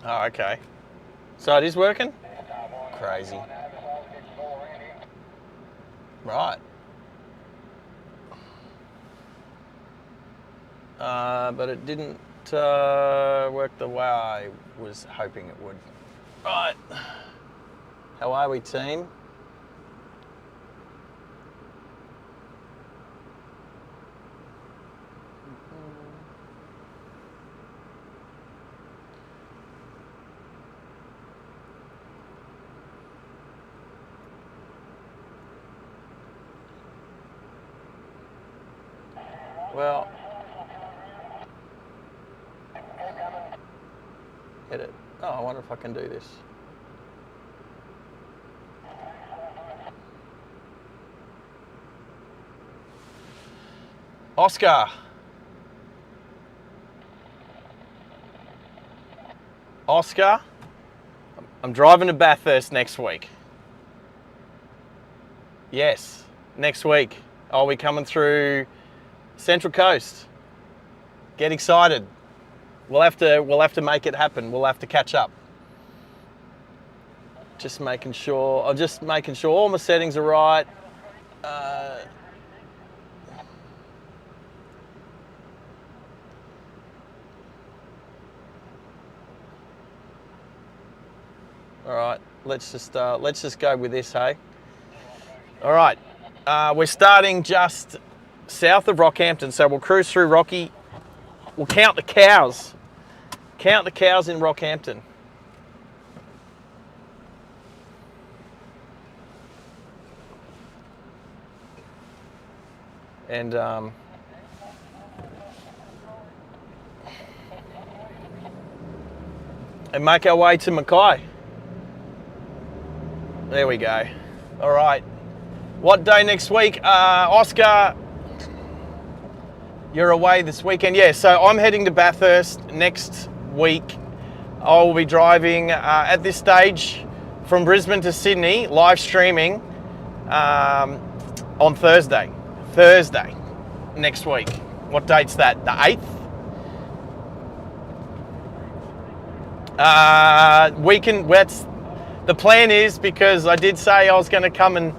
Oh, okay. So it is working? Crazy. Right. But it didn't work the way I was hoping it would. Right. How are we, team? Well, hit it. Oh, I wonder if I can do this. Oscar. Oscar, I'm driving to Bathurst next week. Yes, next week. I'll be coming through Central Coast. Get excited. We'll have to make it happen. We'll have to catch up. Just making sure all my settings are right. All right, let's just go with this, hey? All right, we're starting just south of Rockhampton, so we'll cruise through Rocky. We'll count the cows. Count the cows in Rockhampton. And make our way to Mackay. There we go. All right. What day next week? Oscar, you're away this weekend. Yeah, so I'm heading to Bathurst next week. I'll be driving at this stage from Brisbane to Sydney, live streaming on Thursday. Thursday next week. What date's that? The 8th? The plan is, because I did say I was going to come and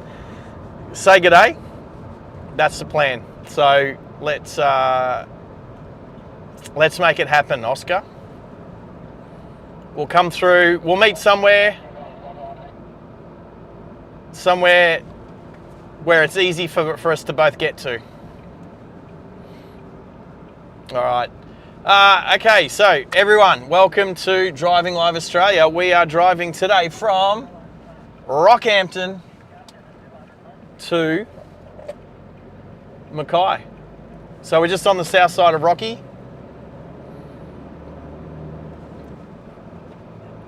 say good day. That's the plan. So let's make it happen, Oscar. We'll come through. We'll meet somewhere where it's easy for us to both get to. All right. Okay, so everyone, welcome to Driving Live Australia. We are driving today from Rockhampton to Mackay. So we're just on the south side of Rocky.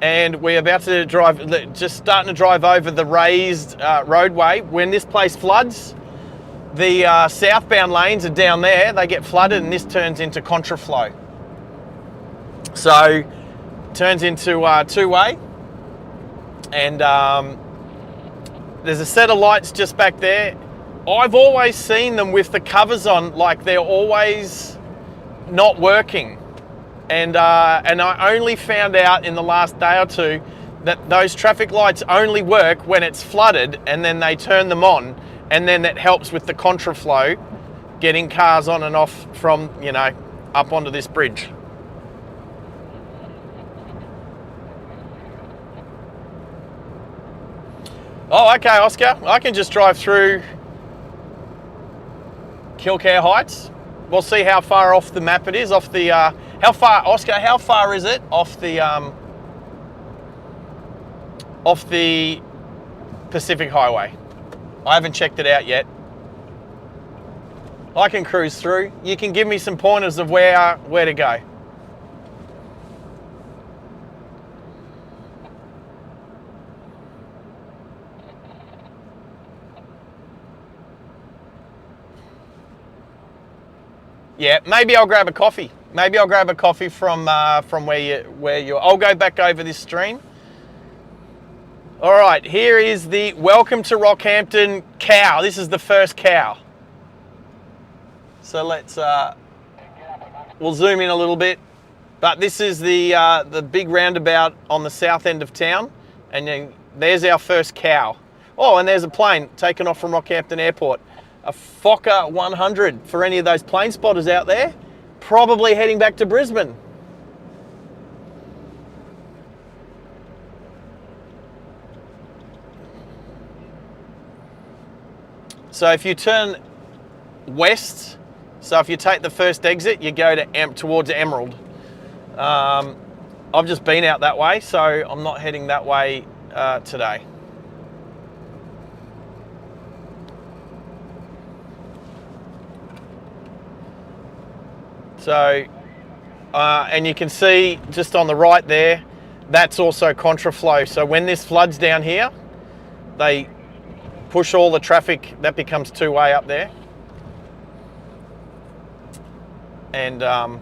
And we're about to just starting to drive over the raised roadway. When this place floods, the southbound lanes are down there. They get flooded and this turns into contraflow. So turns into two-way, and there's a set of lights just back there. I've always seen them with the covers on, like they're always not working, and I only found out in the last day or two that those traffic lights only work when it's flooded, and then they turn them on, and then that helps with the contraflow, getting cars on and off from, you know, up onto this bridge. Oh, okay, Oscar. I can just drive through Kilcare Heights. We'll see how far off the map it is. Off the how far, Oscar? How far is it off the Pacific Highway? I haven't checked it out yet. I can cruise through. You can give me some pointers of where to go. Yeah, maybe I'll grab a coffee. Maybe I'll grab a coffee from where you. I'll go back over this stream. All right, here is the welcome to Rockhampton cow. This is the first cow. So let's we'll zoom in a little bit. But this is the big roundabout on the south end of town, and then there's our first cow. Oh, and there's a plane taken off from Rockhampton Airport. A Fokker 100 for any of those plane spotters out there, probably heading back to Brisbane. So if you turn west, so if you take the first exit, you go to towards Emerald. I've just been out that way, so I'm not heading that way today. So, and you can see just on the right there, that's also contraflow. So when this floods down here, they push all the traffic, that becomes two-way up there. And I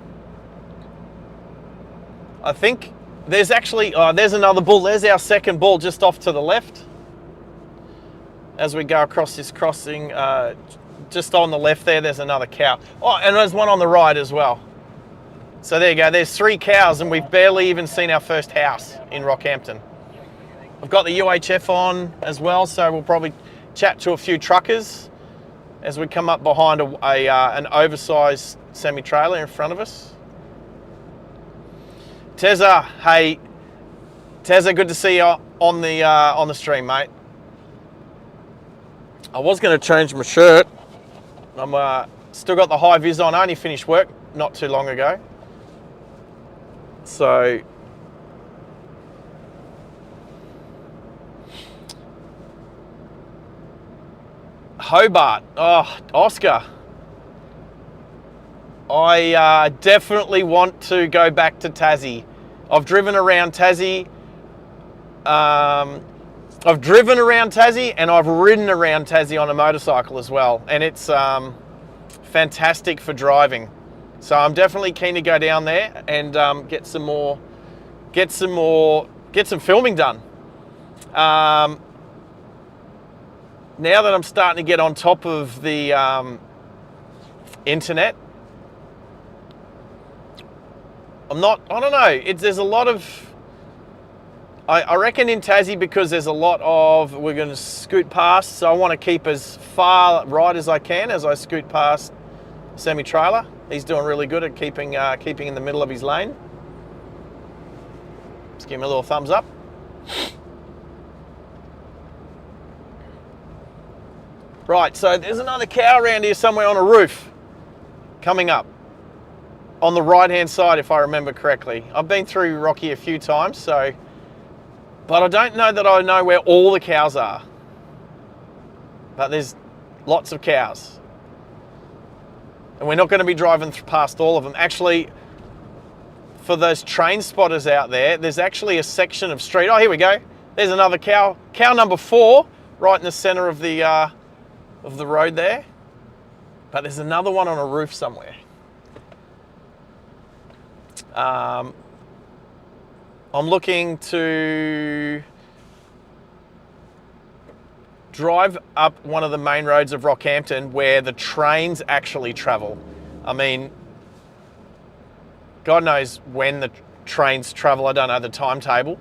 think there's actually, there's another bull. There's our second bull just off to the left. As we go across this crossing, just on the left there's another cow. Oh, and there's one on the right as well. So there you go, there's 3 cows, and we've barely even seen our first house in Rockhampton. I've got the UHF on as well, so we'll probably chat to a few truckers as we come up behind an oversized semi-trailer in front of us. Tezza, hey, Tezza, good to see you on the stream, mate. I was going to change my shirt. I'm still got the high vis on. I only finished work not too long ago. So Hobart. Oh, Oscar. I definitely want to go back to Tassie. I've driven around Tassie. I've driven around Tassie, and I've ridden around Tassie on a motorcycle as well, and it's fantastic for driving. So I'm definitely keen to go down there and get some filming done. Now that I'm starting to get on top of the internet, I don't know, there's a lot of, I reckon in Tassie, because there's a lot of, we're going to scoot past, so I want to keep as far right as I can as I scoot past semi-trailer. He's doing really good at keeping in the middle of his lane. Just give him a little thumbs up. Right, so there's another cow around here somewhere on a roof coming up on the right-hand side, if I remember correctly. I've been through Rocky a few times, so, but I don't know that I know where all the cows are. But there's lots of cows. And we're not going to be driving past all of them. Actually, for those train spotters out there, there's actually a section of street. Oh, here we go. There's another cow. Cow number 4, right in the center of the road there. But there's another one on a roof somewhere. I'm looking to drive up one of the main roads of Rockhampton where the trains actually travel. I mean, God knows when the trains travel. I don't know the timetable.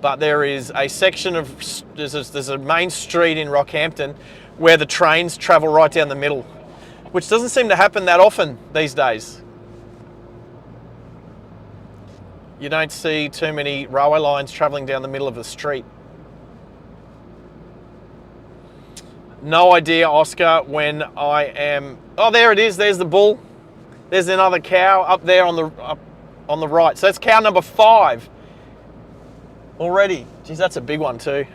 But there is a section of, there's a main street in Rockhampton where the trains travel right down the middle, which doesn't seem to happen that often these days. You don't see too many railway lines travelling down the middle of the street. No idea, Oscar, when I am... Oh, there it is. There's the bull. There's another cow up there on the right. So that's cow number 5 already. Geez, that's a big one too.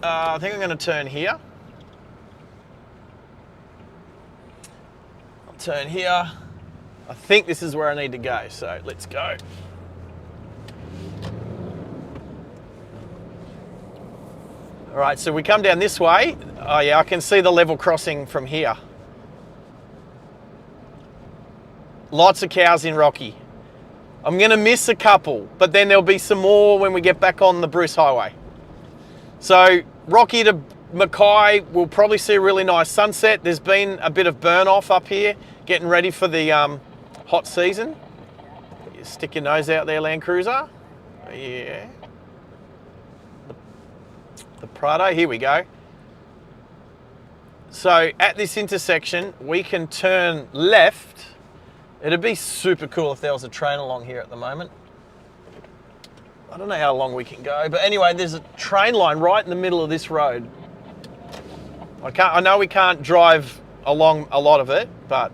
I think I'm going to turn here. I'll turn here. I think this is where I need to go, so let's go. All right, so we come down this way. Oh yeah, I can see the level crossing from here. Lots of cows in Rocky. I'm going to miss a couple, but then there'll be some more when we get back on the Bruce Highway. So Rocky to Mackay, we'll probably see a really nice sunset. There's been a bit of burn off up here, getting ready for the hot season. You stick your nose out there, Land Cruiser. Yeah. The Prado, here we go. So at this intersection, we can turn left. It'd be super cool if there was a train along here at the moment. I don't know how long we can go, but anyway, there's a train line right in the middle of this road. I know we can't drive along a lot of it, but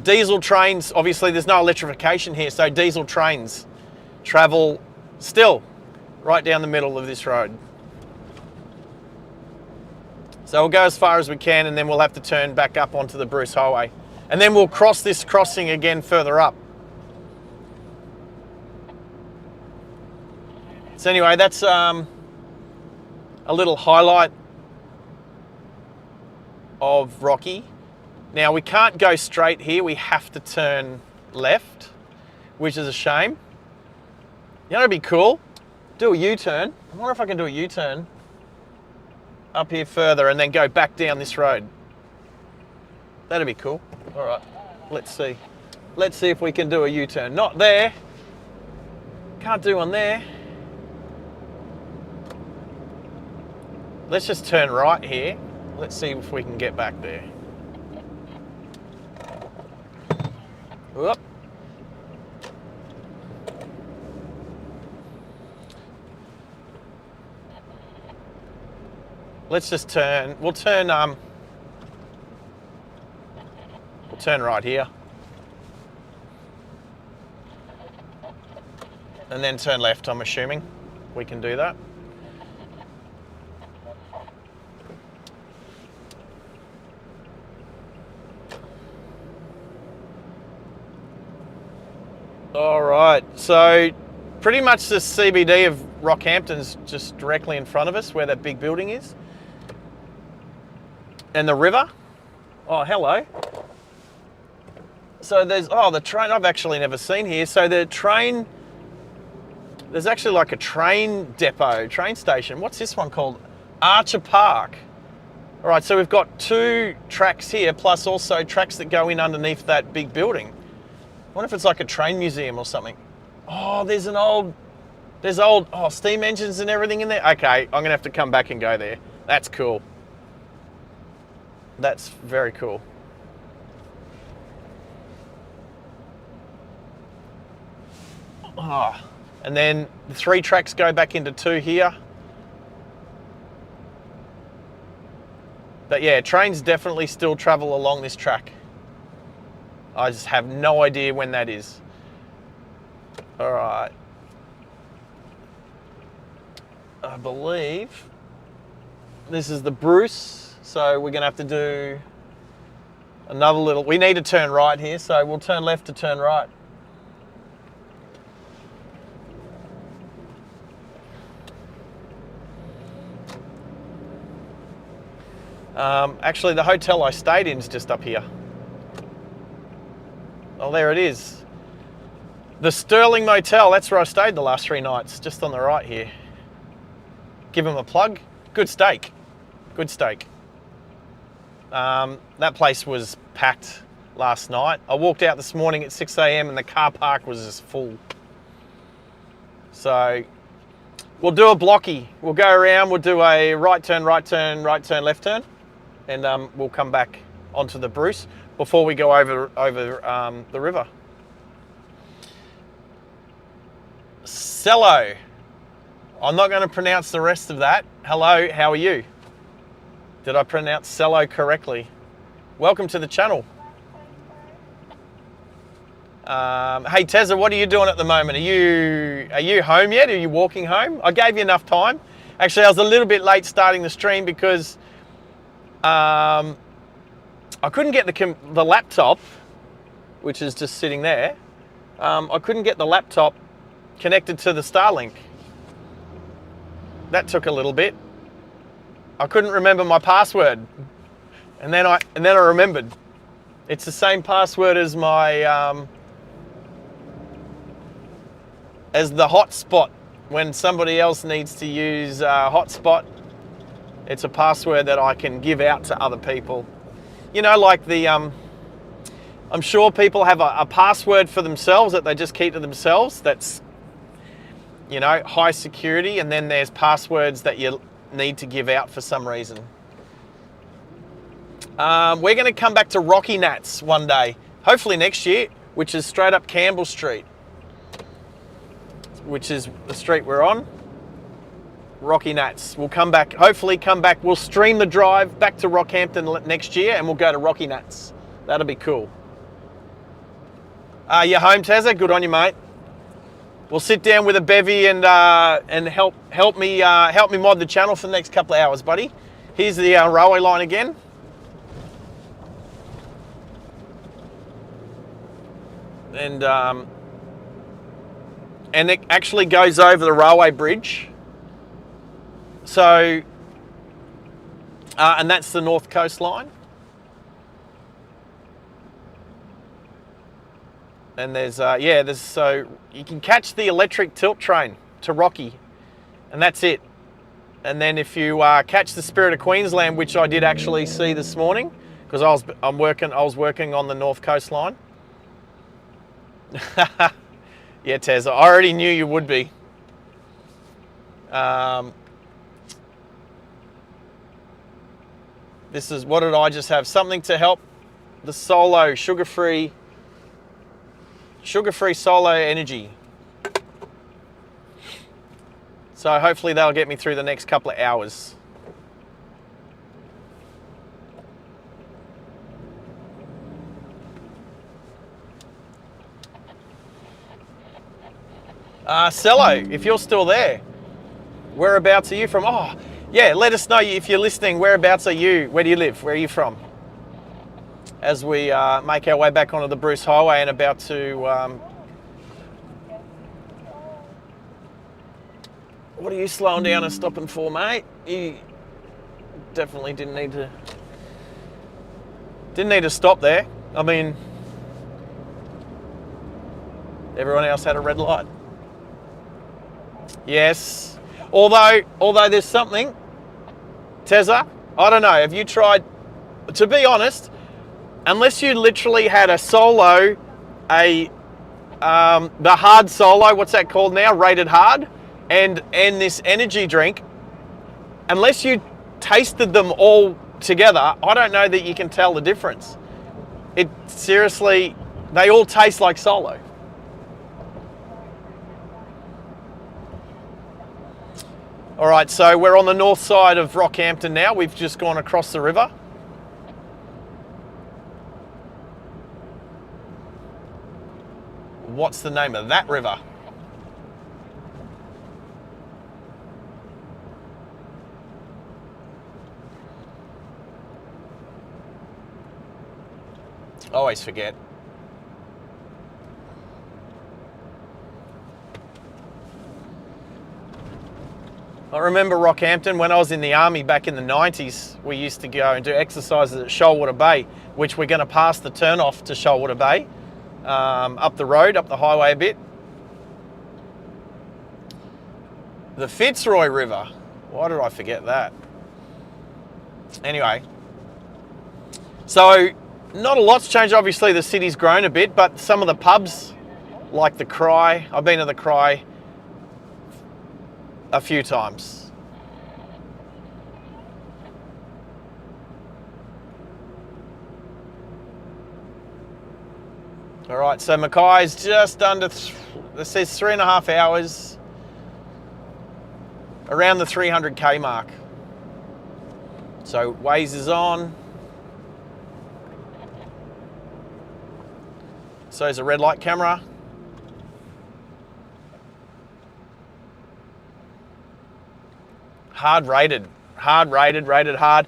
diesel trains, obviously there's no electrification here, so diesel trains travel still right down the middle of this road. So we'll go as far as we can, and then we'll have to turn back up onto the Bruce Highway. And then we'll cross this crossing again further up. So anyway, that's a little highlight of Rocky. Now we can't go straight here, we have to turn left, which is a shame. You know, it'd be cool, do a U-turn. I wonder if I can do a U-turn up here further and then go back down this road. That'd be cool. All right, let's see. Let's see if we can do a U-turn. Not there. Can't do one there. Let's just turn right here. Let's see if we can get back there. Whoop. Let's just turn, we'll turn right here. And then turn left, I'm assuming. We can do that. All right, so pretty much the CBD of Rockhampton's just directly in front of us where that big building is. And the river. Oh, hello. So there's, oh, the train I've actually never seen here. So the train, there's actually like a train depot, train station. What's this one called? Archer Park. All right, so we've got 2 tracks here, plus also tracks that go in underneath that big building. I wonder if it's like a train museum or something. Oh, there's old steam engines and everything in there. Okay, I'm gonna have to come back and go there. That's cool. That's very cool. Oh, and then the 3 tracks go back into 2 here. But yeah, trains definitely still travel along this track. I just have no idea when that is. All right. I believe this is the Bruce. So we're gonna have to do another little, we need to turn right here. So we'll turn left to turn right. Actually the hotel I stayed in is just up here. Oh, there it is. The Sterling Motel, that's where I stayed the last 3 nights, just on the right here. Give them a plug. Good steak. Good steak. That place was packed last night. I walked out this morning at 6 a.m. and the car park was just full. So we'll do a blocky. We'll go around, we'll do a right turn, right turn, right turn, left turn. And we'll come back onto the Bruce before we go over the river. Cello. I'm not going to pronounce the rest of that. Hello, how are you? Did I pronounce cello correctly? Welcome to the channel. Hey Tezza, what are you doing at the moment? Are you home yet? Are you walking home? I gave you enough time. Actually, I was a little bit late starting the stream because I couldn't get the laptop, which is just sitting there. I couldn't get the laptop connected to the Starlink. That took a little bit. I couldn't remember my password, and then I remembered. It's the same password as my as the hotspot. When somebody else needs to use hotspot, it's a password that I can give out to other people. You know, like the I'm sure people have a password for themselves that they just keep to themselves. That's, you know, high security, and then there's passwords that you need to give out for some reason. We're going to come back to Rocky Nats one day, hopefully next year, which is straight up Campbell Street, which is the street we're on. Rocky Nats. We'll come back, hopefully come back. We'll stream the drive back to Rockhampton next year, and we'll go to Rocky Nats. That'll be cool. You're home, Tazza? Good on you, mate. We'll sit down with a bevy and help me mod the channel for the next couple of hours, buddy. Here's the railway line again. And it actually goes over the railway bridge. So, and that's the North Coast line. And there's so you can catch the electric tilt train to Rocky, and that's it. And then if you catch the Spirit of Queensland, which I did actually see this morning, because I was working on the North Coast line. Yeah, Tez, I already knew you would be. This is, what did I just have? Something to help the Solo sugar-free Solo energy. So hopefully they'll get me through the next couple of hours. Cello, if you're still there, whereabouts are you from? Oh, yeah, let us know if you're listening. Whereabouts are you? Where do you live? Where are you from? As we make our way back onto the Bruce Highway and about to... what are you slowing down and stopping for, mate? You definitely didn't need to stop there. I mean, everyone else had a red light. Yes. Although there's something, Tezza, I don't know, have you tried, to be honest, unless you literally had a Solo, the hard Solo, what's that called now, rated hard, and this energy drink, unless you tasted them all together, I don't know that you can tell the difference. It seriously, they all taste like Solo. All right, so we're on the north side of Rockhampton now. We've just gone across the river. What's the name of that river? Always forget. I remember Rockhampton when I was in the army back in the 90s. We used to go and do exercises at Shoalwater Bay, which we're going to pass the turn off to Shoalwater Bay, up the road, up the highway a bit. The Fitzroy River. Why did I forget that? Anyway, so not a lot's changed. Obviously, the city's grown a bit, but some of the pubs, like the Cry, I've been to the Cry a few times. All right, so Mackay's just under, this says 3.5 hours, around the 300k mark. So Waze is on. So is a red light camera. Rated hard.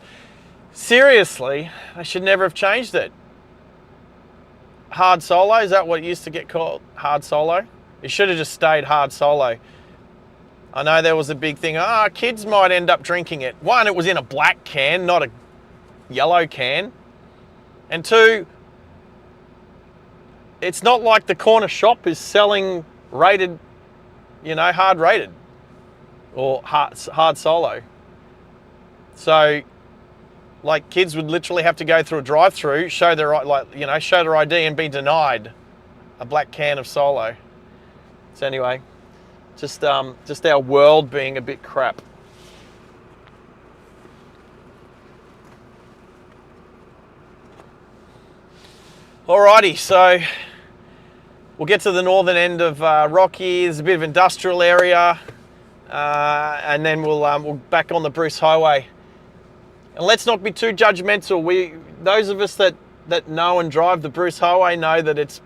Seriously, I should never have changed it. Hard Solo, is that what it used to get called? Hard Solo? It should have just stayed Hard Solo. I know there was a big thing, kids might end up drinking it. One, it was in a black can, not a yellow can. And two, it's not like the corner shop is selling rated, hard rated or hard solo. So, like, kids would literally have to go through a drive-through, show their ID and be denied a black can of solo. So anyway, just our world being a bit crap. Alrighty, so we'll get to the northern end of Rocky. There's a bit of industrial area, and then we'll back on the Bruce Highway. And let's not be too judgmental. Those of us that know and drive the Bruce Highway know that it's,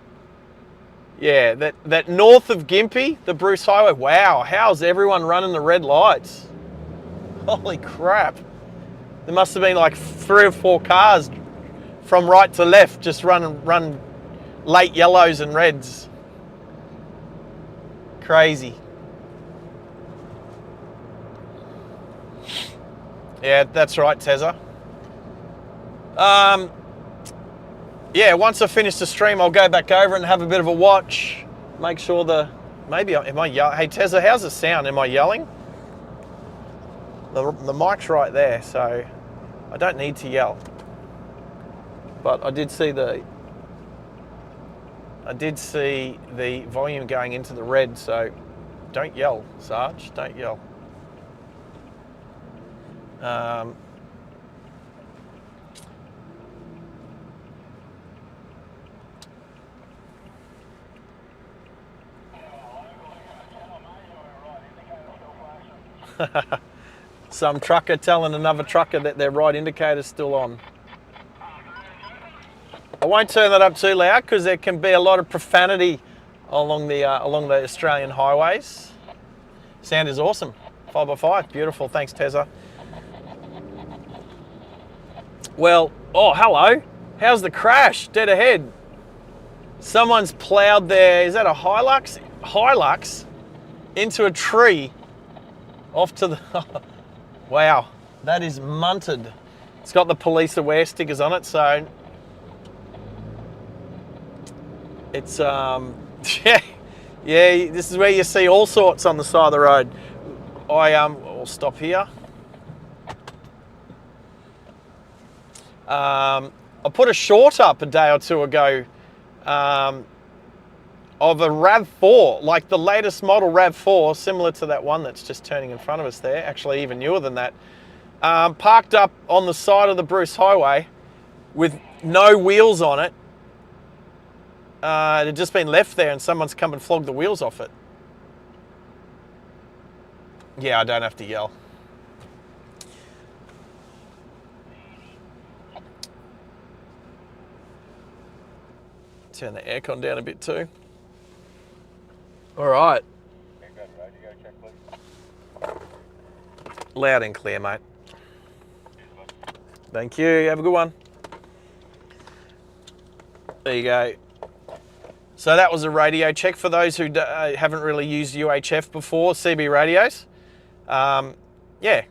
that north of Gympie, the Bruce Highway. Wow, how's everyone running the red lights? Holy crap! There must have been like 3 or 4 cars from right to left, just run late yellows and reds. Crazy. Yeah, that's right, Tezza. Once I finish the stream, I'll go back over and have a bit of a watch. Make sure am I yelling? Hey, Tezza, how's it sound? Am I yelling? The mic's right there, so I don't need to yell. But I did see the volume going into the red, so don't yell, Sarge, don't yell. Some trucker telling another trucker that their right indicator's still on. I won't turn that up too loud because there can be a lot of profanity along the Australian highways. Sound is awesome. 5x5, beautiful. Thanks, Tezza. Well, oh, hello. How's the crash? Dead ahead. Someone's ploughed their, is that a Hilux? Hilux into a tree off to the, wow, that is munted. It's got the police aware stickers on it, so it's, yeah, this is where you see all sorts on the side of the road. I'll stop here. I put a short up a day or two ago of a RAV4, like the latest model RAV4, similar to that one that's just turning in front of us there, actually even newer than that, parked up on the side of the Bruce Highway with no wheels on it. It had just been left there and someone's come and flogged the wheels off it. Yeah, I don't have to yell. Turn the aircon down a bit too. All right. Loud and clear, mate. Thank you. Have a good one. There you go. So that was a radio check for those who haven't really used UHF before, CB radios. Yeah,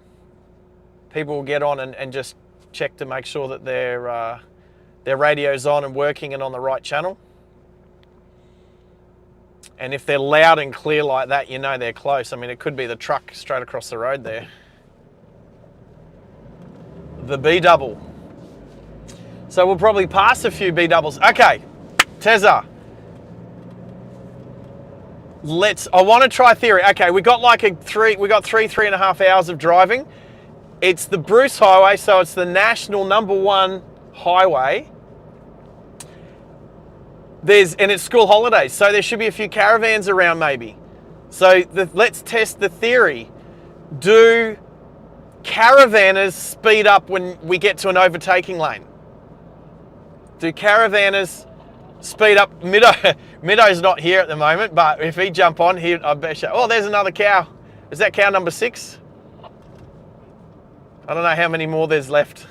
people will get on and just check to make sure that their radio's on and working and on the right channel. And if they're loud and clear like that, you know they're close. I mean, it could be the truck straight across the road there. The B-double. So we'll probably pass a few B-doubles. Okay, Tezza. I want to try theory. Okay, we got like 3.5 hours of driving. It's the Bruce Highway, so it's the national #1 highway. And it's school holidays, so there should be a few caravans around maybe. So let's test the theory. Do caravanners speed up when we get to an overtaking lane? Do caravanners speed up? Middo's not here at the moment, but if he jump on here, I bet you. Oh, there's another cow. Is that cow number 6? I don't know how many more there's left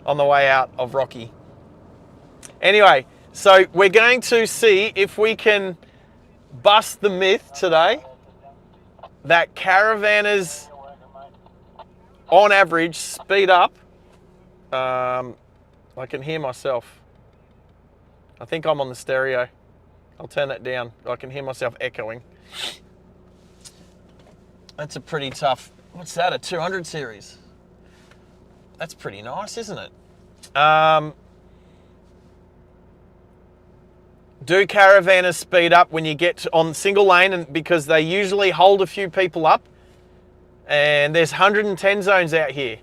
on the way out of Rocky. Anyway, so we're going to see if we can bust the myth today that caravanners on average speed up. I can hear myself. I think I'm on the stereo. I'll turn that down. I can hear myself echoing. That's a pretty tough, what's that, a 200 series? That's pretty nice, isn't it? Do caravanners speed up when you get on single lane, and because they usually hold a few people up, and there's 110 zones out here.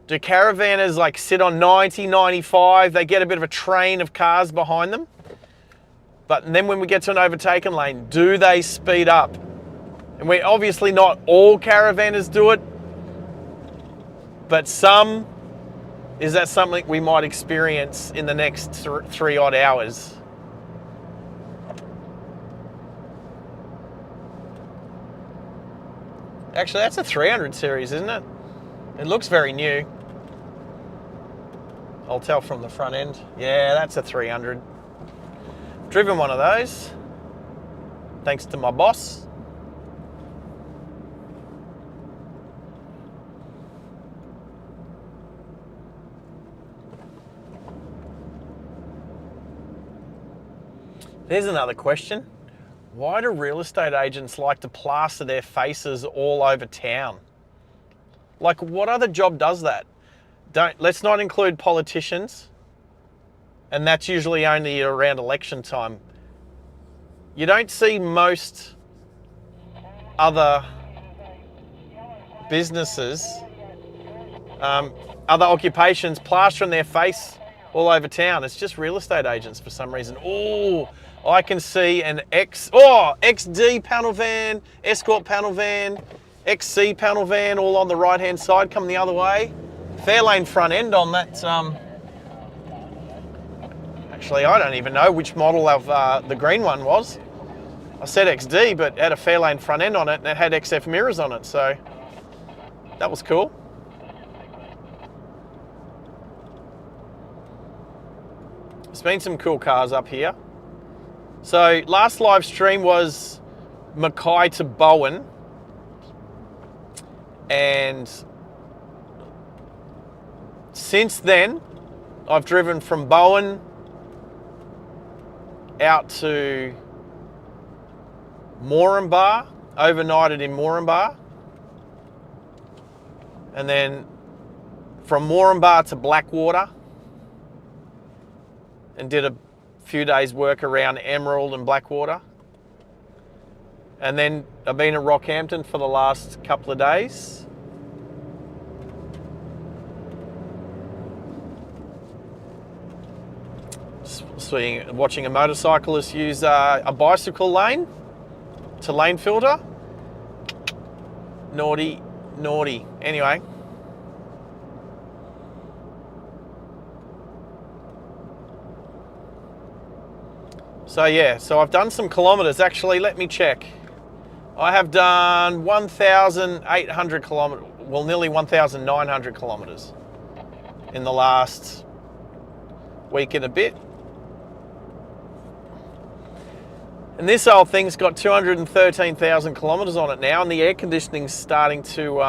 Do caravanners like sit on 90, 95, they get a bit of a train of cars behind them? But then when we get to an overtaken lane, do they speed up? And we obviously not all caravanners do it, but some, is that something we might experience in the next 3 odd hours? Actually, that's a 300 series, isn't it? It looks very new. I'll tell from the front end. Yeah, that's a 300. Driven one of those, thanks to my boss. There's another question. Why do real estate agents like to plaster their faces all over town? Like, what other job does that? Let's not include politicians, and that's usually only around election time. You don't see most other businesses, other occupations plastering their face all over town. It's just real estate agents for some reason. Oh, I can see an XD panel van, Escort panel van, XC panel van, all on the right-hand side, coming the other way. Fairlane front end on that. Actually, I don't even know which model of the green one was. I said XD, but it had a Fairlane front end on it, and it had XF mirrors on it, so that was cool. There's been some cool cars up here. So last live stream was Mackay to Bowen, and since then I've driven from Bowen out to Moranbah, overnighted in Moranbah, and then from Moranbah to Blackwater, and did a few days work around Emerald and Blackwater. And then I've been at Rockhampton for the last couple of days. Watching a motorcyclist use a bicycle lane to lane filter. Naughty, naughty. Anyway. So yeah, so I've done some kilometres. Actually, let me check. I have done 1,800 kilometres, well, nearly 1,900 kilometres in the last week and a bit. And this old thing's got 213,000 kilometres on it now, and the air conditioning's starting to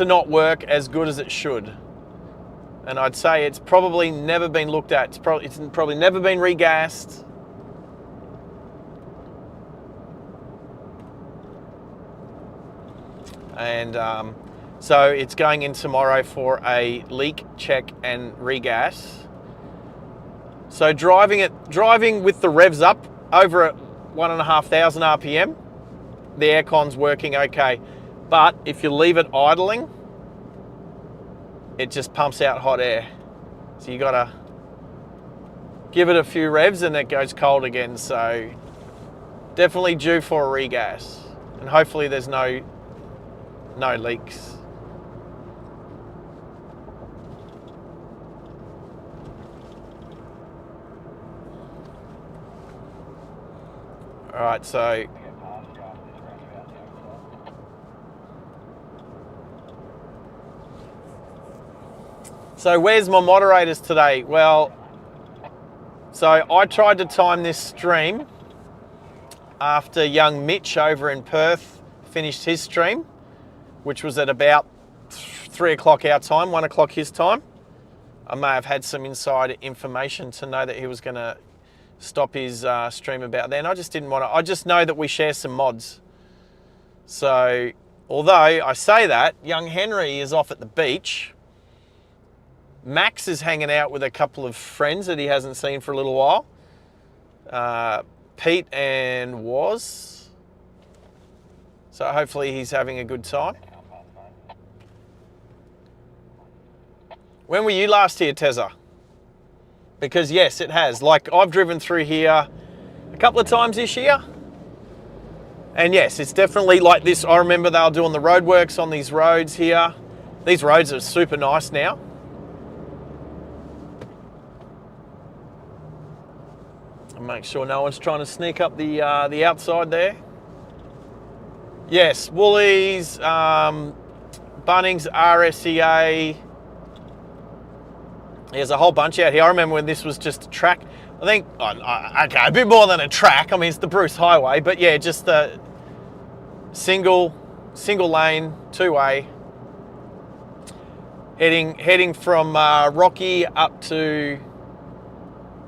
not work as good as it should. And I'd say it's probably never been looked at. It's probably never been regassed. And so it's going in tomorrow for a leak check and regas. So driving with the revs up over at 1,500 RPM, the aircon's working okay. But if you leave it idling, it just pumps out hot air. So you gotta give it a few revs and it goes cold again. So definitely due for a regas, and hopefully there's no leaks. All right, So where's my moderators today? Well, so I tried to time this stream after young Mitch over in Perth finished his stream, which was at about 3 o'clock our time, 1 o'clock his time. I may have had some inside information to know that he was going to stop his stream about then. I just didn't want to. I just know that we share some mods. So, although I say that, young Henry is off at the beach. Max is hanging out with a couple of friends that he hasn't seen for a little while. Pete and Woz. So hopefully he's having a good time. When were you last here, Tezza? Because yes, it has. Like, I've driven through here a couple of times this year. And yes, it's definitely like this. I remember they were doing the roadworks on these roads here. These roads are super nice now. And make sure no one's trying to sneak up the outside there. Yes, Woolies, Bunnings, RSEA. There's a whole bunch out here. I remember when this was just a track. I think, okay, a bit more than a track. I mean, it's the Bruce Highway, but yeah, just the single lane, two-way, heading from Rocky up to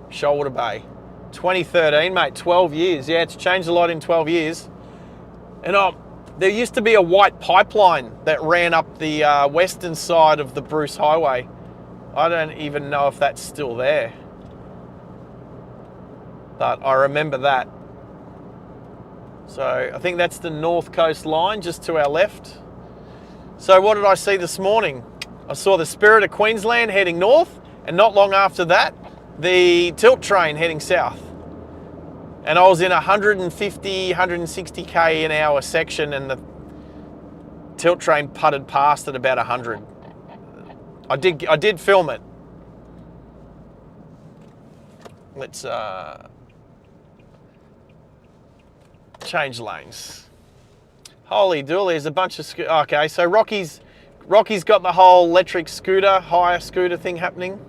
Shoalwater Bay. 2013, mate, 12 years. Yeah, it's changed a lot in 12 years. And there used to be a white pipeline that ran up the western side of the Bruce Highway. I don't even know if that's still there. But I remember that. So I think that's the North Coast line just to our left. So what did I see this morning? I saw the Spirit of Queensland heading north, and not long after that, the tilt train heading south. And I was in 150, 160k an hour section, and the tilt train putted past at about 100. I did film it. Let's change lanes. Holy dooly, there's a bunch of okay, so Rocky's got the whole electric scooter, hire scooter thing happening.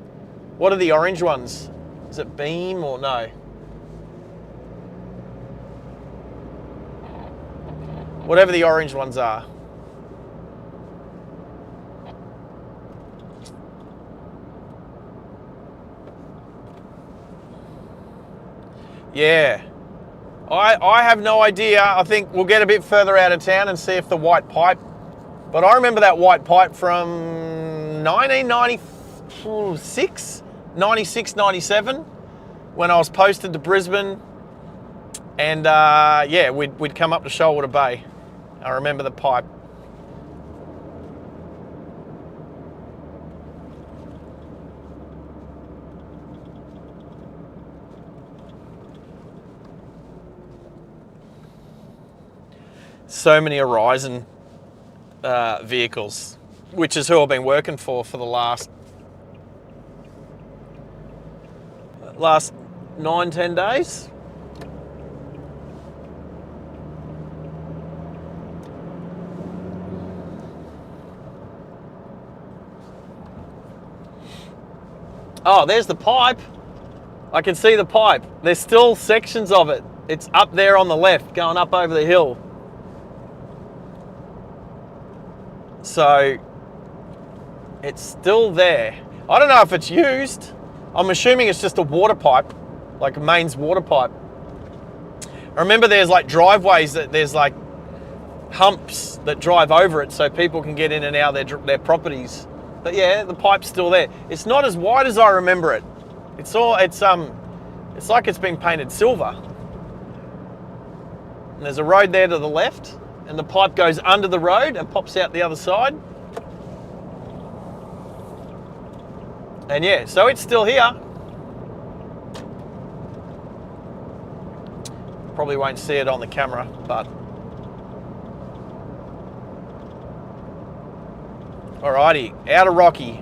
What are the orange ones? Is it Beam or no? Whatever the orange ones are. Yeah, I have no idea. I think we'll get a bit further out of town and see if the white pipe, but I remember that white pipe from 1996, 96, 97, when I was posted to Brisbane, and yeah, we'd come up to Shoalwater Bay. I remember the pipe. So many Horizon vehicles, which is who I've been working for the last 9-10 days. Oh, there's the pipe. I can see the pipe. There's still sections of it. It's up there on the left, going up over the hill. So it's still there. I don't know if it's used. I'm assuming it's just a water pipe, like a mains water pipe. I remember there's like driveways that there's like humps that drive over it so people can get in and out of their properties. But yeah, the pipe's still there. It's not as wide as I remember it. It's like it's been painted silver. And there's a road there to the left, and the pipe goes under the road and pops out the other side. And yeah, so it's still here. Probably won't see it on the camera, but alrighty, out of Rocky.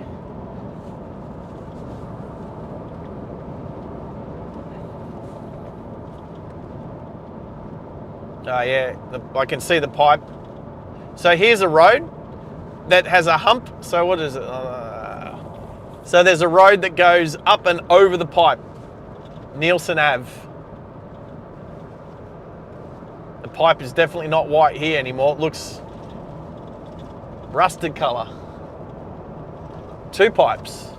Oh yeah, I can see the pipe. So here's a road that has a hump. So what is it? So there's a road that goes up and over the pipe. Nielsen Ave. The pipe is definitely not white here anymore. It looks rusted colour. 2 pipes.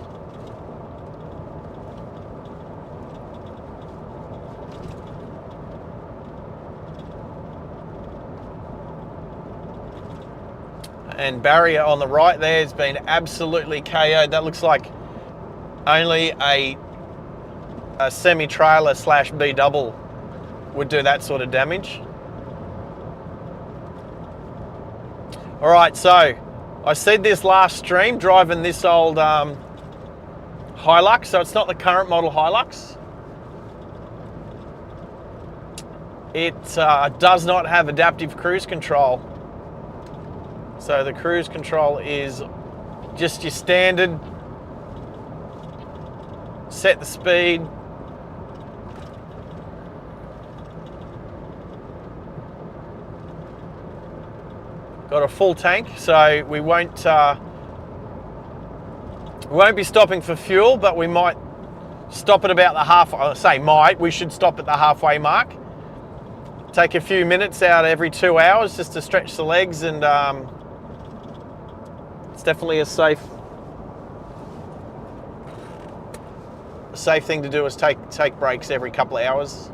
and barrier on the right there has been absolutely KO'd. That looks like only a semi-trailer / B-double would do that sort of damage. All right, so I said this last stream, driving this old Hilux, so it's not the current model Hilux. It does not have adaptive cruise control. So the cruise control is just your standard, set the speed, got a full tank, so we won't be stopping for fuel, but we might stop at about the we should stop at the halfway mark. Take a few minutes out every 2 hours just to stretch the legs, and it's definitely a safe thing to do, is take breaks every couple of hours.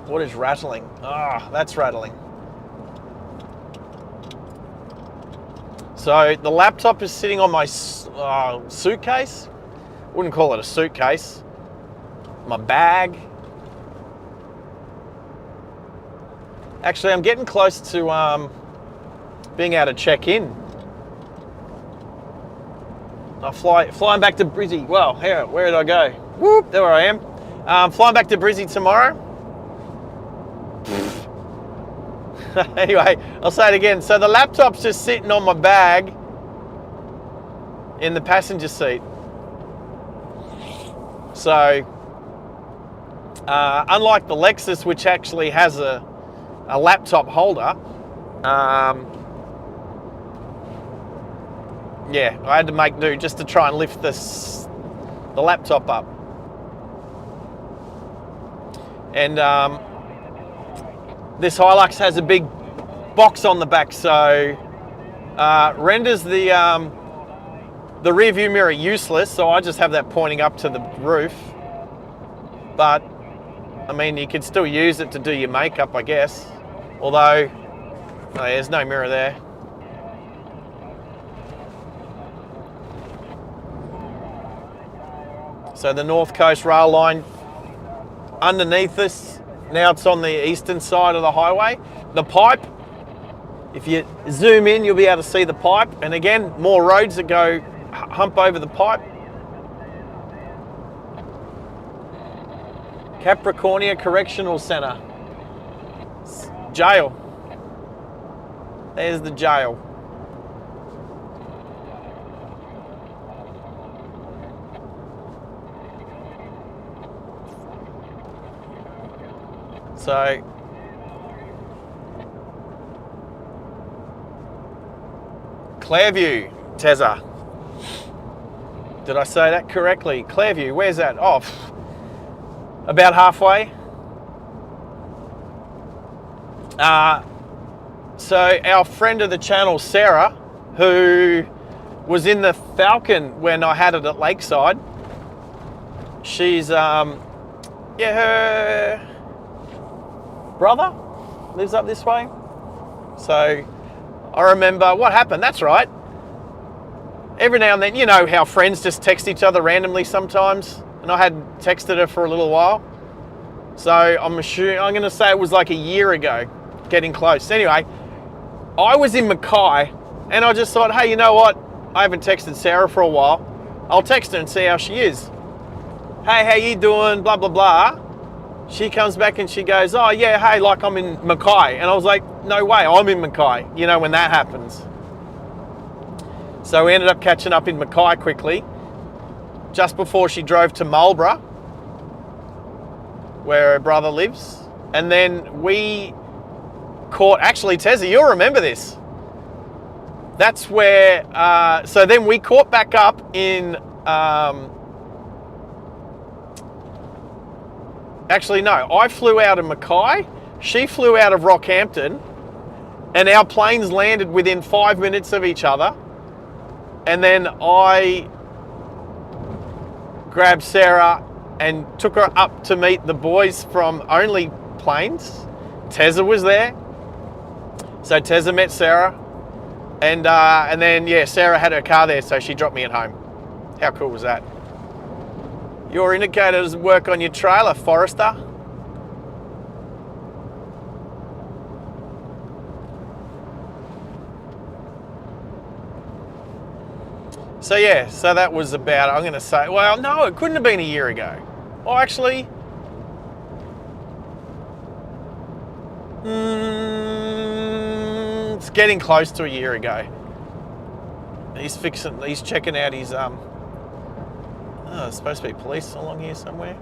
What is rattling? Ah, that's rattling. So the laptop is sitting on my suitcase. Wouldn't call it a suitcase. My bag. Actually, I'm getting close to being able to check in. I'm flying back to Brizzy. Well, where did I go? Whoop, there I am. Flying back to Brizzy tomorrow. Anyway, I'll say it again. So the laptop's just sitting on my bag in the passenger seat. So unlike the Lexus, which actually has a laptop holder, yeah, I had to make do just to try and lift the laptop up. And this Hilux has a big box on the back, so renders the rear view mirror useless, so I just have that pointing up to the roof. But I mean, you could still use it to do your makeup, I guess. Although, there's no mirror there. So the North Coast rail line underneath us. Now it's on the eastern side of the highway. The pipe, if you zoom in, you'll be able to see the pipe. And again, more roads that go hump over the pipe. Capricornia Correctional Centre. Jail. There's the jail. So, Clairview, Tezza. Did I say that correctly? Clairview, where's that? Oh, about halfway. So our friend of the channel, Sarah, who was in the Falcon when I had it at Lakeside, she's, her brother lives up this way. So I remember what happened. That's right. Every now and then, you know how friends just text each other randomly sometimes, and I had texted her for a little while. So I'm going to say it was like a year ago, getting close. Anyway, I was in Mackay, and I just thought, hey, you know what? I haven't texted Sarah for a while. I'll text her and see how she is. Hey, how you doing? Blah, blah, blah. She comes back and she goes, oh yeah, hey, like I'm in Mackay. And I was like, no way, I'm in Mackay. You know when that happens. So we ended up catching up in Mackay quickly, just before she drove to Marlborough, where her brother lives. And then we caught, actually Tezza, you'll remember this. That's where, so then we caught back up in, actually no, I flew out of Mackay, she flew out of Rockhampton, And our planes landed within 5 minutes of each other. And then I grabbed Sarah and took her up to meet the boys from Only Planes. Tezza was there. So Tezza met Sarah. And then, yeah, Sarah had her car there, so she dropped me at home. How cool was that? Your indicators work on your trailer, Forrester. So yeah, so that was about, I'm going to say, well, no, it couldn't have been a year ago. Oh, actually, it's getting close to a year ago. He's checking out his, oh, there's supposed to be police along here somewhere.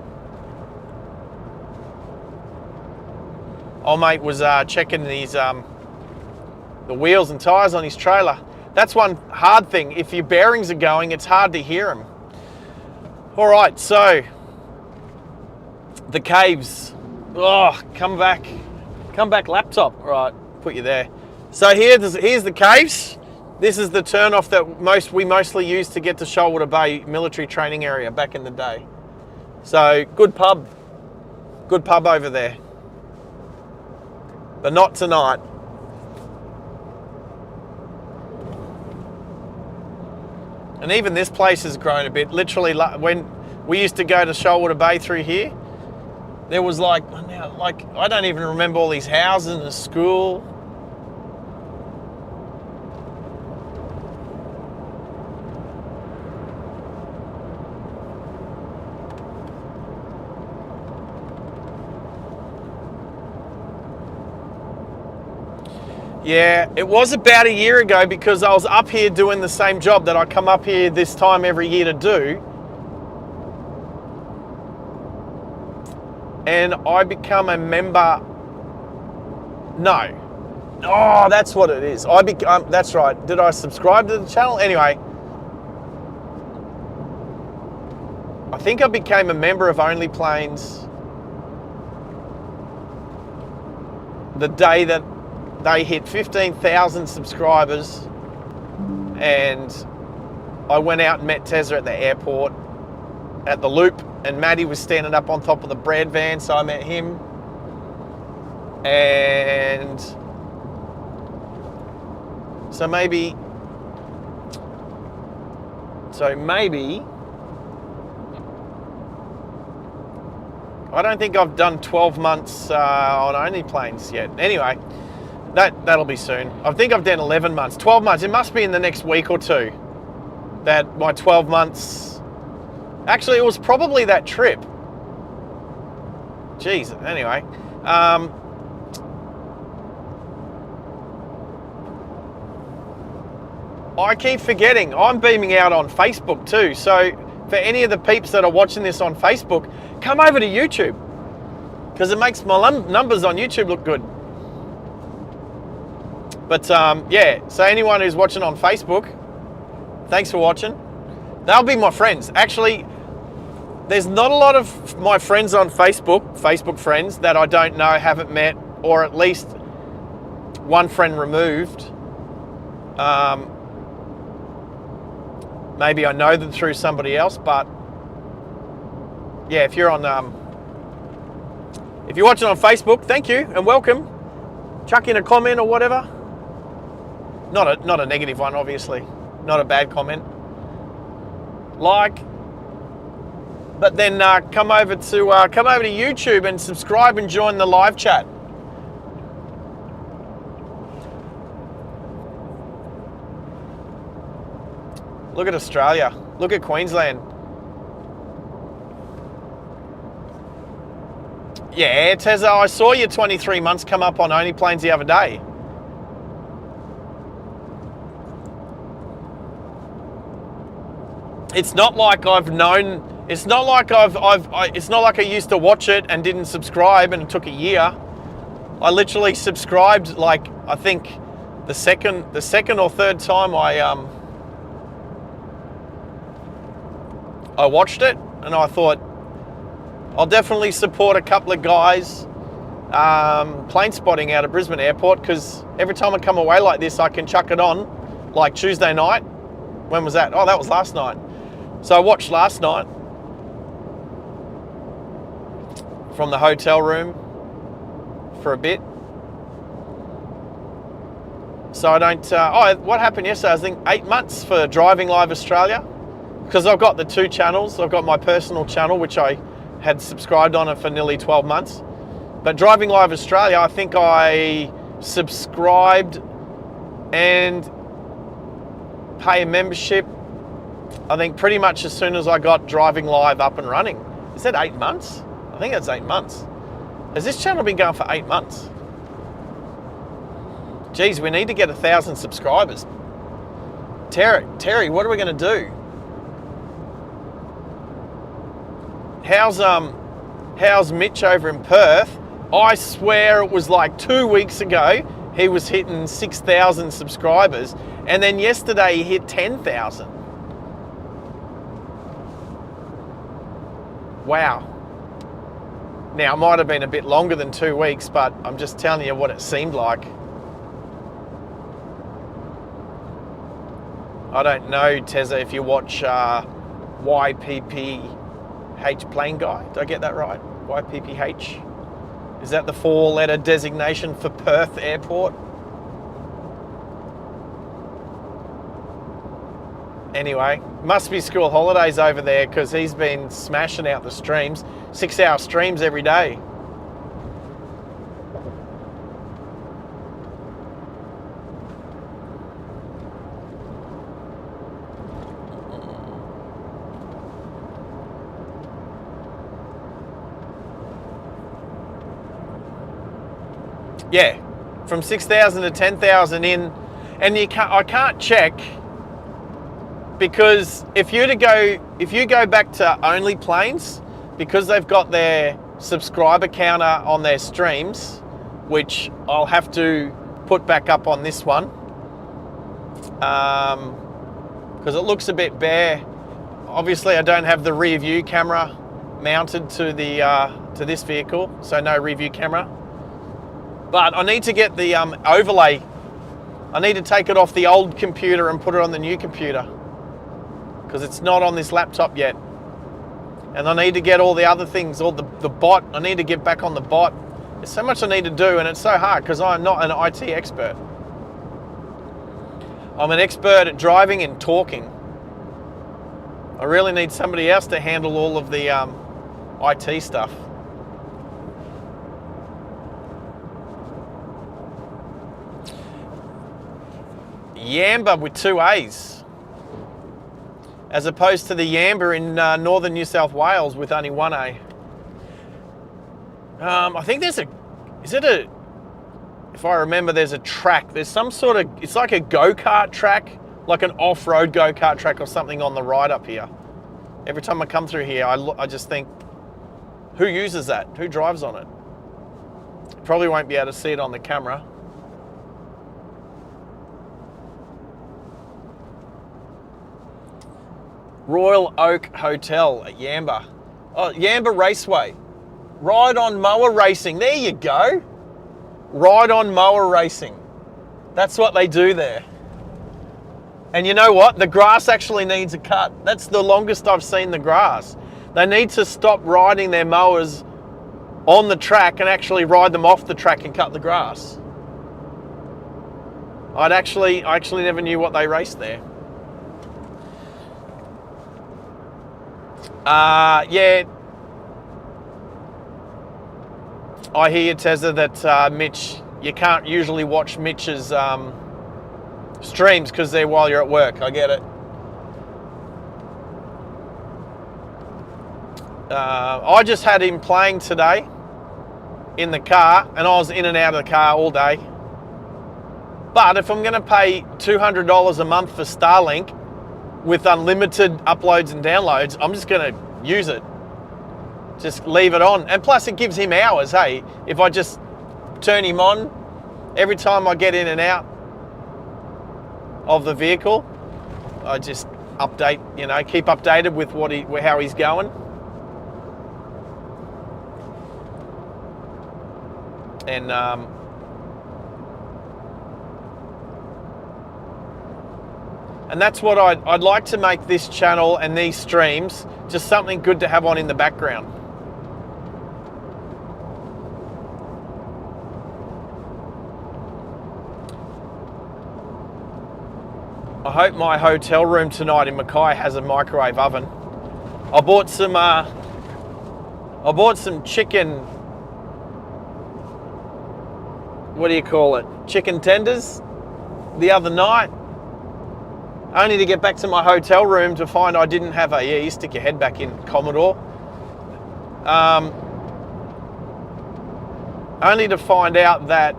Old mate was checking his, the wheels and tyres on his trailer. That's one hard thing. If your bearings are going, it's hard to hear them. All right, so the caves. Oh, come back laptop. All right, put you there. So here's the caves. This is the turnoff that we mostly used to get to Shoalwater Bay military training area back in the day. So good pub over there, but not tonight. And even this place has grown a bit. Literally, when we used to go to Shoalwater Bay through here, there was like I don't even remember all these houses and a school. Yeah, it was about a year ago because I was up here doing the same job that I come up here this time every year to do. And I become a member. No. Oh, that's what it is. That's right. Did I subscribe to the channel? Anyway. I think I became a member of Only Planes the day that they hit 15,000 subscribers, and I went out and met Tezza at the airport at the Loop, and Maddie was standing up on top of the bread van, so I met him. And so maybe I don't think I've done 12 months on Only Planes yet. Anyway, that'll be soon. I think I've done 11 months. 12 months, it must be in the next week or two that my 12 months... Actually, it was probably that trip. Jeez, anyway. I keep forgetting, I'm beaming out on Facebook too, so for any of the peeps that are watching this on Facebook, come over to YouTube, because it makes my numbers on YouTube look good. But yeah, so anyone who's watching on Facebook, thanks for watching. They'll be my friends. Actually, there's not a lot of my friends on Facebook friends that I don't know, haven't met, or at least one friend removed. Maybe I know them through somebody else, but yeah, if you're watching on Facebook, thank you and welcome. Chuck in a comment or whatever. Not a negative one, obviously. Not a bad comment. Like, but then come over to YouTube and subscribe and join the live chat. Look at Australia. Look at Queensland. Yeah, Tezza, I saw your 23 months come up on Only Planes the other day. It's not like I've known. It's not like it's not like I used to watch it and didn't subscribe and it took a year. I literally subscribed, like, I think the second or third time I watched it, and I thought I'll definitely support a couple of guys plane spotting out of Brisbane Airport, because every time I come away like this, I can chuck it on, like Tuesday night. When was that? Oh, that was last night. So I watched last night from the hotel room for a bit. So I don't, what happened yesterday? I think 8 months for Driving Live Australia, because I've got the two channels. I've got my personal channel, which I had subscribed on it for nearly 12 months. But Driving Live Australia, I think I subscribed and pay a membership, I think pretty much as soon as I got Driving Live up and running. Is that 8 months? I think that's 8 months. Has this channel been going for 8 months? Geez, we need to get 1,000 subscribers. Terry, what are we going to do? How's Mitch over in Perth? I swear it was like 2 weeks ago he was hitting 6,000 subscribers, and then yesterday he hit 10,000. Wow. Now, it might have been a bit longer than 2 weeks, but I'm just telling you what it seemed like. I don't know, Tezza, if you watch YPPH Plane Guy. Did I get that right? YPPH? Is that the 4-letter designation for Perth Airport? Anyway, must be school holidays over there, because he's been smashing out the streams. 6-hour streams every day. Yeah, from 6,000 to 10,000 in, and I can't check, because if you go back to only planes, because they've got their subscriber counter on their streams, which I'll have to put back up on this one, because it looks a bit bare. Obviously, I don't have the rear view camera mounted to the to this vehicle, so no rear view camera. But I need to get the overlay. I need to take it off the old computer and put it on the new computer, because it's not on this laptop yet. And I need to get all the other things, all the bot. I need to get back on the bot. There's so much I need to do, and it's so hard because I'm not an IT expert. I'm an expert at driving and talking. I really need somebody else to handle all of the IT stuff. Yamba with 2 A's, as opposed to the Yamba in northern New South Wales with only 1 A. I think there's if I remember, there's a track. There's some sort of, it's like a go-kart track, like an off-road go-kart track or something on the right up here. Every time I come through here, I just think, who uses that? Who drives on it? Probably won't be able to see it on the camera. Royal Oak Hotel at Yamba. Oh, Yamba Raceway. Ride on mower racing. There you go. Ride on mower racing. That's what they do there. And you know what? The grass actually needs a cut. That's the longest I've seen the grass. They need to stop riding their mowers on the track and actually ride them off the track and cut the grass. I actually never knew what they raced there. Yeah, I hear, Tezza, that Mitch, you can't usually watch Mitch's streams because they're while you're at work. I get it. I just had him playing today in the car, and I was in and out of the car all day. But if I'm going to pay $200 a month for Starlink with unlimited uploads and downloads, I'm just going to use it. Just leave it on. And plus it gives him hours, hey? If I just turn him on every time I get in and out of the vehicle, I just update, keep updated with how he's going. And that's what I'd like to make this channel and these streams just something good to have on in the background. I hope my hotel room tonight in Mackay has a microwave oven. I bought some chicken, what do you call it? Chicken tenders the other night. Only to get back to my hotel room to find I didn't have a, yeah, you stick your head back in, Commodore. Only to find out that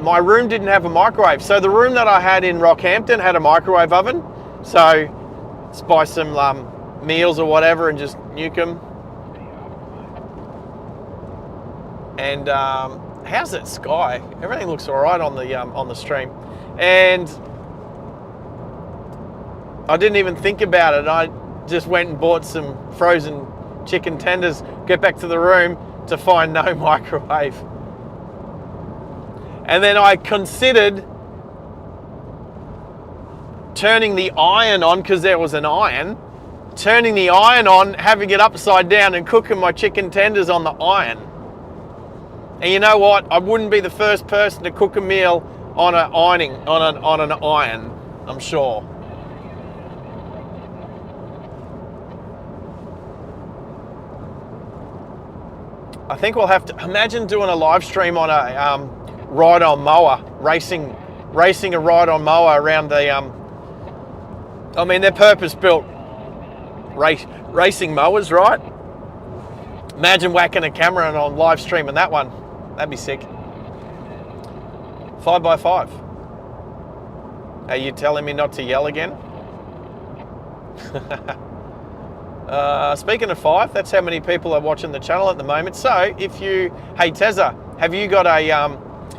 my room didn't have a microwave. So the room that I had in Rockhampton had a microwave oven. So just buy some meals or whatever and just nuke them. And how's that sky? Everything looks all right on the stream. And I didn't even think about it. I just went and bought some frozen chicken tenders, get back to the room to find no microwave. And then I considered turning the iron on, because there was an iron, turning the iron on, having it upside down and cooking my chicken tenders on the iron. And you know what? I wouldn't be the first person to cook a meal on an iron, I'm sure. I think we'll have to imagine doing a live stream on a ride-on mower, racing a ride-on mower around the. I mean, they're purpose-built racing mowers, right? Imagine whacking a camera and on live streaming that one. That'd be sick. 5x5. Are you telling me not to yell again? Speaking of 5, that's how many people are watching the channel at the moment. So if you, hey Tezza, have you got a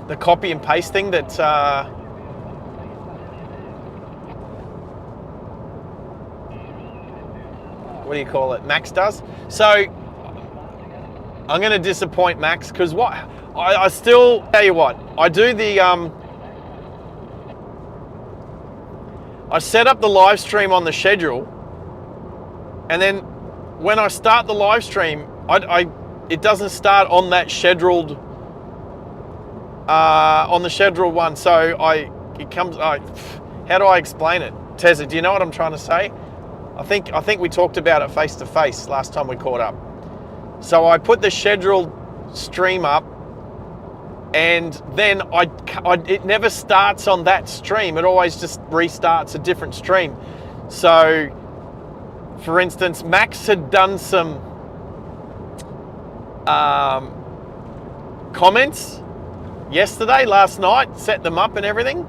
the copy and paste thing that what do you call it? Max does. So I'm going to disappoint Max, because what I still tell you what I do the I set up the live stream on the schedule, and then when I start the live stream, it doesn't start on that scheduled on the scheduled one. So it comes. How do I explain it, Tezza? Do you know what I'm trying to say? I think we talked about it face to face last time we caught up. So I put the scheduled stream up, and then it never starts on that stream. It always just restarts a different stream. So, for instance, Max had done some comments last night, set them up and everything,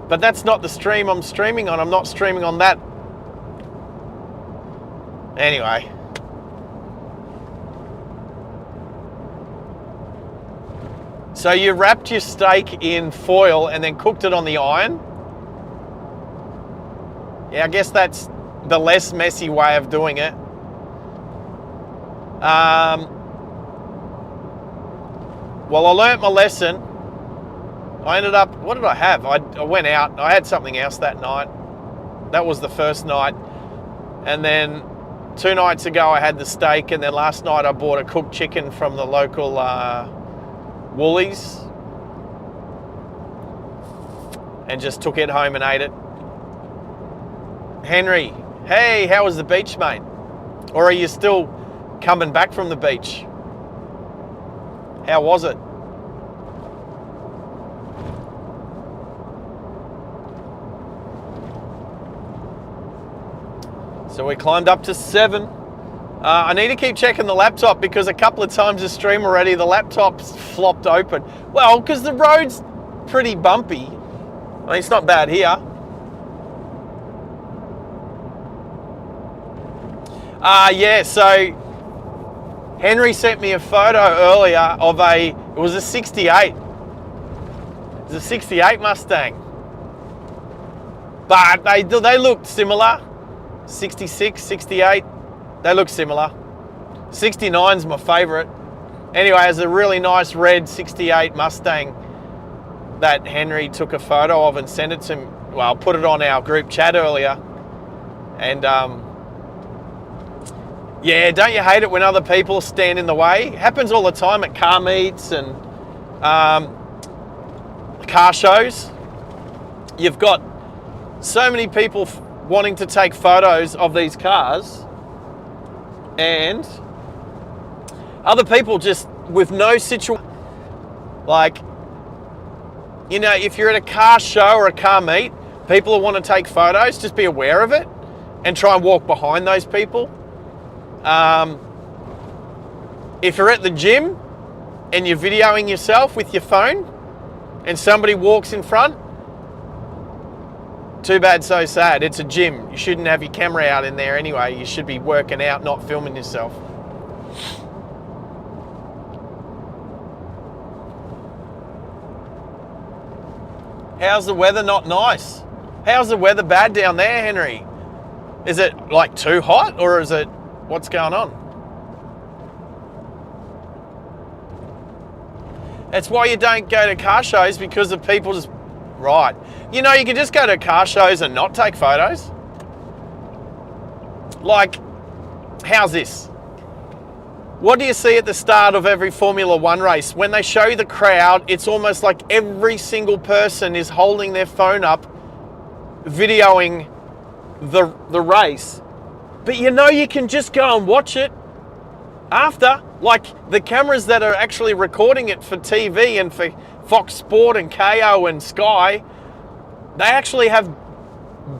but that's not the stream I'm streaming on. I'm not streaming on that. Anyway. So you wrapped your steak in foil and then cooked it on the iron? Yeah, I guess that's the less messy way of doing it. Well, I learnt my lesson. I ended up, what did I have? I went out, I had something else that night. That was the first night. And then 2 nights ago I had the steak, and then last night I bought a cooked chicken from the local Woolies and just took it home and ate it. Henry, hey, how was the beach, mate? Or are you still coming back from the beach? How was it? So we climbed up to 7. I need to keep checking the laptop, because a couple of times this stream already, the laptop's flopped open. Well, because the road's pretty bumpy. I mean, it's not bad here. Yeah, so Henry sent me a photo earlier of it was a 68. It was a 68 Mustang. But they looked similar. 66, 68. They look similar. 69's my favourite. Anyway, there's a really nice red 68 Mustang that Henry took a photo of and sent it to me. Well, put it on our group chat earlier. And yeah, don't you hate it when other people stand in the way? It happens all the time at car meets and car shows. You've got so many people wanting to take photos of these cars, and other people just with no situation. Like, you know, if you're at a car show or a car meet, people who want to take photos, just be aware of it and try and walk behind those people. If you're at the gym and you're videoing yourself with your phone and somebody walks in front, too bad, so sad. It's a gym. You shouldn't have your camera out in there anyway. You should be working out, not filming yourself. How's the weather not nice? How's the weather bad down there, Henry? Is it like too hot, or is it, what's going on? That's why you don't go to car shows, because of people just, right. You know, you can just go to car shows and not take photos. Like, how's this? What do you see at the start of every Formula One race? When they show you the crowd, it's almost like every single person is holding their phone up, videoing the race. But you know, you can just go and watch it after. Like, the cameras that are actually recording it for TV and for Fox Sport and KO and Sky, they actually have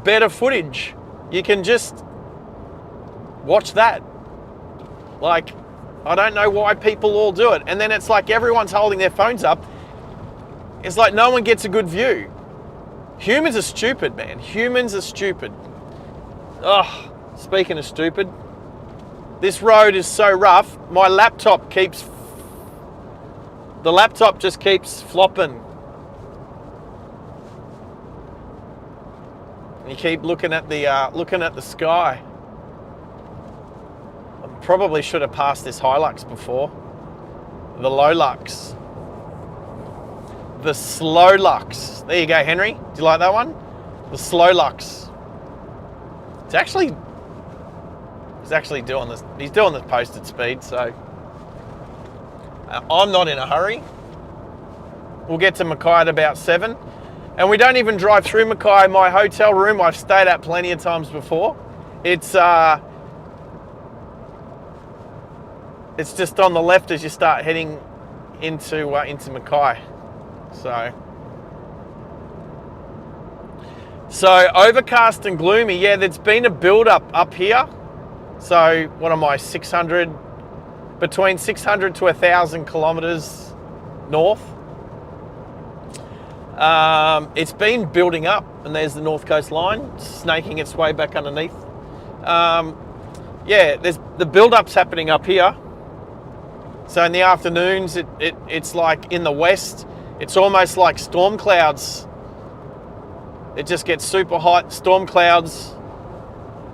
better footage. You can just watch that. Like, I don't know why people all do it. And then it's like everyone's holding their phones up. It's like no one gets a good view. Humans are stupid, man. Humans are stupid. Ugh, speaking of stupid, this road is so rough, my laptop just keeps flopping. And you keep looking at the sky. I probably should have passed this Hilux before. The low lux. The slow lux. There you go, Henry. Do you like that one? The slow lux. He's actually doing this. He's doing the posted speed, so I'm not in a hurry. We'll get to Mackay at about 7. And we don't even drive through Mackay. My hotel room I've stayed at plenty of times before. It's just on the left as you start heading into Mackay. So overcast and gloomy. Yeah, there's been a build up here. So what am I, between 600 to 1,000 kilometers north. It's been building up, and there's the North Coast line snaking its way back underneath. Yeah, there's the build-up's happening up here. So in the afternoons, it's like in the west, it's almost like storm clouds. It just gets super hot, storm clouds,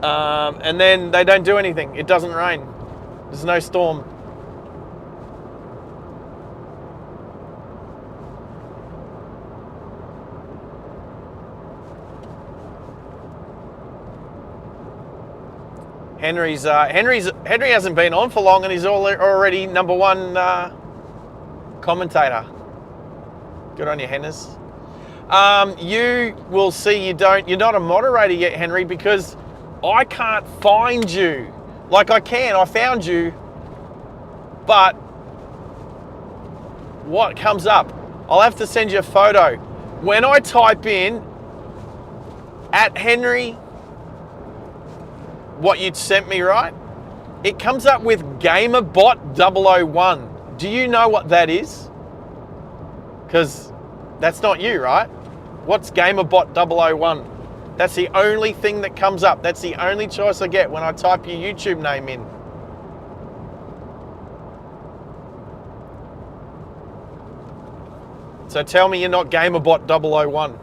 and then they don't do anything. It doesn't rain. There's no storm. Henry hasn't been on for long, and he's already number one commentator. Good on you, Henners. You will see you're not a moderator yet, Henry, because I can't find you. Like I found you, but what comes up? I'll have to send you a photo. When I type in @Henry, what you'd sent me, right? It comes up with GamerBot001. Do you know what that is? Because that's not you, right? What's GamerBot001? That's the only thing that comes up. That's the only choice I get when I type your YouTube name in. So tell me you're not GamerBot001.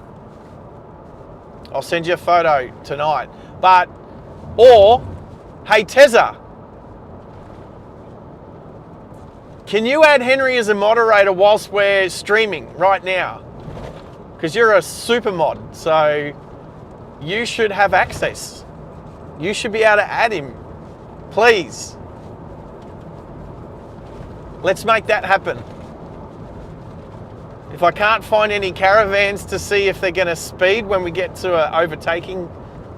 I'll send you a photo tonight. Or, hey Tezza, Can you add Henry as a moderator whilst we're streaming right now? Because you're a super mod, so you should have access. You should be able to add him. Please. Let's make that happen. If I can't find any caravans to see if they're going to speed when we get to an overtaking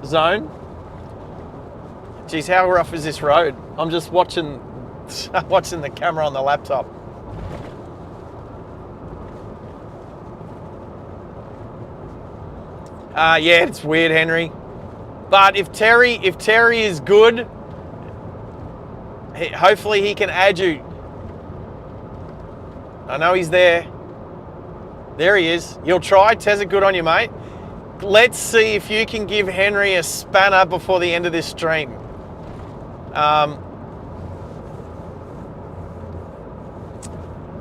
zone. Geez, how rough is this road? I'm just watching the camera on the laptop. Yeah, it's weird, Henry. But if Terry is good, hopefully he can add you. I know he's there. There he is. You'll try. Tezza, good on you, mate. Let's see if you can give Henry a spanner before the end of this stream.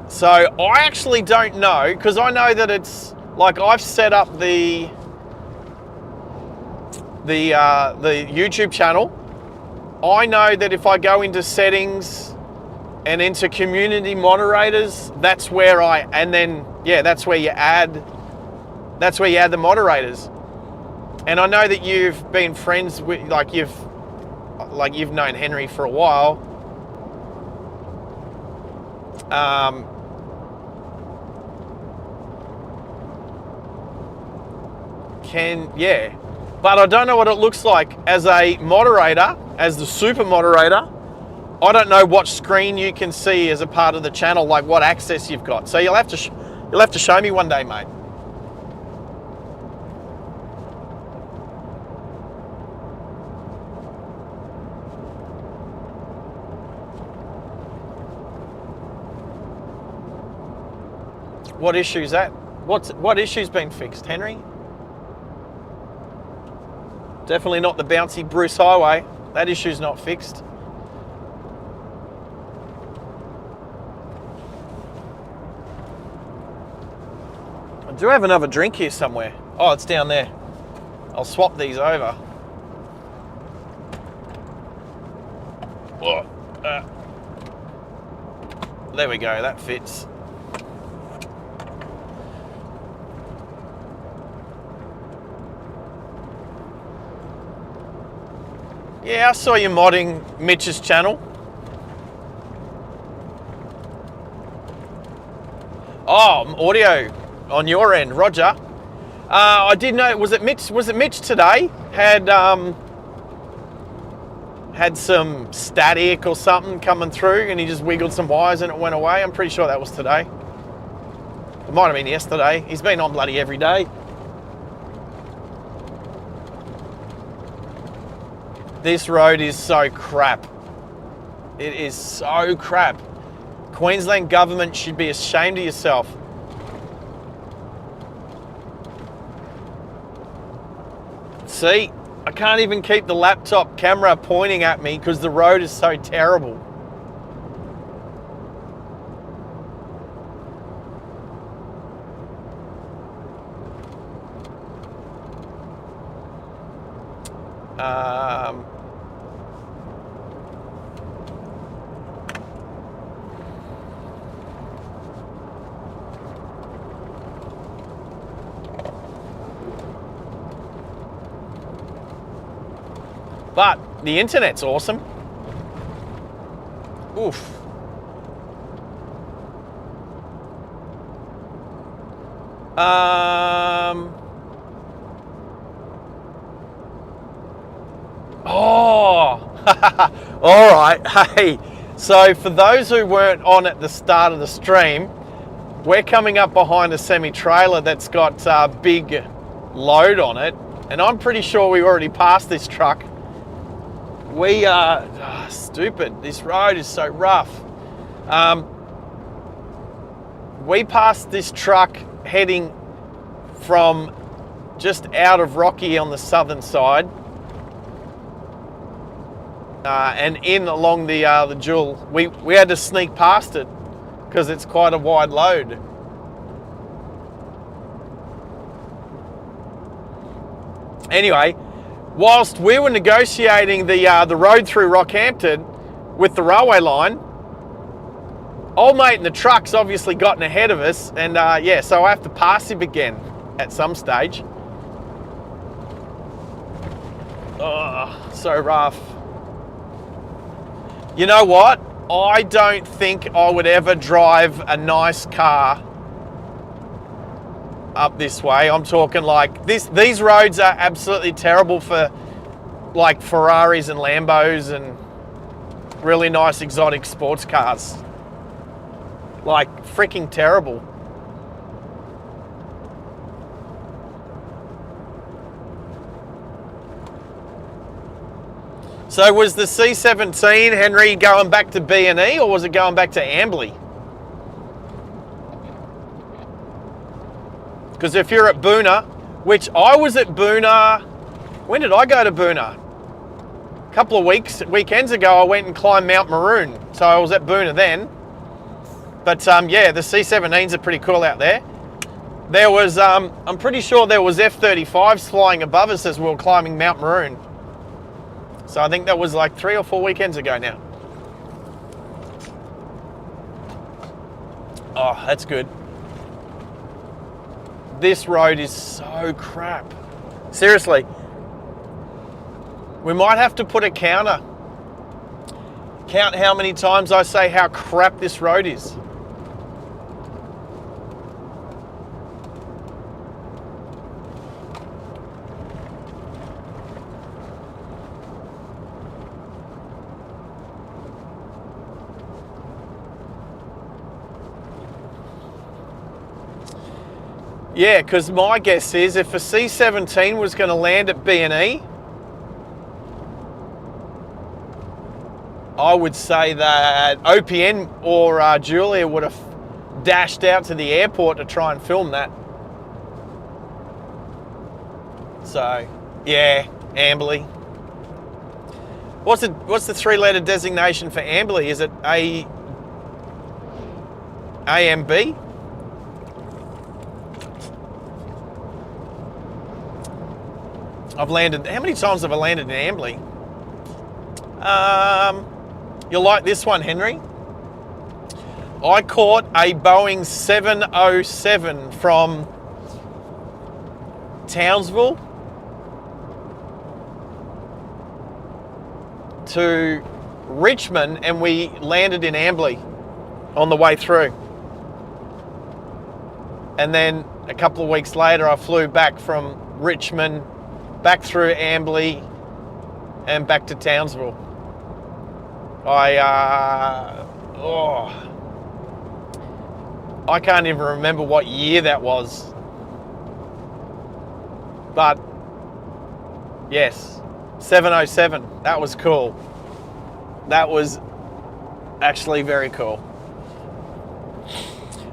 So I actually don't know, because I know that it's like I've set up the YouTube channel. I know that if I go into settings and into community moderators, that's where that's where you add the moderators. And I know that you've been friends with, you've known Henry for a while. But I don't know what it looks like as a moderator, as the super moderator. I don't know what screen you can see as a part of the channel, like what access you've got. So you'll have to show me one day, mate. What issue's that? What issue's been fixed, Henry? Definitely not the bouncy Bruce Highway. That issue's not fixed. I do have another drink here somewhere. Oh, it's down there. I'll swap these over. There we go, that fits. Yeah, I saw you modding Mitch's channel. Oh, audio on your end, Roger. I did know. Was it Mitch today had some static or something coming through, and he just wiggled some wires and it went away? I'm pretty sure that was today. It might have been yesterday. He's been on bloody every day. This road is so crap. It is so crap. Queensland government should be ashamed of yourself. See, I can't even keep the laptop camera pointing at me because the road is so terrible. But the internet's awesome. Oof. Oh, all right. Hey, so for those who weren't on at the start of the stream, we're coming up behind a semi-trailer that's got a big load on it, and I'm pretty sure we already passed this truck. We are stupid. This road is so rough. We passed this truck heading from just out of Rocky on the southern side, and in along the dual. We had to sneak past it because it's quite a wide load. Anyway, whilst we were negotiating the road through Rockhampton with the railway line, Old mate in the truck's obviously gotten ahead of us, and yeah, so I have to pass him again at some stage. Oh, so rough. You know what? I don't think I would ever drive a nice car up this way. I'm talking like this. These roads are absolutely terrible for like Ferraris and Lambos and really nice exotic sports cars. Like freaking terrible. So was the C17, Henry, going back to B&E or was it going back to Ambley? Because if you're at Boona, which I was at Boona, when did I go to Boona? A couple of weekends ago, I went and climbed Mount Maroon. So I was at Boona then. But yeah, the C17s are pretty cool out there. There was, I'm pretty sure there was F-35s flying above us as we were climbing Mount Maroon. So I think that was like 3 or 4 weekends ago now. Oh, that's good. This road is so crap. Seriously. We might have to put a counter. Count how many times I say how crap this road is. Yeah, because my guess is if a C17 was going to land at B&E, I would say that OPN or Julia would have dashed out to the airport to try and film that. So, yeah, Ambley. What's the 3-letter designation for Ambley? Is it AMB? I've landed, how many times have I landed in Ambley? You'll like this one, Henry. I caught a Boeing 707 from Townsville to Richmond and we landed in Ambley on the way through. And then a couple of weeks later I flew back from Richmond back through Ambley and back to Townsville. I can't even remember what year that was. But yes, 707, that was cool. That was actually very cool.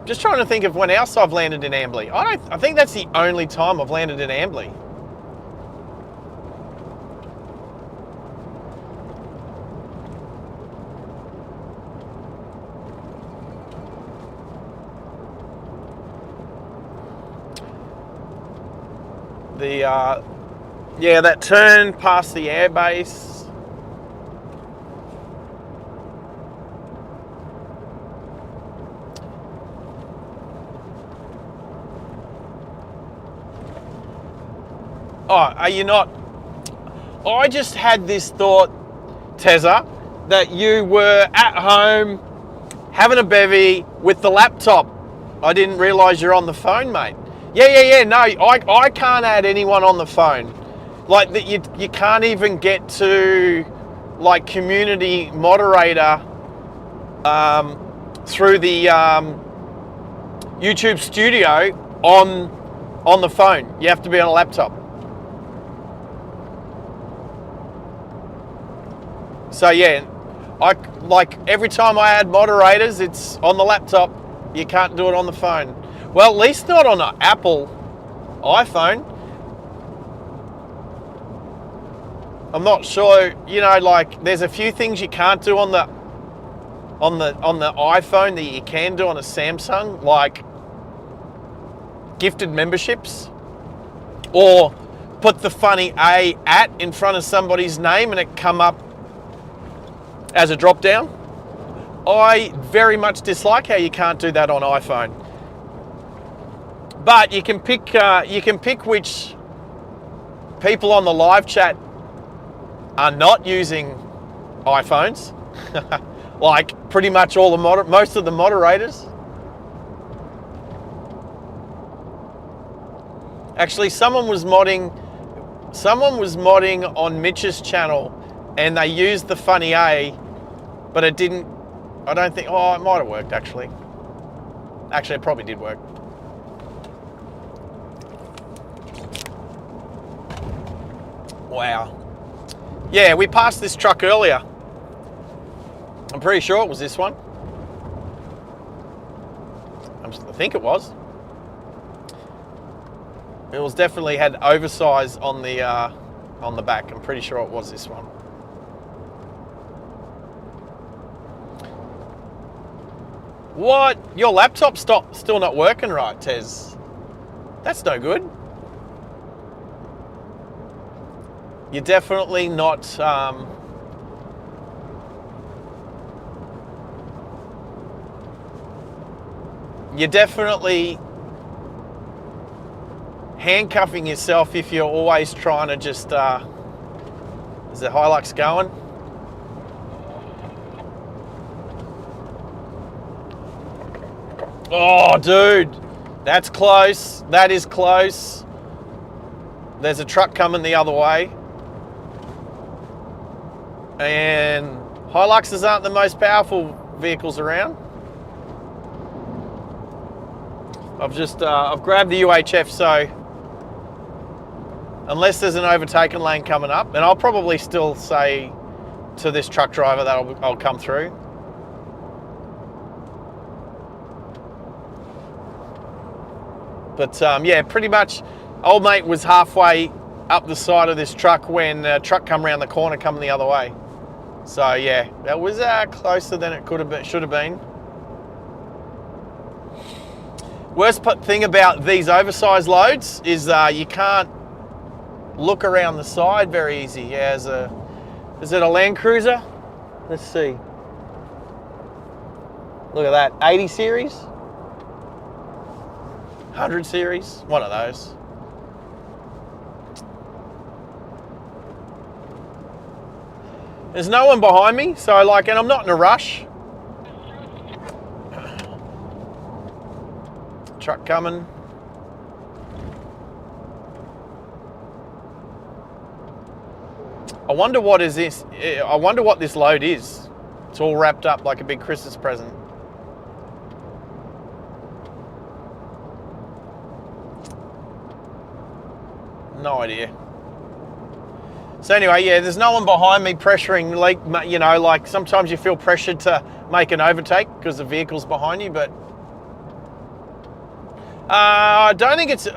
Just trying to think of when else I've landed in Ambley. I think that's the only time I've landed in Ambley. Yeah, that turn past the airbase. Oh, are you not? I just had this thought, Tezza, that you were at home having a bevy with the laptop. I didn't realise you're on the phone, mate. Yeah. No, I can't add anyone on the phone. Like that, you can't even get to like community moderator through the YouTube studio on the phone. You have to be on a laptop. So yeah, like every time I add moderators, it's on the laptop. You can't do it on the phone. Well, at least not on an Apple iPhone. I'm not sure, you know, like there's a few things you can't do on the iPhone that you can do on a Samsung, like gifted memberships, or put the funny at in front of somebody's name and it come up as a drop down. I very much dislike how you can't do that on iPhone. But you can pick which people on the live chat are not using iPhones. Like pretty much all the most of the moderators. Actually, someone was modding on Mitch's channel, and they used the funny A, but it didn't. I don't think. Oh, it might have worked actually. Actually, it probably did work. Wow. Yeah, we passed this truck earlier. I'm pretty sure it was this one. I think it was. It was definitely had oversize on the back. I'm pretty sure it was this one. What? Your laptop's still not working right, Tez? That's no good. You're definitely not. You're definitely handcuffing yourself if you're always trying to just. Is the Hilux going? Oh, dude, that's close. That is close. There's a truck coming the other way. And Hiluxes aren't the most powerful vehicles around. I've grabbed the UHF, so unless there's an overtaken lane coming up, and I'll probably still say to this truck driver that I'll come through. But yeah, pretty much old mate was halfway up the side of this truck when a truck come around the corner coming the other way. So yeah, that was closer than it should have been. Worst thing about these oversized loads is you can't look around the side very easy. Yeah, is it a Land Cruiser? Let's see. Look at that, 80 series? 100 series? One of those. There's no one behind me, so and I'm not in a rush. Truck coming. I wonder what is this? I wonder what this load is. It's all wrapped up like a big Christmas present. No idea. So anyway, yeah, there's no one behind me pressuring, like sometimes you feel pressured to make an overtake because the vehicle's behind you, but I don't think it's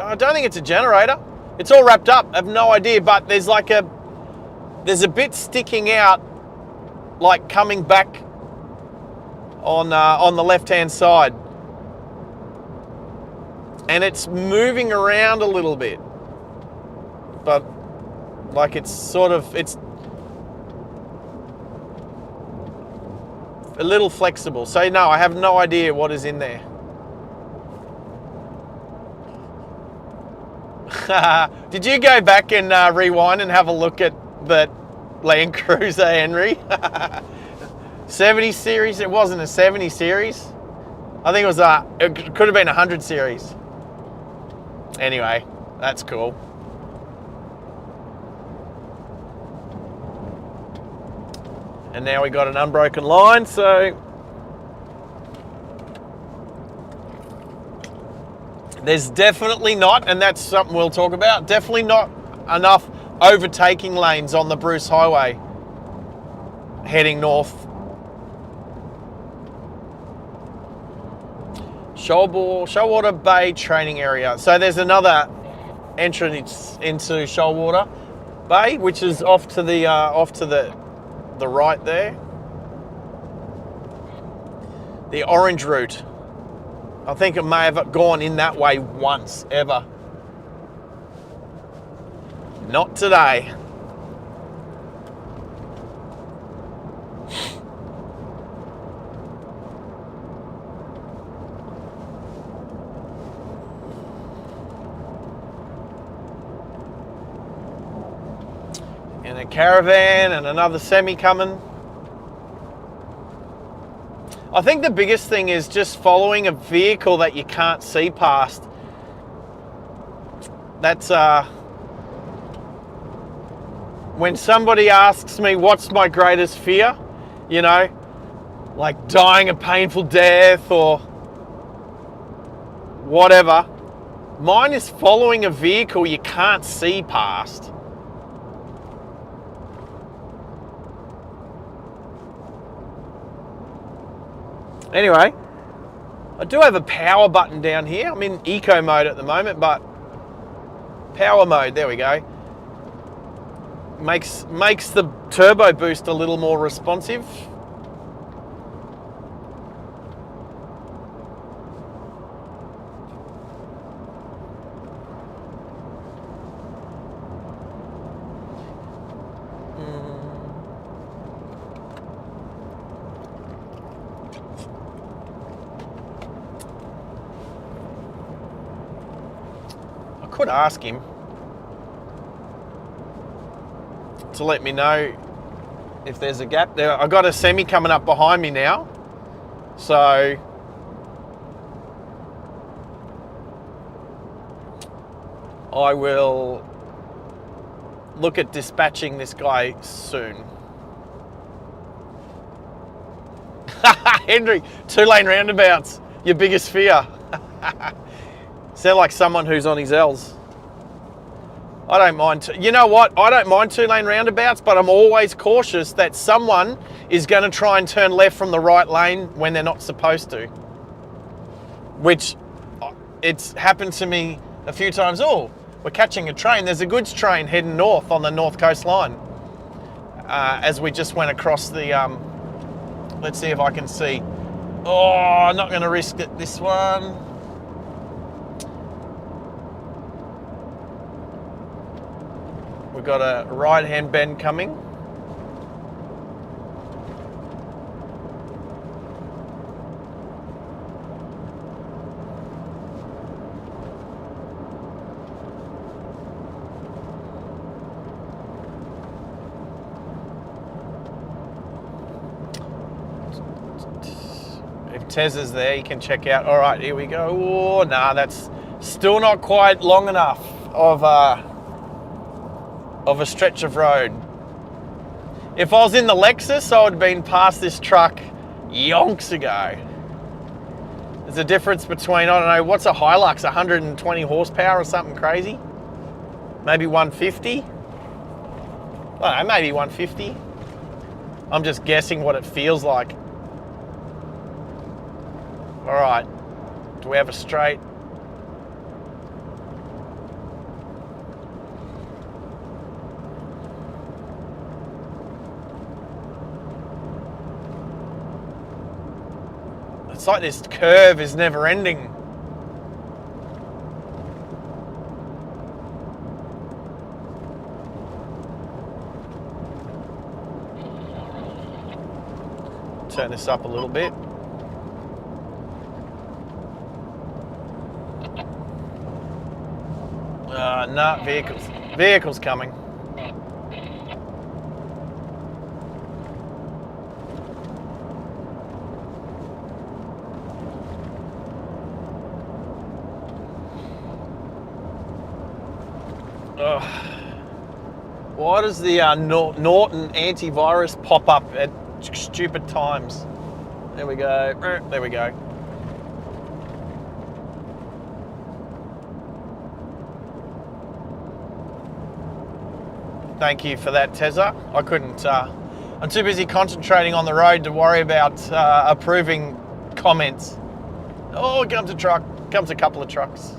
a generator. It's all wrapped up. I have no idea, but there's a bit sticking out, like coming back on the left-hand side, and it's moving around a little bit, but like it's a little flexible. So no, I have no idea what is in there. Did you go back and rewind and have a look at that Land Cruiser, Henry? 70 series? It wasn't a 70 series. I think it could have been a 100 series. Anyway, that's cool. And now we got an unbroken line, so there's definitely not, and that's something we'll talk about, definitely not enough overtaking lanes on the Bruce Highway heading north. Shoalwater Bay training area. So there's another entrance into Shoalwater Bay, which is off to the right there. The orange route. I think it may have gone in that way once, ever. Not today. And a caravan and another semi coming. I think the biggest thing is just following a vehicle that you can't see past. That's when somebody asks me what's my greatest fear, you know, like dying a painful death or whatever, mine is following a vehicle you can't see past. Anyway, I do have a power button down here. I'm in eco mode at the moment, but power mode, there we go. Makes the turbo boost a little more responsive. Could ask him to let me know if there's a gap there. I got a semi coming up behind me now, so I will look at dispatching this guy soon. Henry, 2-lane roundabouts, your biggest fear. Sound like someone who's on his L's. I don't mind. You know what? I don't mind 2-lane roundabouts, but I'm always cautious that someone is going to try and turn left from the right lane when they're not supposed to. Which, it's happened to me a few times. Oh, we're catching a train. There's a goods train heading north on the North Coast line. As we just went across the... let's see if I can see. Oh, I'm not going to risk it, this one. We've got a right-hand bend coming. If Tez is there, you can check out. All right, here we go. Oh, nah, that's still not quite long enough of a stretch of road. If I was in the Lexus, I would have been past this truck yonks ago. There's a difference between, I don't know, what's a Hilux, 120 horsepower or something crazy? Maybe 150? I don't know, maybe 150. I'm just guessing what it feels like. All right, do we have a straight? It's like this curve is never ending. Turn this up a little bit. Nah, vehicles coming. Why does the Norton antivirus pop up at stupid times? There we go. There we go. Thank you for that, Tezza. I couldn't. I'm too busy concentrating on the road to worry about approving comments. Oh, comes a truck. Comes a couple of trucks.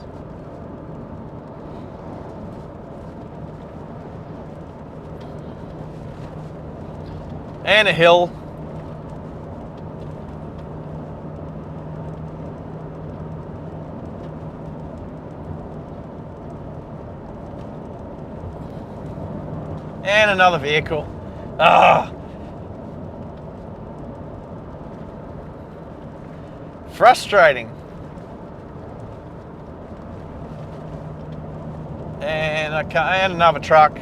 And a hill. And another vehicle. Frustrating. And another truck.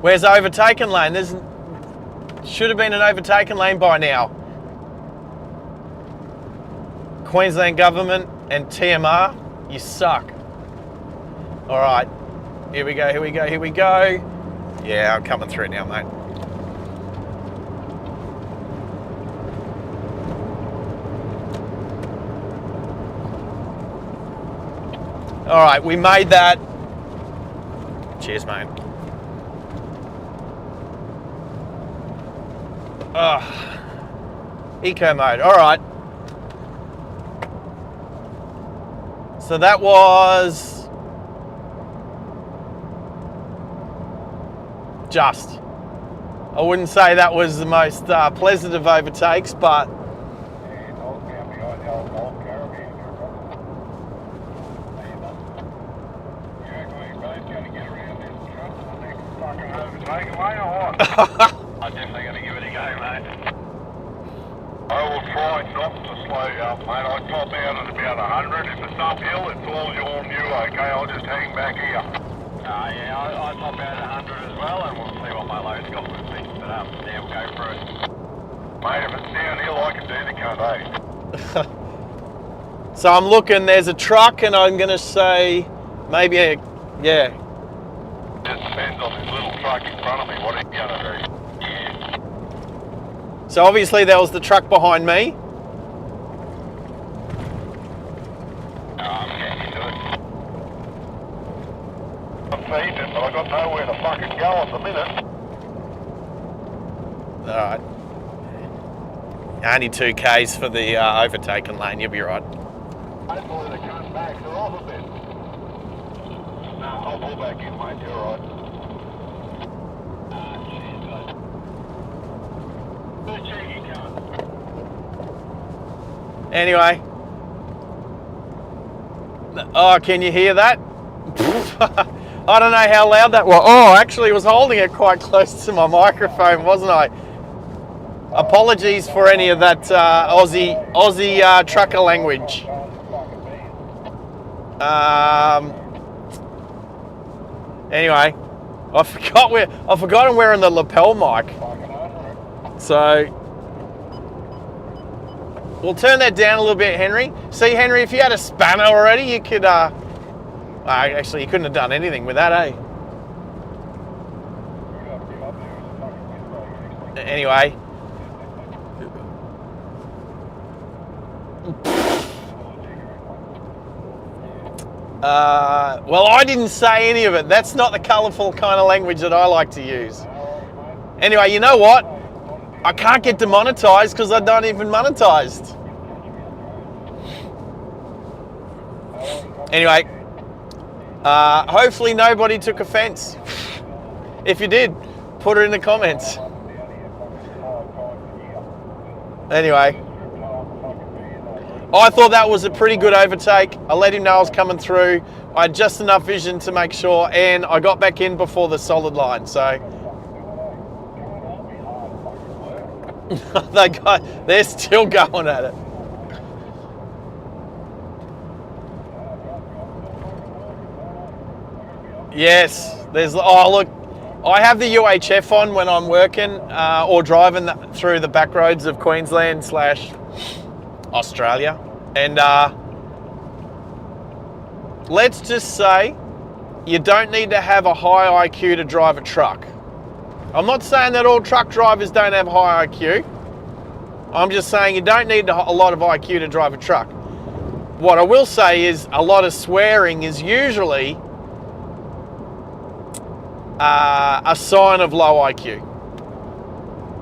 Where's the overtaken lane? There's should have been an overtaken lane by now. Queensland government and TMR, you suck. All right, here we go, here we go, here we go. Yeah, I'm coming through now, mate. All right, we made that. Cheers, mate. Eco mode, all right. So that was just. I wouldn't say that was the most pleasant of overtakes, but I'm definitely going to give it a go, mate. I will try not to slow you up, mate. I top out at about 100. If it's uphill, it's all on you, okay? I'll just hang back here. Yeah, I top out at 100 as well, and we'll see what my load's got with me. But yeah, we'll go for it. Mate, if it's downhill, I can do the cunt, eh? So I'm looking, there's a truck, and I'm going to say maybe a, yeah. Just depends on this little truck in front of me. What are you going to do? Yeah. So obviously there was the truck behind me. I'm getting into it. I'm feeding it, but I've got nowhere to fucking go at the minute. Alright. Only 2Ks for the overtaken lane, you'll be right. Hopefully the cunt backs are off a bit. No, I'll pull back in, mate. You're alright. Anyway. Oh, can you hear that? I don't know how loud that was. Oh, actually, I was holding it quite close to my microphone, wasn't I? Apologies for any of that Aussie trucker language. Anyway, I've forgotten wearing the lapel mic. So we'll turn that down a little bit, Henry. See, Henry, if you had a spanner already, you could. Actually, you couldn't have done anything with that, eh? Anyway. Well, I didn't say any of it. That's not the colourful kind of language that I like to use. Anyway, you know what? I can't get demonetized because I'm not even monetized. Anyway, hopefully nobody took offense. If you did, put it in the comments. Anyway, I thought that was a pretty good overtake. I let him know I was coming through. I had just enough vision to make sure, and I got back in before the solid line. So they're still going at it. Yes, there's. Oh look, I have the UHF on when I'm working or driving through the back roads of Queensland / Australia, and let's just say you don't need to have a high IQ to drive a truck. I'm not saying that all truck drivers don't have high IQ. I'm just saying you don't need a lot of IQ to drive a truck. What I will say is a lot of swearing is usually a sign of low IQ.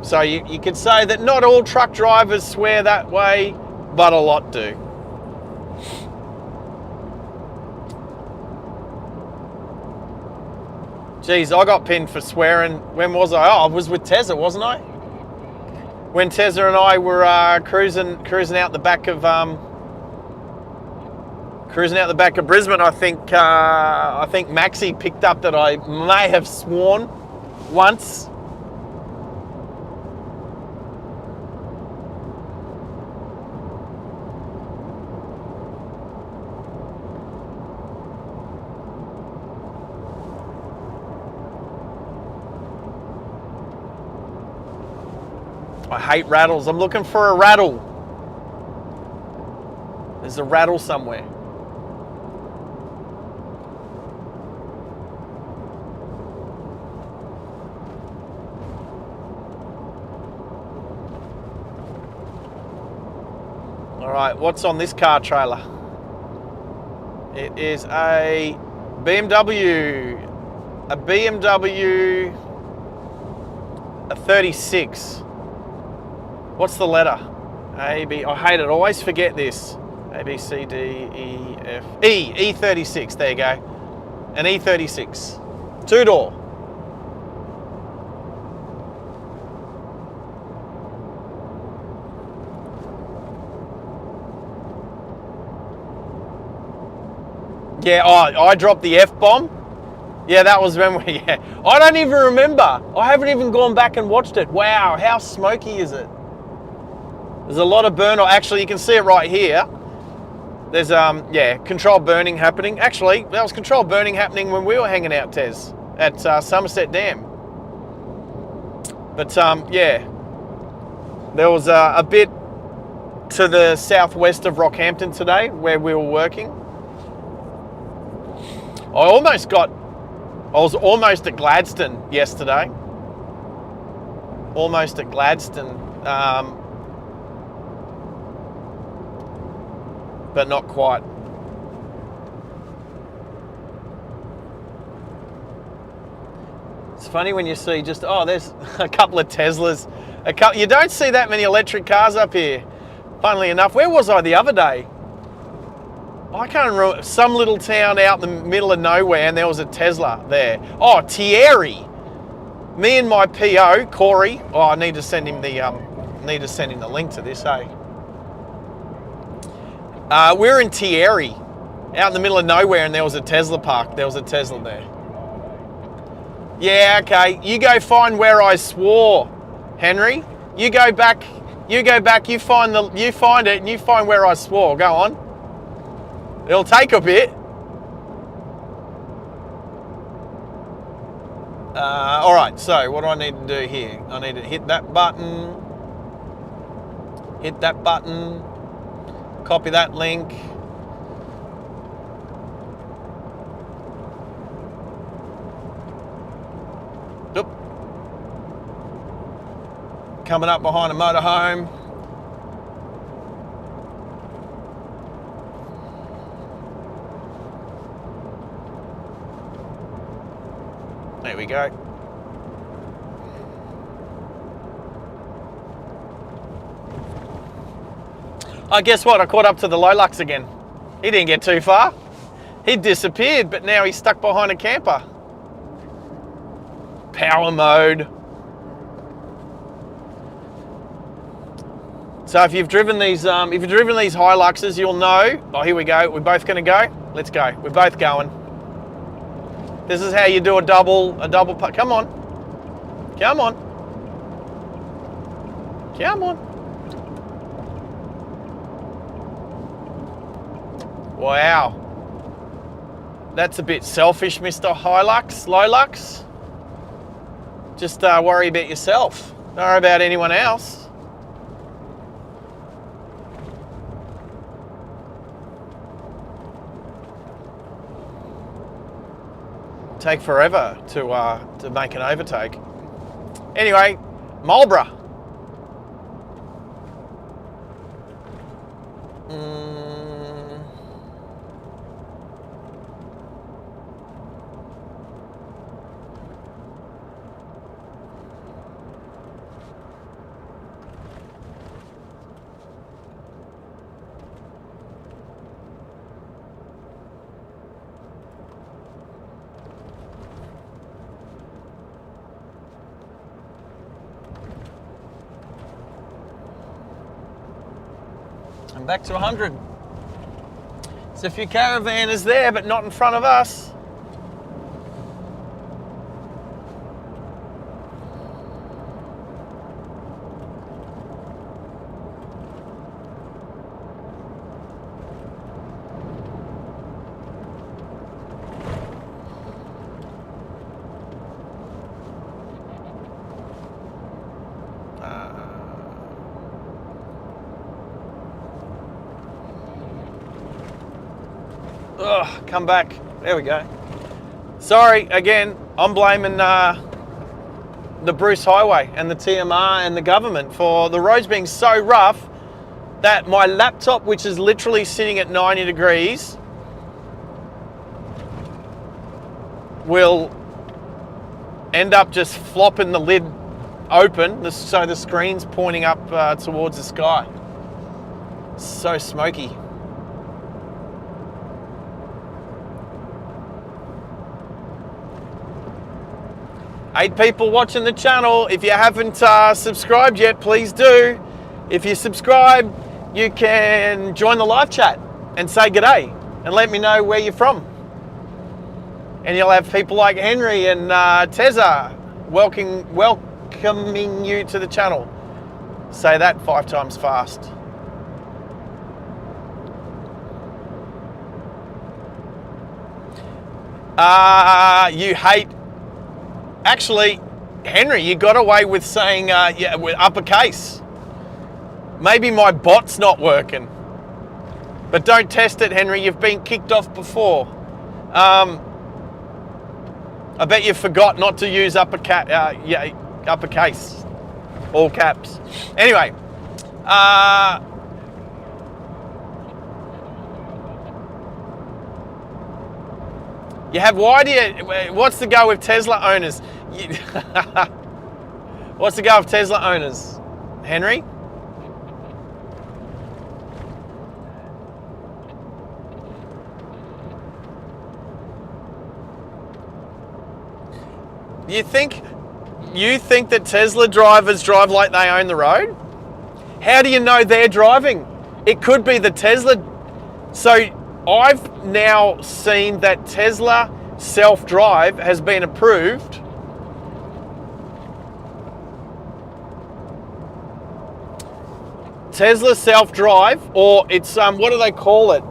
So you could say that not all truck drivers swear that way, but a lot do. Geez, I got pinned for swearing. When was I? Oh, I was with Tezza, wasn't I? When Tezza and I were cruising out the back of Brisbane, I think Maxie picked up that I may have sworn once. I hate rattles. I'm looking for a rattle. There's a rattle somewhere. All right, what's on this car trailer? It is a BMW, a 36. What's the letter? A, B, I hate it, I always forget this. A, B, C, D, E, F, E, E36, there you go. An E36, 2-door. Yeah, oh, I dropped the F-bomb. Yeah, that was when we, yeah. I don't even remember. I haven't even gone back and watched it. Wow, how smoky is it? There's a lot of burn. Actually, you can see it right here. There's, yeah, controlled burning happening. Actually, that was controlled burning happening when we were hanging out, Tez, at Somerset Dam. But, yeah, there was a bit to the southwest of Rockhampton today where we were working. I was almost at Gladstone yesterday. Almost at Gladstone, but not quite. It's funny when you see just, oh, there's a couple of Teslas. You don't see that many electric cars up here. Funnily enough, where was I the other day? I can't remember, some little town out in the middle of nowhere, and there was a Tesla there. Oh, Thierry. Me and my PO, Corey. Oh, I need to send him the link to this, hey. We're in Thierry, out in the middle of nowhere, and there was a Tesla park. There was a Tesla there. Yeah, okay. You go find where I swore, Henry. You go back. You find it, and you find where I swore. Go on. It'll take a bit. All right, so what do I need to do here? I need to hit that button, copy that link. Oop. Coming up behind a motorhome. There we go. Guess what? I caught up to the Lolux again. He didn't get too far. He disappeared, but now he's stuck behind a camper. Power mode. So if you've driven these, Hiluxes, you'll know. Oh, here we go. We're both going to go. Let's go. We're both going. This is how you do a double putt. Come on. Come on. Come on. Wow. That's a bit selfish, Mr. Lolux. Just worry about yourself. Don't worry about anyone else. Take forever to make an overtake. Anyway, Marlborough. I'm back to 100. There's a few caravanners there, but not in front of us. Oh, come back. There we go. Sorry, again, I'm blaming the Bruce Highway and the TMR and the government for the roads being so rough that my laptop, which is literally sitting at 90 degrees, will end up just flopping the lid open, so the screen's pointing up towards the sky. So smoky. Eight people watching the channel. If you haven't subscribed yet, please do. If you subscribe, you can join the live chat and say g'day and let me know where you're from. And you'll have people like Henry and Tezza welcoming you to the channel. Say that 5 times fast. You hate... Actually, Henry, you got away with saying yeah, with uppercase. Maybe my bot's not working. But don't test it, Henry. You've been kicked off before. I bet you forgot not to use uppercase. All caps. Anyway. You have why do you, what's the go with Tesla owners? What's the go with Tesla owners, Henry? You think that Tesla drivers drive like they own the road? How do you know they're driving? It could be the Tesla. So I've now seen that Tesla self-drive has been approved. Tesla self-drive, or it's what do they call it?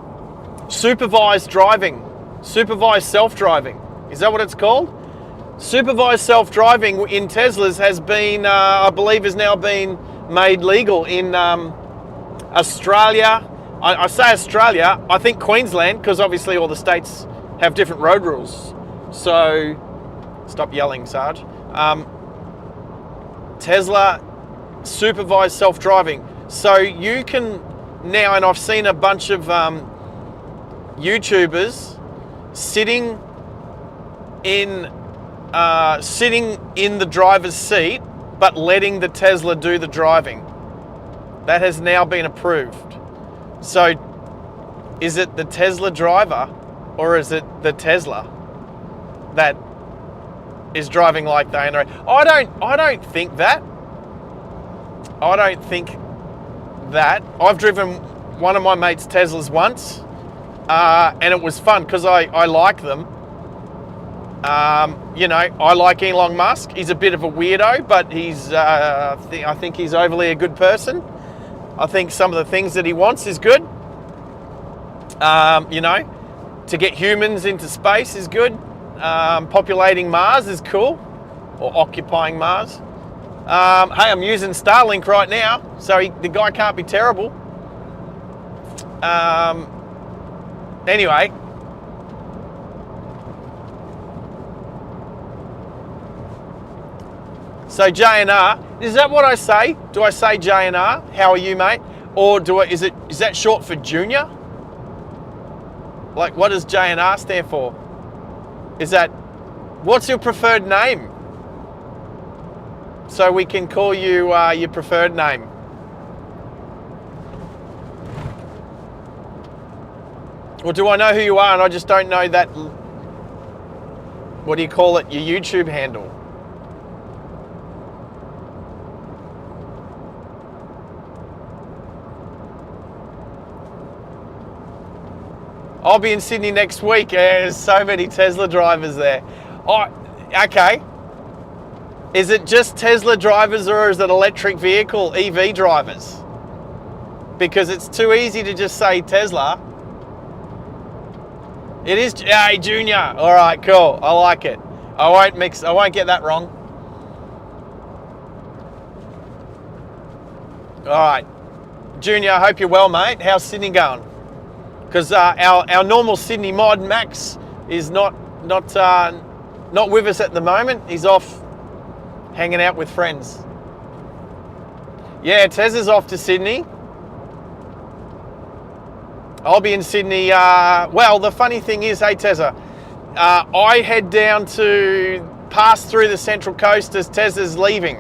Supervised driving, supervised self-driving. Is that what it's called? Supervised self-driving in Teslas has been, I believe, has now been made legal in Australia. I say Australia, I think Queensland, because obviously all the states have different road rules. So, stop yelling, Sarge. Tesla supervised self-driving. So you can now, and I've seen a bunch of YouTubers sitting in the driver's seat, but letting the Tesla do the driving. That has now been approved. So, is it the Tesla driver, or is it the Tesla that is driving like they own the road? I don't think that. I don't think that. I've driven one of my mate's Teslas once, and it was fun because I like them. You know, I like Elon Musk. He's a bit of a weirdo, but he's I think he's overly a good person. I think some of the things that he wants is good. You know, to get humans into space is good. Populating Mars is cool, or occupying Mars. Hey, I'm using Starlink right now, so the guy can't be terrible. Anyway. So JNR, is that what I say? Do I say JNR? How are you, mate? Or is that short for junior? Like, what does JNR stand for? What's your preferred name? So we can call you your preferred name. Or do I know who you are and I just don't know that, what do you call it, your YouTube handle? I'll be in Sydney next week. There's so many Tesla drivers there. Oh, okay. Is it just Tesla drivers, or is it electric vehicle EV drivers? Because it's too easy to just say Tesla. It is, hey, Junior. All right, cool. I like it. I won't get that wrong. All right. Junior, I hope you're well, mate. How's Sydney going? because our normal Sydney mod Max is not with us at the moment. He's off hanging out with friends. Yeah, Tez is off to Sydney. I'll be in Sydney. Well, the funny thing is, hey Tezza, I head down to pass through the Central Coast as Tezza's leaving.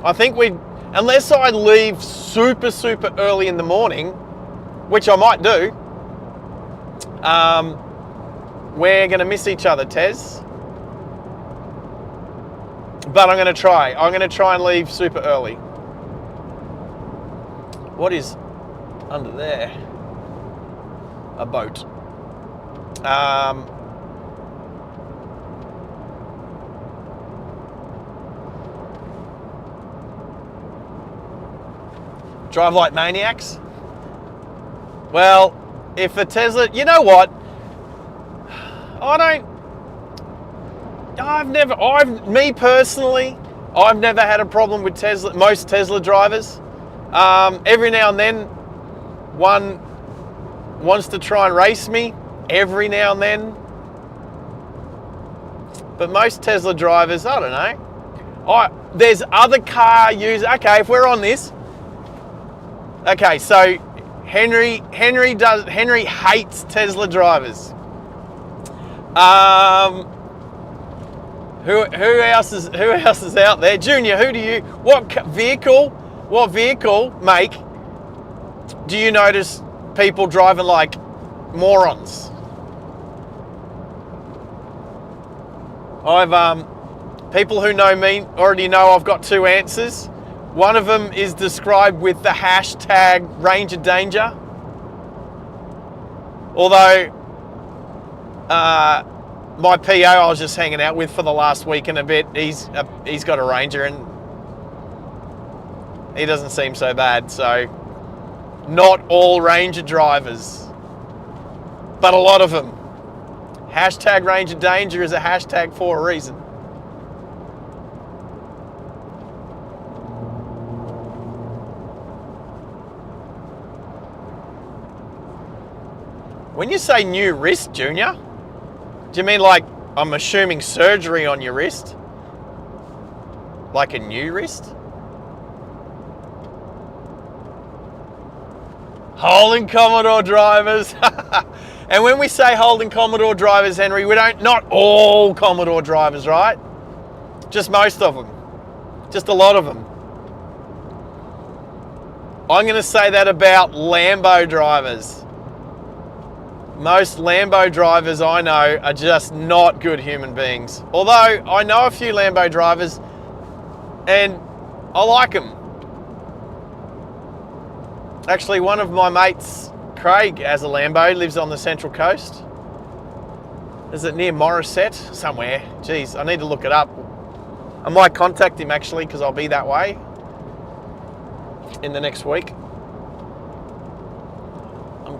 I think unless I leave super early in the morning, which I might do, we're going to miss each other, Tez. But I'm going to try. I'm going to try and leave super early. What is under there? A boat. Drive like maniacs? Well, if a Tesla, you know what? Me personally, I've never had a problem with most Tesla drivers. Every now and then, one wants to try and race me, every now and then. But most Tesla drivers, I don't know. There's other car users. Okay, if we're on this. Okay, so Henry hates Tesla drivers. Who else is out there? Junior, what vehicle make do you notice people driving like morons? People who know me already know I've got two answers. One of them is described with the hashtag Ranger Danger. Although my PO I was just hanging out with for the last week and a bit, he's got a Ranger and he doesn't seem so bad. So not all Ranger drivers, but a lot of them. Hashtag Ranger Danger is a hashtag for a reason. When you say new wrist, Junior, do you mean like, I'm assuming surgery on your wrist? Like a new wrist? Holden Commodore drivers. And when we say Holden Commodore drivers, Henry, not all Commodore drivers, right? Just most of them. Just a lot of them. I'm going to say that about Lambo drivers. Most Lambo drivers I know are just not good human beings. Although I know a few Lambo drivers and I like them. Actually, one of my mates, Craig, has a Lambo, lives on the Central Coast. Is it near Morisset? Somewhere. Jeez, I need to look it up. I might contact him actually because I'll be that way in the next week.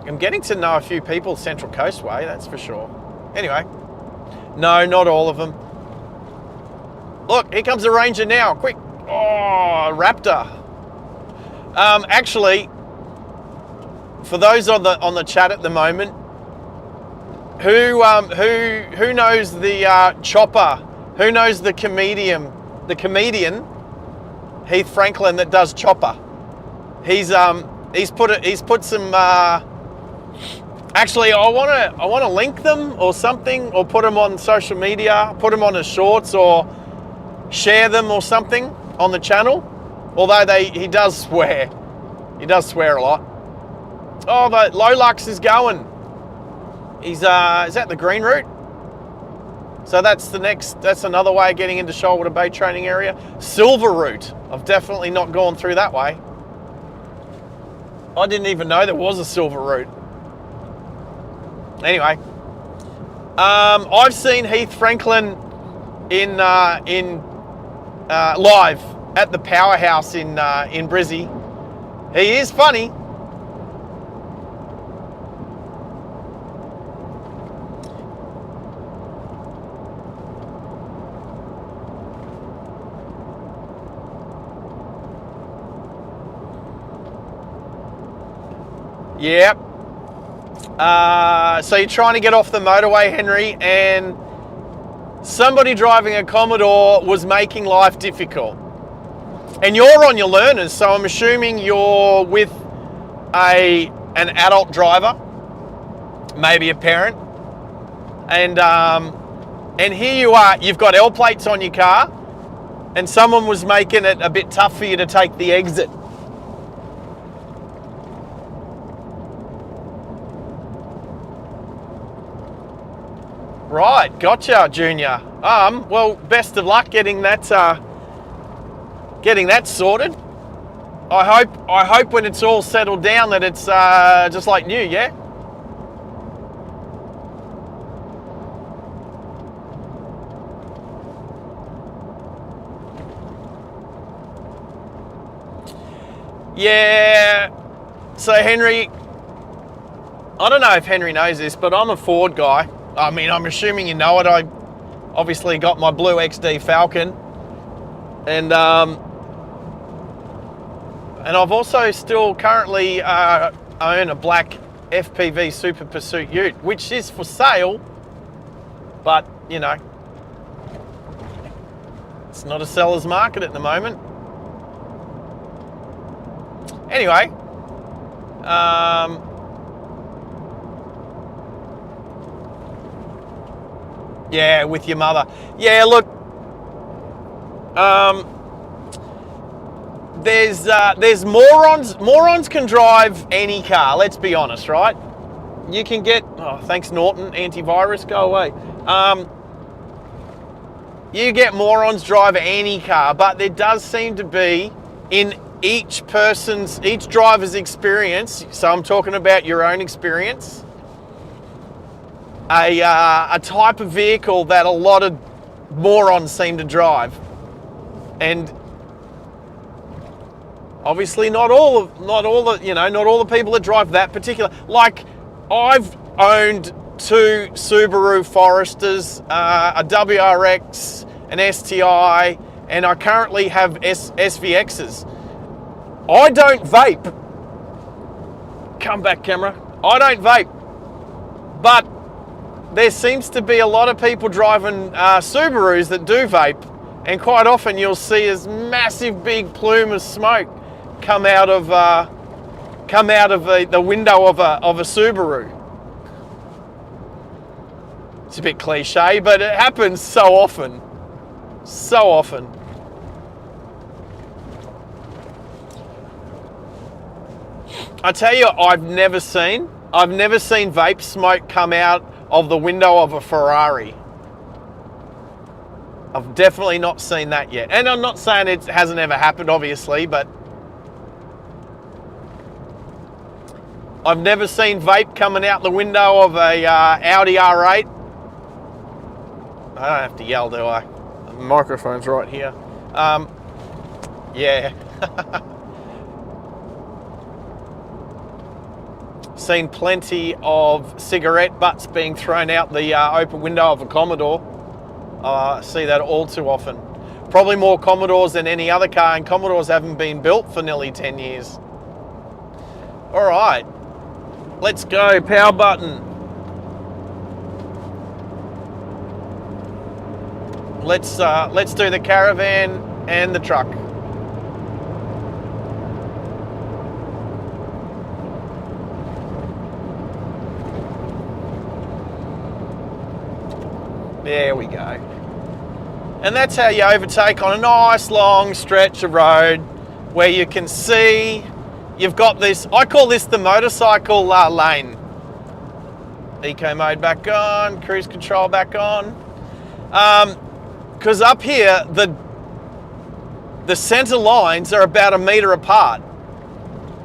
I'm getting to know a few people Central Coast way, that's for sure. Anyway, no, not all of them. Look, here comes a Ranger now, quick. Oh, Raptor. Actually, for those on the chat at the moment, who knows the chopper? Who knows the comedian Heath Franklin that does Chopper? He's put some. Actually, I want to link them or something, or put them on social media, put them on his shorts, or share them or something on the channel. Although he does swear a lot. Oh, but Lolux is going. He's is that the green route? So that's another way of getting into Shoalwater Bay training area. Silver route. I've definitely not gone through that way. I didn't even know there was a silver route. Anyway, I've seen Heath Franklin in live at the Powerhouse in Brizzy. He is funny. Yep. So you're trying to get off the motorway, Henry, and somebody driving a Commodore was making life difficult. And you're on your learners, so I'm assuming you're with an adult driver, maybe a parent, and here you are, you've got L plates on your car, and someone was making it a bit tough for you to take the exit. Right, gotcha, Junior. Well, best of luck getting that sorted. I hope when it's all settled down that it's just like new, yeah? Yeah. So Henry, I don't know if Henry knows this, but I'm a Ford guy. I mean, I'm assuming you know it. I obviously got my blue XD Falcon, and I've also still currently own a black FPV Super Pursuit Ute, which is for sale, but you know, it's not a seller's market at the moment. Anyway, yeah, with your mother. Yeah, look, there's morons. Morons can drive any car. Let's be honest, right? You can get. Oh, thanks, Norton. Antivirus, go away. You get morons drive any car, but there does seem to be in each driver's experience. So I'm talking about your own experience. A type of vehicle that a lot of morons seem to drive, and obviously not all the people that drive that particular. Like, I've owned 2 Subaru Foresters, a WRX, an STI, and I currently have SVXs. I don't vape. Come back, camera. I don't vape, but there seems to be a lot of people driving Subarus that do vape, and quite often you'll see this massive big plume of smoke come out of the window of a Subaru. It's a bit cliche, but it happens so often. So often. I tell you, I've never seen vape smoke come out of the window of a Ferrari. I've definitely not seen that yet. And I'm not saying it hasn't ever happened, obviously, but I've never seen vape coming out the window of a Audi R8. I don't have to yell, do I? The microphone's right here. Yeah. Seen plenty of cigarette butts being thrown out the open window of a Commodore. I see that all too often. Probably more Commodores than any other car, and Commodores haven't been built for nearly 10 years. All right, let's go, power button. Let's do the caravan and the truck. There we go. And that's how you overtake on a nice long stretch of road where you can see you've got this, I call this the motorcycle lane. Eco mode back on, cruise control back on. Because up here, the center lines are about a meter apart.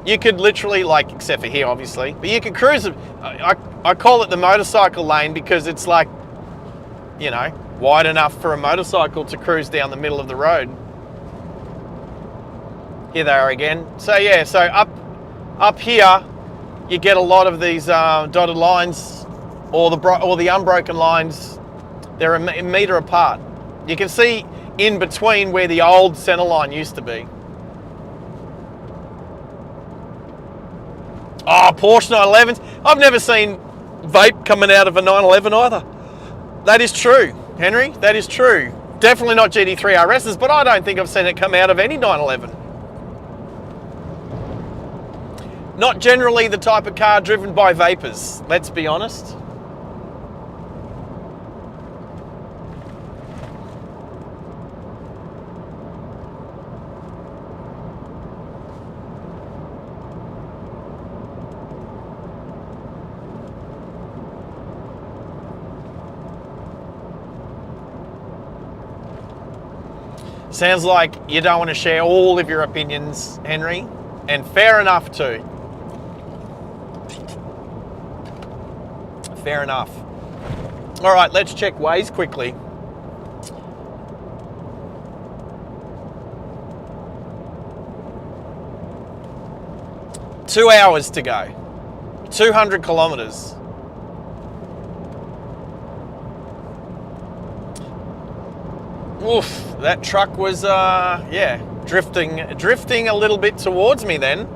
You could literally, like, except for here obviously, but you could cruise, I call it the motorcycle lane because it's like, you know, wide enough for a motorcycle to cruise down the middle of the road. Here they are again. So yeah, so up here, you get a lot of these dotted lines, or the unbroken lines. They're a meter apart. You can see in between where the old center line used to be. Oh, Porsche 911s. I've never seen vape coming out of a 911 either. That is true, Henry. That is true. Definitely not GT3 RSs, but I don't think I've seen it come out of any 911. Not generally the type of car driven by vapors, let's be honest. Sounds like you don't want to share all of your opinions, Henry, and fair enough too. Fair enough. All right, let's check Waze quickly. Two hours to go. 200 kilometers. Oof, that truck was, yeah, drifting a little bit towards me then.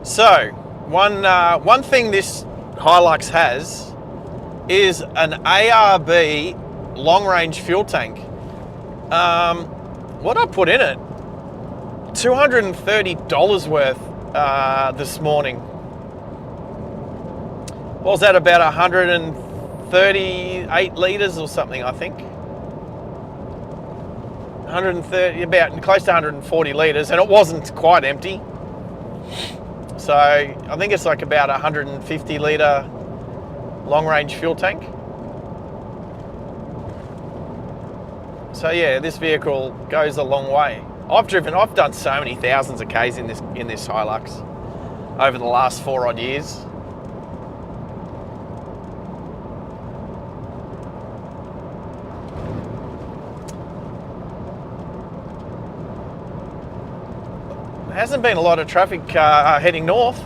So, one thing this Hilux has is an ARB long-range fuel tank. What I put in it? $230 worth this morning. What was that, about 138 litres or something, I think? 130, about close to 140 litres, and it wasn't quite empty. So I think it's like about 150 litre long-range fuel tank. So yeah, this vehicle goes a long way. I've done so many thousands of Ks in this Hilux over the last 4 odd years. There hasn't been a lot of traffic heading north.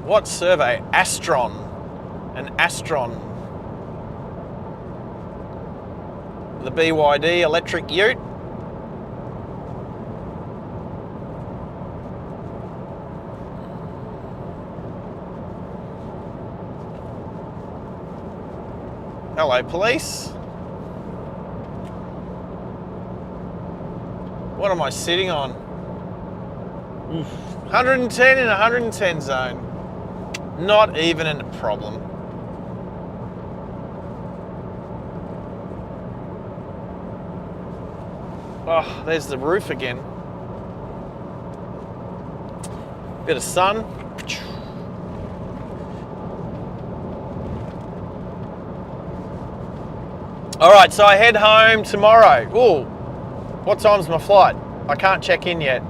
What survey? Astron. An Astron. The BYD electric ute. Hello, police. What am I sitting on? 110 in 110 zone. Not even a problem. Oh, there's the roof again. Bit of sun. All right, so I head home tomorrow. Ooh, what time's my flight? I can't check in yet.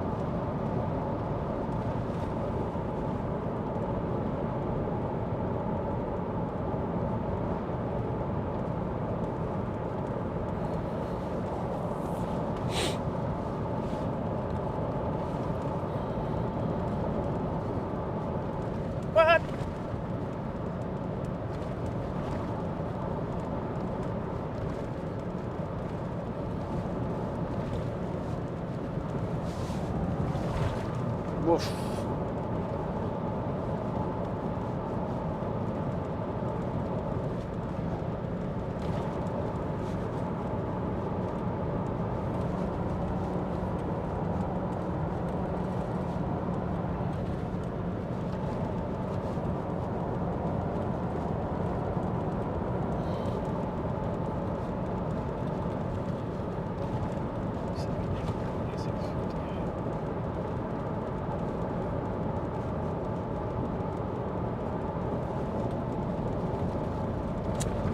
What? Woof.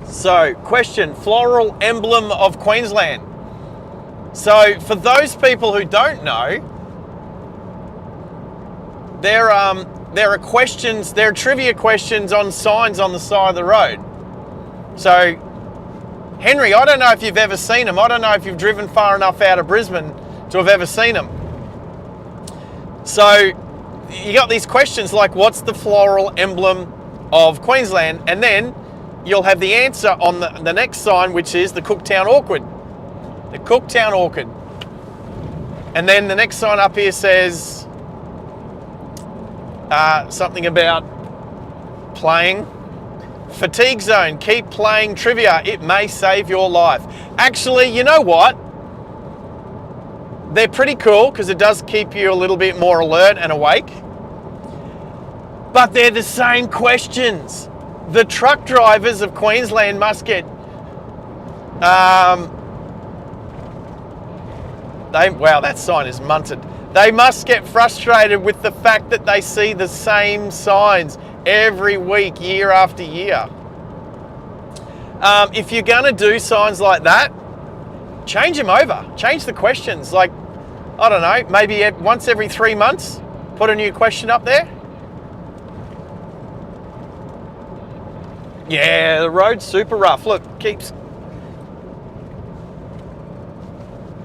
So, question, floral emblem of Queensland. So, for those people who don't know, there are questions, there are trivia questions on signs on the side of the road. So, Henry, I don't know if you've ever seen them. I don't know if you've driven far enough out of Brisbane to have ever seen them. So you got these questions like, what's the floral emblem of Queensland? And then you'll have the answer on the next sign, which is the Cooktown Orchid. The Cooktown Orchid. And then the next sign up here says something about playing. Fatigue zone, keep playing trivia. It may save your life. Actually, you know what? They're pretty cool because it does keep you a little bit more alert and awake. But they're the same questions. The truck drivers of Queensland must get... wow, that sign is munted. They must get frustrated with the fact that they see the same signs every week, year after year. If you're going to do signs like that, change them over. Change the questions. Like, I don't know, maybe once every 3 months, put a new question up there. Yeah, the road's super rough. Look, keeps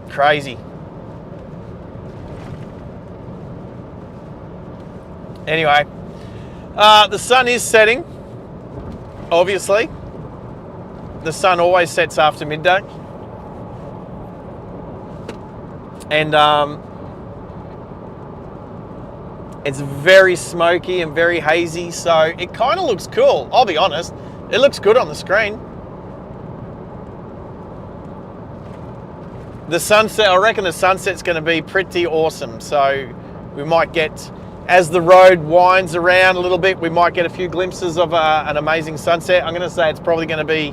crazy. Anyway, the sun is setting, obviously. The sun always sets after midday. And it's very smoky and very hazy, so it kind of looks cool, I'll be honest. It looks good on the screen. The sunset, I reckon the sunset's going to be pretty awesome, so we might get... As the road winds around a little bit, we might get a few glimpses of an amazing sunset. I'm going to say it's probably going to be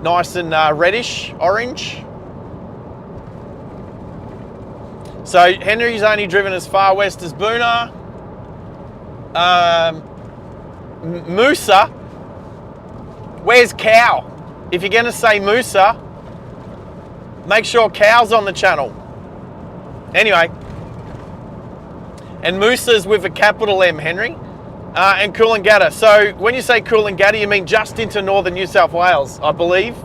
nice and reddish, orange. So Henry's only driven as far west as Boonah. Musa, where's Cow? If you're going to say Musa, make sure Cow's on the channel. Anyway. And Moosa's with a capital M, Henry. And Coolangatta. So when you say Coolangatta, you mean just into northern New South Wales, I believe.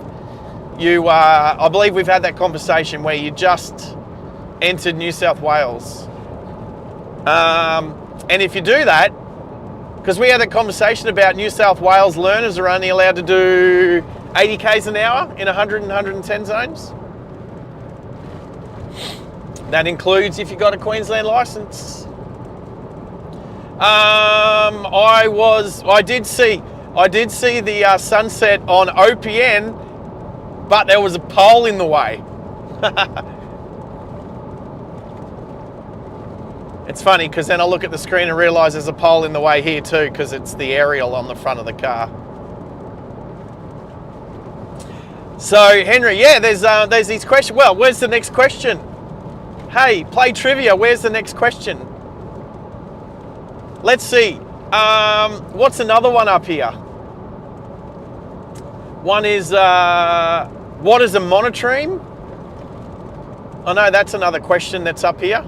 I believe we've had that conversation where you just entered New South Wales. And if you do that, because we had that conversation about New South Wales learners are only allowed to do 80 k's an hour in 100 and 110 zones. That includes if you got a Queensland licence. I did see the sunset on OPN, but there was a pole in the way. It's funny because then I look at the screen and realise there's a pole in the way here too, because it's the aerial on the front of the car. So Henry, yeah, there's these questions. Well, where's the next question? Hey, play trivia. Where's the next question? Let's see. What's another one up here? One is, what is a monotremes? Oh no, that's another question that's up here.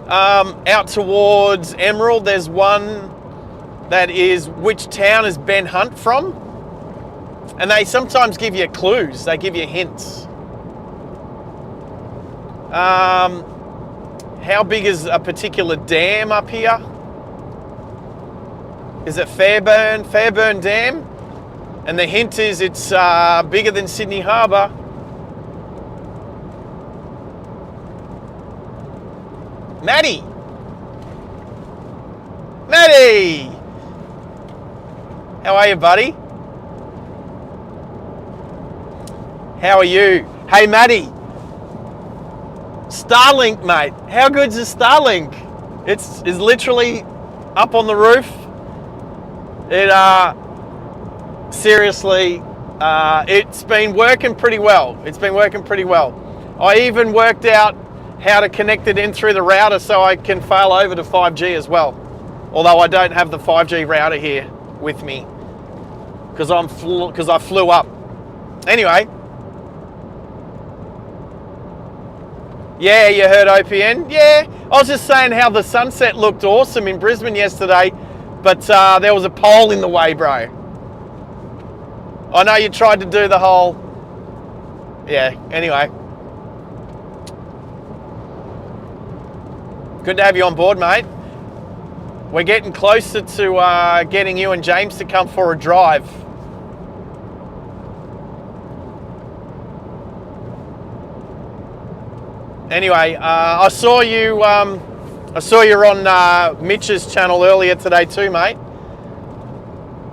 Out towards Emerald, there's one that is, which town is Ben Hunt from? And they sometimes give you clues. They give you hints. How big is a particular dam up here? Is it Fairburn? Fairburn Dam? And the hint is it's bigger than Sydney Harbour. Maddie! Maddie! How are you, buddy? How are you? Hey, Maddie. Starlink, mate. How good's a Starlink? It's literally up on the roof. It seriously, it's been working pretty well. It's been working pretty well. I even worked out how to connect it in through the router so I can fail over to 5G as well. Although I don't have the 5G router here with me because I flew up. Anyway. Yeah, you heard OPN? Yeah, I was just saying how the sunset looked awesome in Brisbane yesterday, but there was a pole in the way, bro. I know you tried to do the whole... Yeah, anyway. Good to have you on board, mate. We're getting closer to getting you and James to come for a drive. Anyway, I saw you you're on Mitch's channel earlier today too, mate.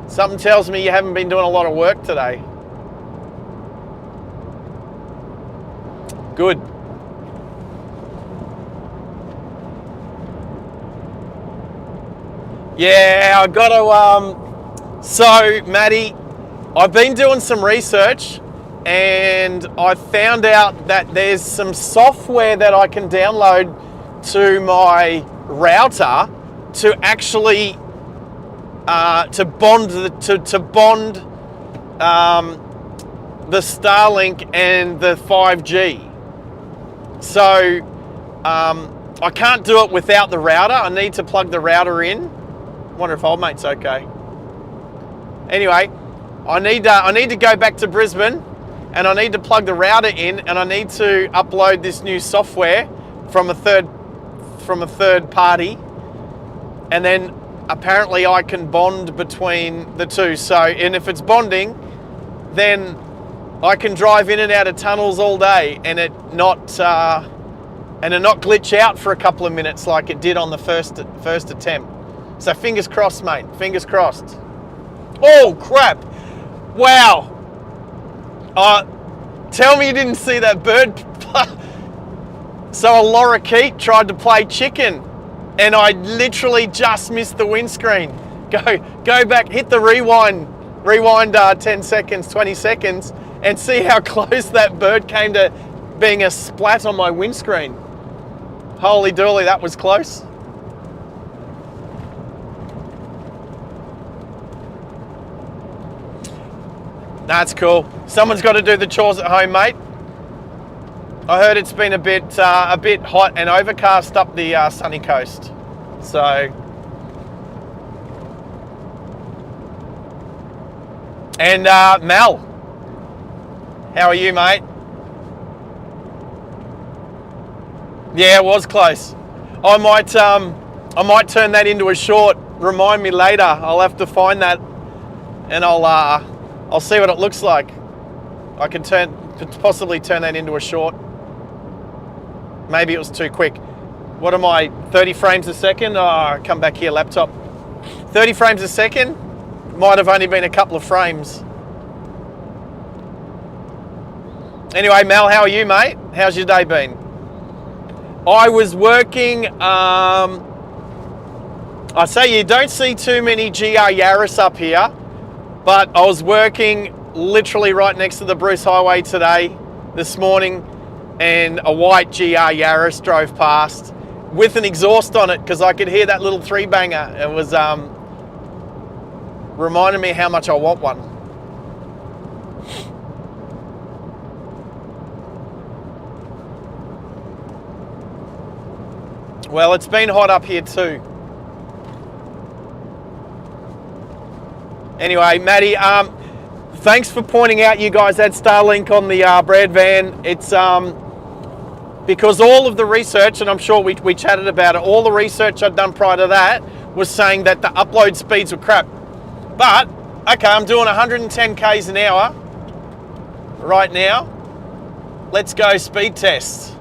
Something tells me you haven't been doing a lot of work today. Good. Yeah, I got to, so Maddie, I've been doing some research and I found out that there's some software that I can download to my router to actually, to bond the Starlink and the 5G. So I can't do it without the router. I need to plug the router in. Wonder if old mate's okay. Anyway, I need to go back to Brisbane, and I need to plug the router in, and I need to upload this new software from a third party, and then apparently I can bond between the two. So, and if it's bonding, then I can drive in and out of tunnels all day, and it not glitch out for a couple of minutes like it did on the first attempt. So fingers crossed, mate. Fingers crossed. Oh crap! Wow. Tell me you didn't see that bird. So a lorikeet tried to play chicken, and I literally just missed the windscreen. Go back, hit the rewind 10 seconds, 20 seconds, and see how close that bird came to being a splat on my windscreen. Holy dooly, that was close. That's cool. Someone's got to do the chores at home, mate. I heard it's been a bit hot and overcast up the sunny coast. So, and Mel, how are you, mate? Yeah, it was close. I might turn that into a short. Remind me later. I'll have to find that, and I'll see what it looks like. I can possibly turn that into a short. Maybe it was too quick. What am I, 30 frames a second? Oh, come back here, laptop. 30 frames a second? Might have only been a couple of frames. Anyway, Mel, how are you, mate? How's your day been? I was working, I say you don't see too many GR Yaris up here, but I was working literally right next to the Bruce Highway this morning, and a white GR Yaris drove past with an exhaust on it because I could hear that little three banger. It was reminded me how much I want one. Well, it's been hot up here too. Anyway, Maddie, thanks for pointing out you guys had Starlink on the Brad van. It's because all of the research, and I'm sure we chatted about it, all the research I'd done prior to that was saying that the upload speeds were crap. But, okay, I'm doing 110 Ks an hour right now. Let's go speed test.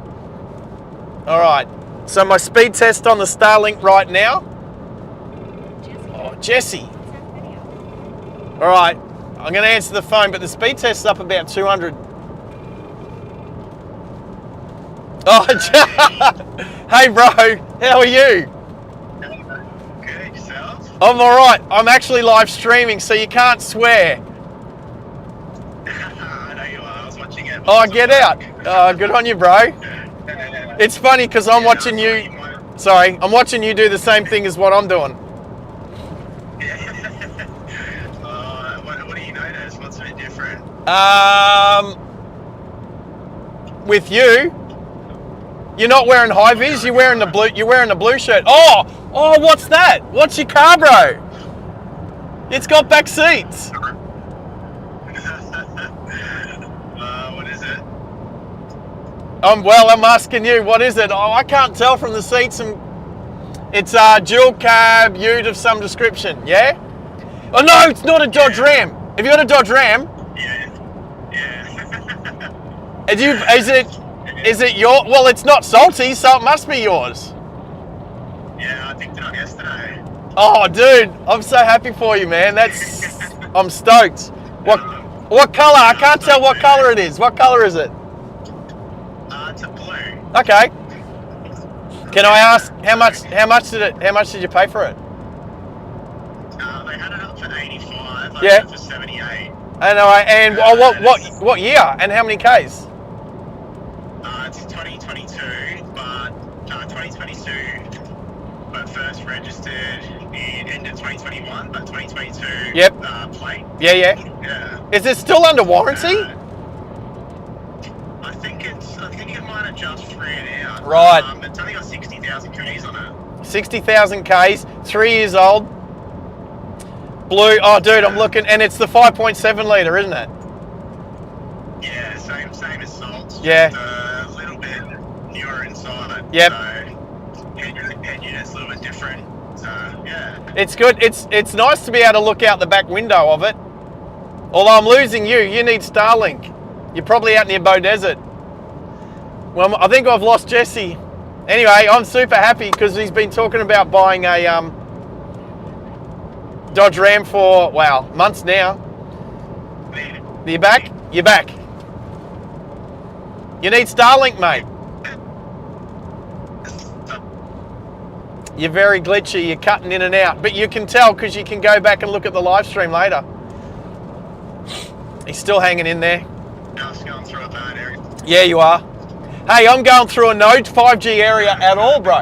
All right, so my speed test on the Starlink right now. Oh, Jesse. All right, I'm going to answer the phone, but the speed test's up about 200. Oh, hey bro, how are you? Good, yourself? I'm all right. I'm actually live streaming, so you can't swear. I know you are. I was watching it. Oh, get out. Oh, good on you, bro. It's funny because I'm watching you. Sorry, I'm watching you do the same thing as what I'm doing. What do you notice? What's a bit different? With you, you're not wearing high vis. You're wearing the blue. You're wearing the blue shirt. Oh, what's that? What's your car, bro? It's got back seats. What is it? Well, I'm asking you, what is it? Oh, I can't tell from the seats. And it's a dual cab ute of some description, yeah? Oh no, it's not a Dodge Ram. Have you got a Dodge Ram? Yeah. Is it your? Well, it's not salty, so it must be yours. Yeah, I picked it up yesterday. Oh, dude, I'm so happy for you, man. I'm stoked. What color? I can't tell what color it is. What color is it? It's a blue. Okay. Can I ask how much did you pay for it? They had it up for 85. I Yeah. had it for 78. And what year and how many Ks? It's 2022, but 2022, but first registered in end of 2021, but 2022. Yep. Plate. Yeah. Yeah. Is it still under warranty? I think it might have just ran out. Right. It's only got 60,000 Ks on it. 60,000 Ks, 3 years old. Blue. Oh, dude, I'm looking, and it's the 5.7 litre, isn't it? Yeah, same as Salt's. Yeah. Just a little bit newer inside. Yep. So head unit's a little bit different. So yeah. It's good. It's nice to be able to look out the back window of it. Although I'm losing you. You need Starlink. You're probably out near Bow Desert. Well, I think I've lost Jesse. Anyway, I'm super happy because he's been talking about buying a Dodge Ram for, wow, months now. You're back? You're back. You need Starlink, mate. You're very glitchy. You're cutting in and out. But you can tell because you can go back and look at the live stream later. He's still hanging in there. Just going through a bad area. Yeah, you are. Hey, I'm going through a no 5G area at all, bro.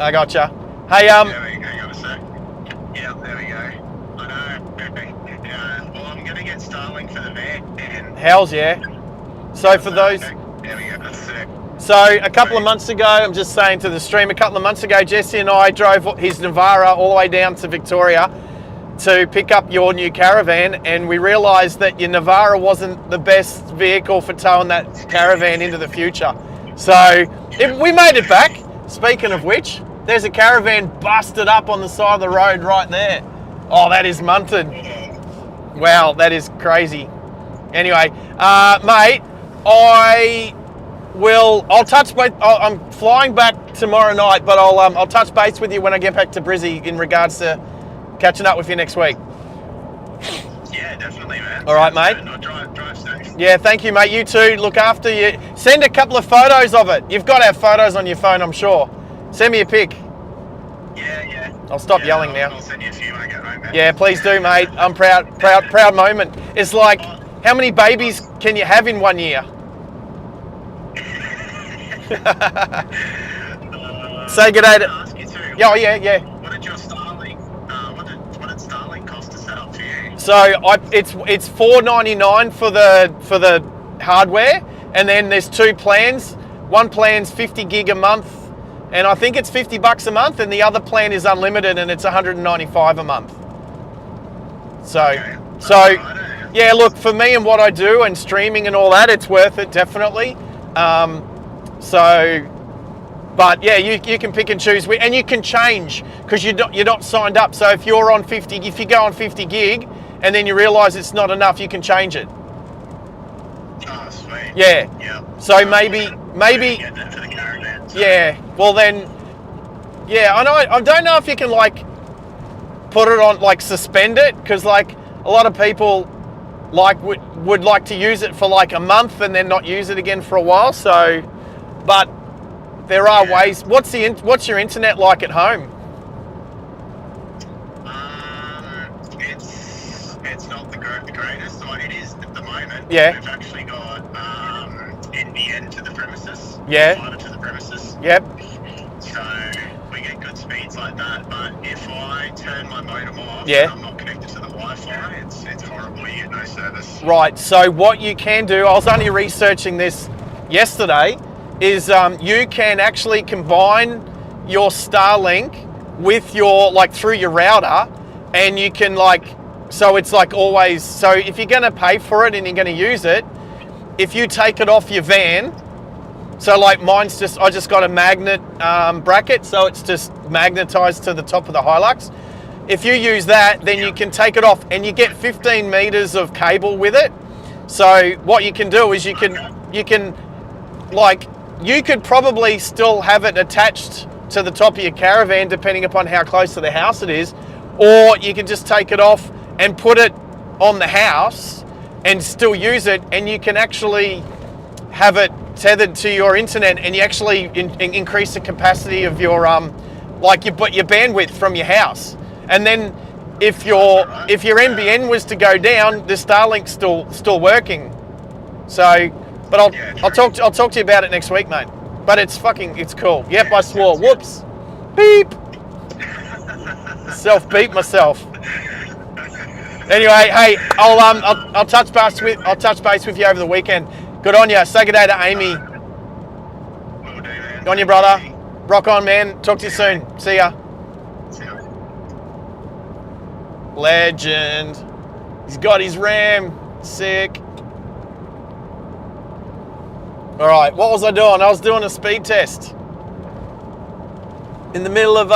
I gotcha. Hey, There we go, hang on a sec. Yeah, there we go. I know. Well, I'm going to get Starlink for the van. Hells yeah. So for those... There we go, that's sick. So a couple of months ago, I'm just saying to the stream, a couple of months ago, Jesse and I drove his Navara all the way down to Victoria to pick up your new caravan, and we realised that your Navara wasn't the best vehicle for towing that caravan into the future. So we made it back. Speaking of which, there's a caravan busted up on the side of the road right there. Oh, that is munted. Wow, that is crazy. Anyway, mate, I'll touch base. I'm flying back tomorrow night, but I'll touch base with you when I get back to Brizzy in regards to catching up with you next week. Yeah, definitely, man. All right, mate. Drive safe. Yeah, thank you, mate. You too. Look after you. Send a couple of photos of it. You've got to have photos on your phone, I'm sure. Send me a pic. Yeah. I'll stop yelling now. I'll send you a few when I get home, man. Yeah, please do, mate. I'm proud moment. It's like, how many babies can you have in 1 year? Say good day to... Ask you too. Yeah. What did your Starlink? What did Starlink cost to set up for you? So it's $4.99 for the hardware, and then there's two plans. One plan's 50 gig a month, and I think it's $50 a month, and the other plan is unlimited, and it's $195 a month. So yeah, look, for me and what I do and streaming and all that, it's worth it, definitely. But yeah, you can pick and choose, and you can change because you're not signed up. So if you go on 50 gig and then you realise it's not enough, you can change it. Oh, sweet. Yeah. So maybe. Get that for the caravan. So. Yeah. Well then. Yeah, I know. I don't know if you can like put it on, like suspend it, because like a lot of people like would like to use it for like a month and then not use it again for a while. So, but there are ways. What's your internet like at home? It's not the greatest. So it is at the moment. Yeah. We've actually got NBN to the premises. Yeah. Fiber to the premises. Yep. So we get good speeds like that. But if I turn my modem off, Yeah. and I'm not connected to the Wi-Fi, it's horrible. You get no service. Right. So what you can do, I was only researching this yesterday, is you can actually combine your Starlink with your, like, through your router, and you can like So it's like always, so if you're going to pay for it and you're going to use it, if you take it off your van, so like mine's just, I just got a magnet bracket, so it's just magnetized to the top of the Hilux. If you use that, then you can take it off and you get 15 meters of cable with it. So what you can do is you could probably still have it attached to the top of your caravan, depending upon how close to the house it is, or you can just take it off and put it on the house and still use it, and you can actually have it tethered to your internet, and you actually increase the capacity of your your bandwidth from your house. And then if your NBN was to go down, the Starlink's still working. So, but I'll talk to you about it next week, mate. But it's cool. Yep, I swore. Whoops. Beep. Self beep myself. Anyway, hey, I'll touch base with you over the weekend. Good on you. Say good day to Amy. Good on you, brother. Rock on, man. Talk to you soon. See ya. Legend. He's got his RAM. Sick. All right, what was I doing? I was doing a speed test. In the middle of,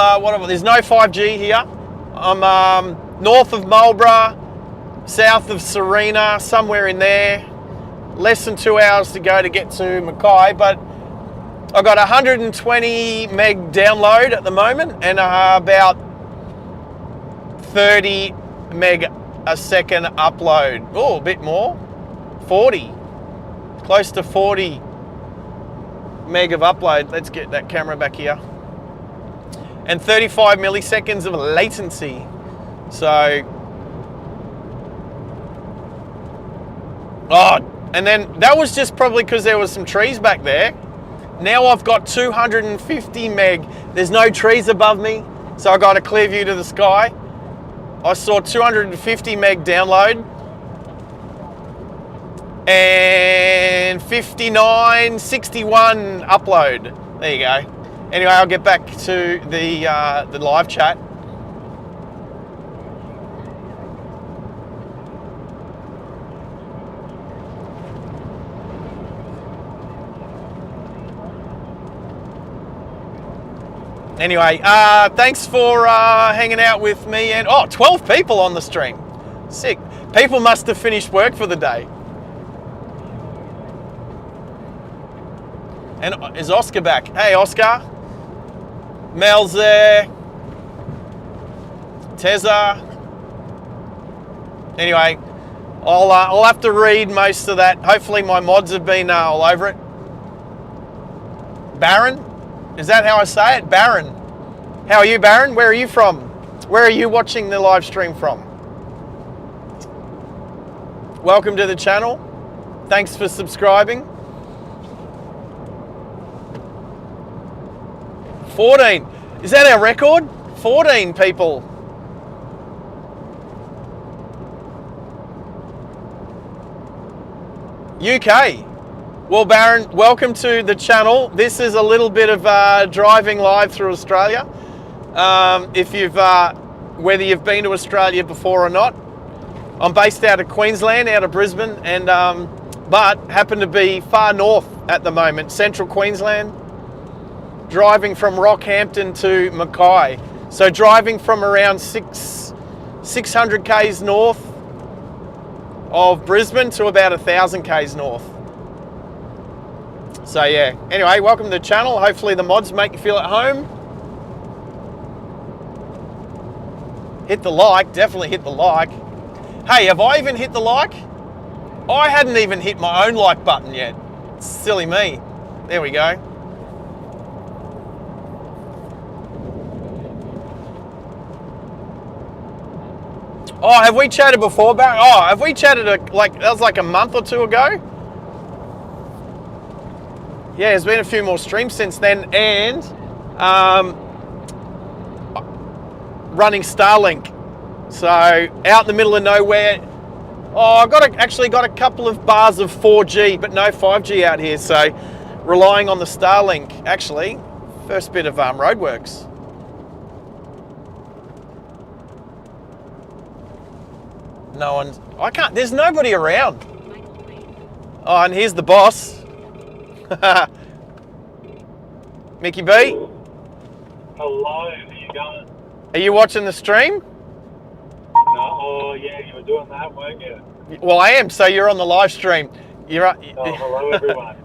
there's no 5G here. I'm north of Marlborough, south of Serena, somewhere in there. Less than 2 hours to go to get to Mackay, but I got 120 meg download at the moment and about 30 meg a second upload. Oh, a bit more. 40. Close to 40 meg of upload. Let's get that camera back here. And 35 milliseconds of latency. So, and then that was just probably because there was some trees back there. Now I've got 250 meg. There's no trees above me, so I got a clear view to the sky. I saw 250 meg download and 59.61 upload. There you go. Anyway, I'll get back to the live chat. Anyway, thanks for hanging out with me. And 12 people on the stream. Sick. People must have finished work for the day. And is Oscar back? Hey, Oscar. Mel's there. Tezza. Anyway, I'll have to read most of that. Hopefully my mods have been all over it. Baron? Is that how I say it? Baron. How are you, Baron? Where are you from? Where are you watching the live stream from? Welcome to the channel. Thanks for subscribing. 14. Is that our record? 14 people. UK. Well, Baron, welcome to the channel. This is a little bit of driving live through Australia. If you've, whether you've been to Australia before or not, I'm based out of Queensland, out of Brisbane, and but happen to be far north at the moment, central Queensland. Driving from Rockhampton to Mackay. So driving from around 600 k's north of Brisbane to about 1,000 k's north. So yeah, anyway, welcome to the channel. Hopefully the mods make you feel at home. Hit the like, definitely hit the like. Hey, have I even hit the like? I hadn't even hit my own like button yet. Silly me. There we go. Oh, have we chatted before, Barry? Oh, have we chatted that was like a month or two ago? Yeah, there's been a few more streams since then, and running Starlink. So out in the middle of nowhere. Oh, I've actually got a couple of bars of 4G, but no 5G out here. So relying on the Starlink, actually. First bit of roadworks. No one's... I can't... There's nobody around. Oh, and here's the boss. Mickey B, Hello, how you going? are you watching the stream? No, oh yeah, you were doing that, weren't you? Well, I am, so you're on the live stream. You're... Oh, hello everyone.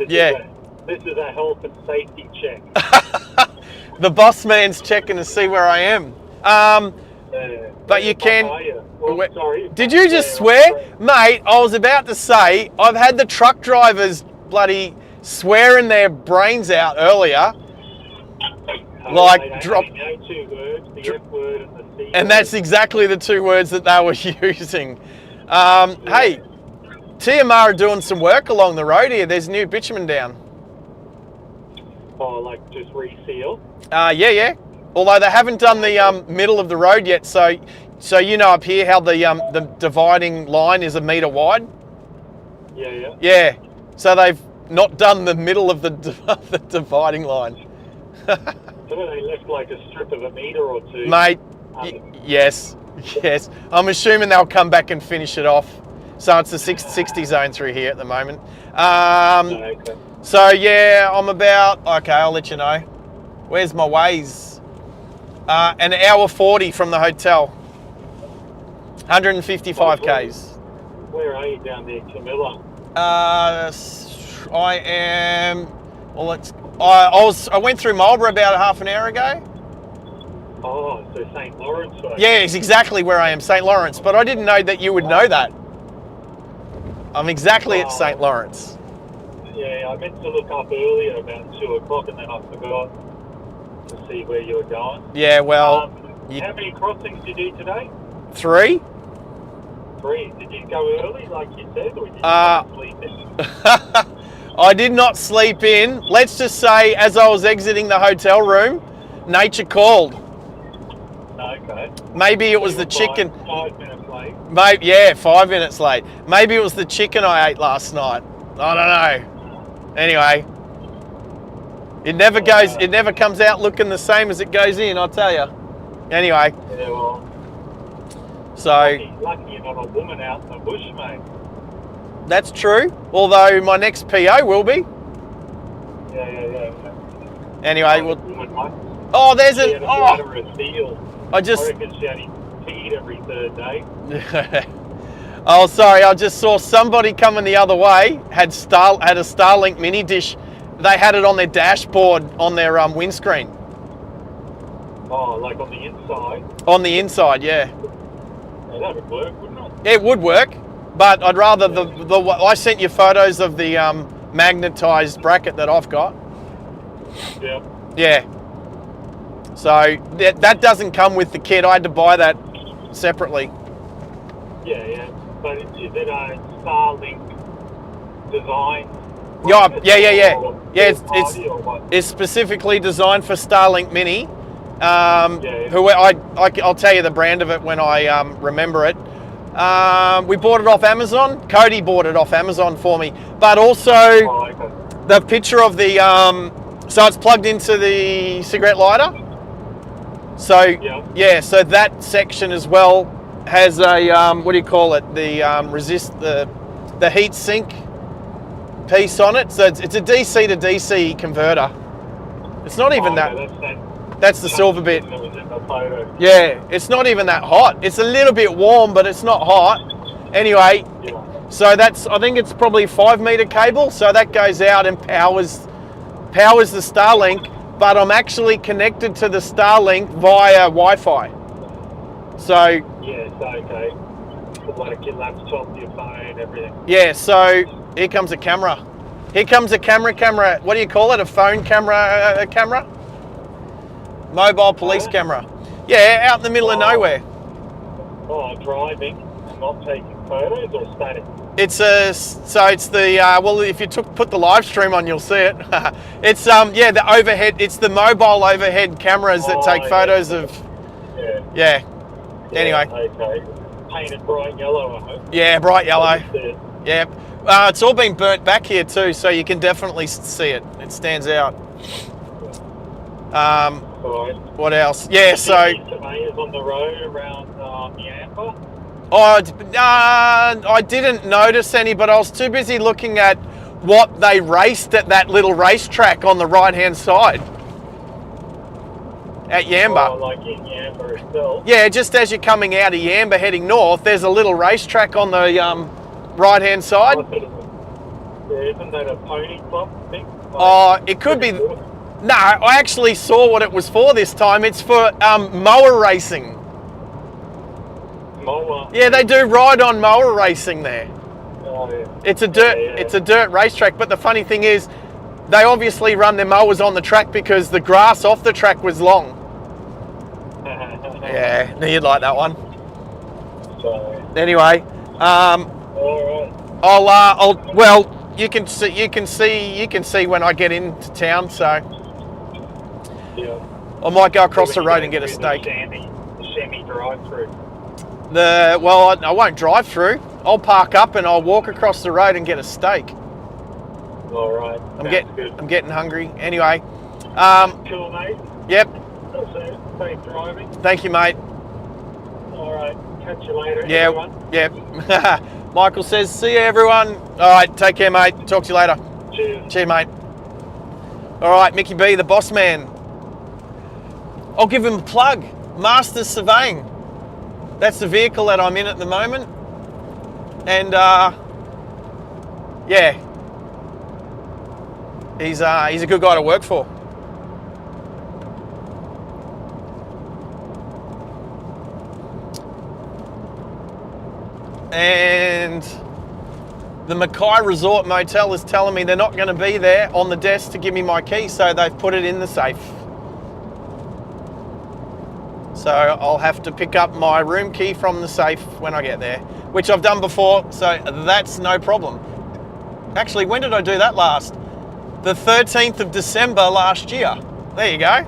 Yeah. This is a health and safety check. The boss man's checking to see where I am. But you can... Well, sorry. Did you just swear? Mate, I was about to say, I've had the truck drivers bloody swearing their brains out earlier. Like, drop... No 2 words, the F word and the C word. And that's exactly the 2 words that they were using. Hey, TMR are doing some work along the road here. There's new bitumen down. Oh, like just reseal? Yeah. Although they haven't done the middle of the road yet, so you know up here how the dividing line is 1 metre wide. Yeah. Yeah. So they've not done the middle of the dividing line. So they left like a strip of 1 metre or 2. Mate, yes. I'm assuming they'll come back and finish it off. So it's the 60 zone through here at the moment. Okay. So yeah, I'm about, okay, I'll let you know. Where's my ways? An hour 40 from the hotel. 155 Ks. Where are you down there, Camilla? I am, well, I went through Marlborough about half an hour ago. Oh, so St. Lawrence way. Yeah, it's exactly where I am, St. Lawrence, but I didn't know that you would know that. I'm exactly at St. Lawrence. Yeah, I meant to look up earlier about 2 o'clock and then I forgot to see where you were going. Yeah, well... how many crossings did you do today? 3? 3. Did you go early like you said, or did you sleep in? I did not sleep in. Let's just say, as I was exiting the hotel room, nature called. Okay. Maybe it was the chicken. 5 minutes late. Maybe, yeah, 5 minutes late. Maybe it was the chicken I ate last night. I don't know. Anyway, it never comes out looking the same as it goes in, I'll tell you. Anyway. Yeah, well. So. Lucky you're not a woman out in the bush, mate. That's true. Although my next PO will be. Yeah. Anyway, well. Oh, there's an. Oh. I reckon she only peed every 3rd day. Oh, sorry. I just saw somebody coming the other way. Had a Starlink mini dish. They had it on their dashboard on their windscreen. Oh, like on the inside. On the inside, yeah. Yeah, that would work, wouldn't it? It would work, but I'd rather I sent you photos of the magnetized bracket that I've got. Yeah. Yeah. So that doesn't come with the kit. I had to buy that separately. Yeah. But is it a Starlink design? Yeah. It's specifically designed for Starlink Mini. I'll tell you the brand of it when I remember it. We bought it off Amazon. Cody bought it off Amazon for me. But also the picture of the so it's plugged into the cigarette lighter. So so that section as well has a what do you call it? The the heat sink piece on it. So it's a DC to DC converter. It's not even that's the silver bit. Yeah, it's not even that hot. It's a little bit warm, but it's not hot. Anyway, so I think it's probably 5 meter cable. So that goes out and powers the Starlink, but I'm actually connected to the Starlink via Wi-Fi. So yeah, it's okay. Like your laptop, your phone, everything. Yeah, so here comes a camera. Here comes a camera. What do you call it? A phone camera? A camera? Mobile police camera. Yeah, out in the middle of nowhere. Oh, driving and not taking photos or static? It's the well, if you put the live stream on, you'll see it. It's the overhead. It's the mobile overhead cameras that take photos of. Yeah. Anyway. Okay. Painted bright yellow, I hope. Yeah, bright yellow. Yeah. It's all been burnt back here too, so you can definitely see it. It stands out. What else? Yeah, so cars on the road around Yamba? Oh, I didn't notice any, but I was too busy looking at what they raced at that little racetrack on the right-hand side at Yamba. Oh, like in Yamba itself? Yeah, just as you're coming out of Yamba heading north, there's a little racetrack on the right-hand side. Yeah, isn't that a pony club thing? Oh, it could be. No, I actually saw what it was for this time. It's for mower racing. Mower? Yeah, they do ride on mower racing there. Oh, yeah. It's a dirt. Yeah. It's a dirt racetrack. But the funny thing is, they obviously run their mowers on the track because the grass off the track was long. Yeah, you'd like that one. So, Anyway, alright. well, you can see when I get into town. So Yeah. I might go across the road and get a steak. The Semi drive-through. Well, I won't drive through. I'll park up and I'll walk across the road and get a steak. Alright. I'm getting hungry. Anyway, Cool, mate. yep. So, safe driving. Thank you, mate. Alright. Catch you later, Yeah, everyone. yep. Michael says, see you, everyone. All right, take care, mate. Talk to you later. Cheers. Cheers, mate. All right, Mickey B, the boss man. I'll give him a plug. Masters Surveying. That's the vehicle that I'm in at the moment. And, yeah. He's a good guy to work for. And the Mackay Resort Motel is telling me they're not going to be there on the desk to give me my key, so they've put it in the safe. So I'll have to pick up my room key from the safe when I get there, which I've done before, so that's no problem. Actually, when did I do that last? The 13th of December last year. There you go.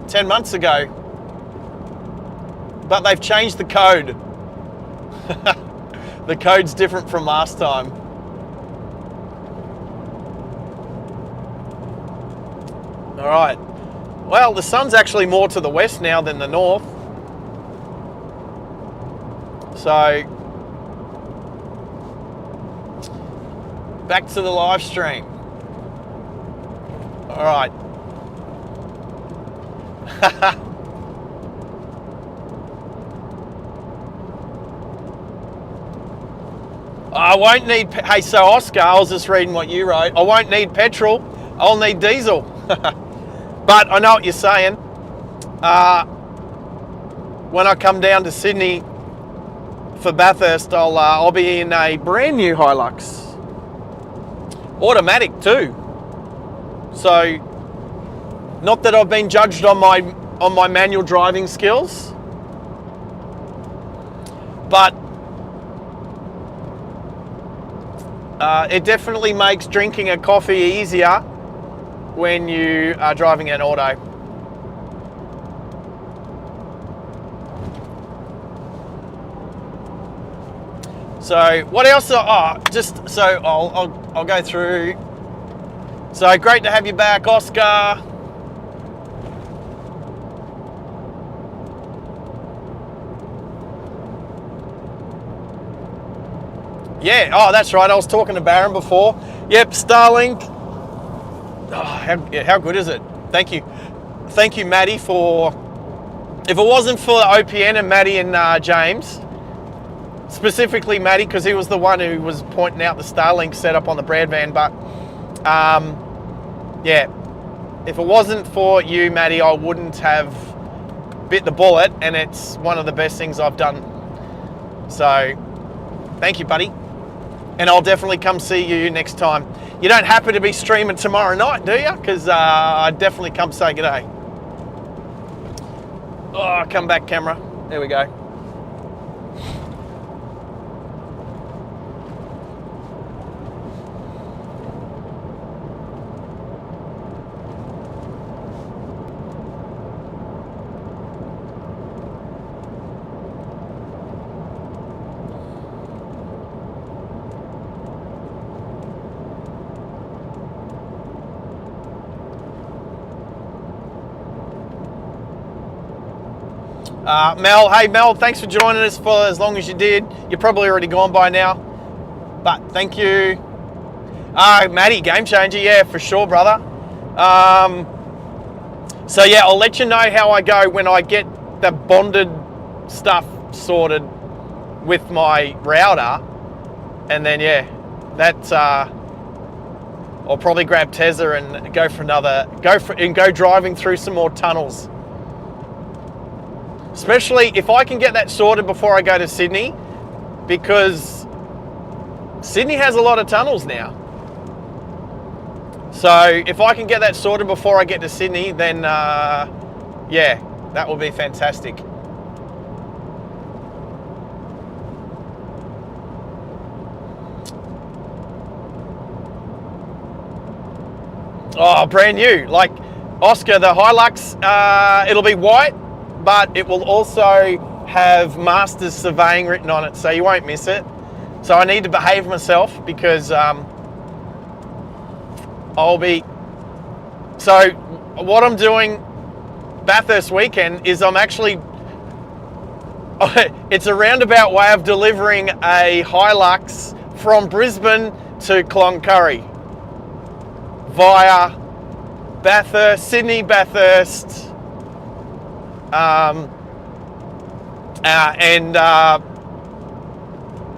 10 months ago. But they've changed the code. The code's different from last time. All right. Well, the sun's actually more to the west now than the north. So, back to the live stream. All right. I won't need, hey, so Oscar, I was just reading what you wrote. I won't need petrol, I'll need diesel. But I know what you're saying. When I come down to Sydney for Bathurst, I'll be in a brand new Hilux. Automatic too. So, not that I've been judged on my manual driving skills, but it definitely makes drinking a coffee easier when you are driving an auto. So what else? Just so I'll go through. So great to have you back, Oscar. Yeah, oh, that's right. I was talking to Baron before. Yep, Starlink. Oh, how good is it? Thank you. Thank you, Maddie, for... If it wasn't for OPN and Maddie and James, specifically Maddie, because he was the one who was pointing out the Starlink setup on the Brad van, but yeah, if it wasn't for you, Maddie, I wouldn't have bit the bullet, and it's one of the best things I've done. So, thank you, buddy. And I'll definitely come see you next time. You don't happen to be streaming tomorrow night, do you? Because I'd definitely come say g'day. Oh, come back, camera. There we go. Mel, hey Mel, thanks for joining us for as long as you did. You're probably already gone by now, but thank you. Matty, game changer, yeah, for sure, brother. So yeah, I'll let you know how I go when I get the bonded stuff sorted with my router, and then yeah, that's I'll probably grab Tezza and go driving through some more tunnels. Especially if I can get that sorted before I go to Sydney, because Sydney has a lot of tunnels now. So if I can get that sorted before I get to Sydney, then yeah, that will be fantastic. Oh, brand new. Like Oscar, the Hilux, it'll be white, but it will also have Masters Surveying written on it, so you won't miss it. So I need to behave myself because I'll be... So what I'm doing Bathurst weekend is I'm actually... It's a roundabout way of delivering a Hilux from Brisbane to Cloncurry via Bathurst, Sydney, Bathurst, and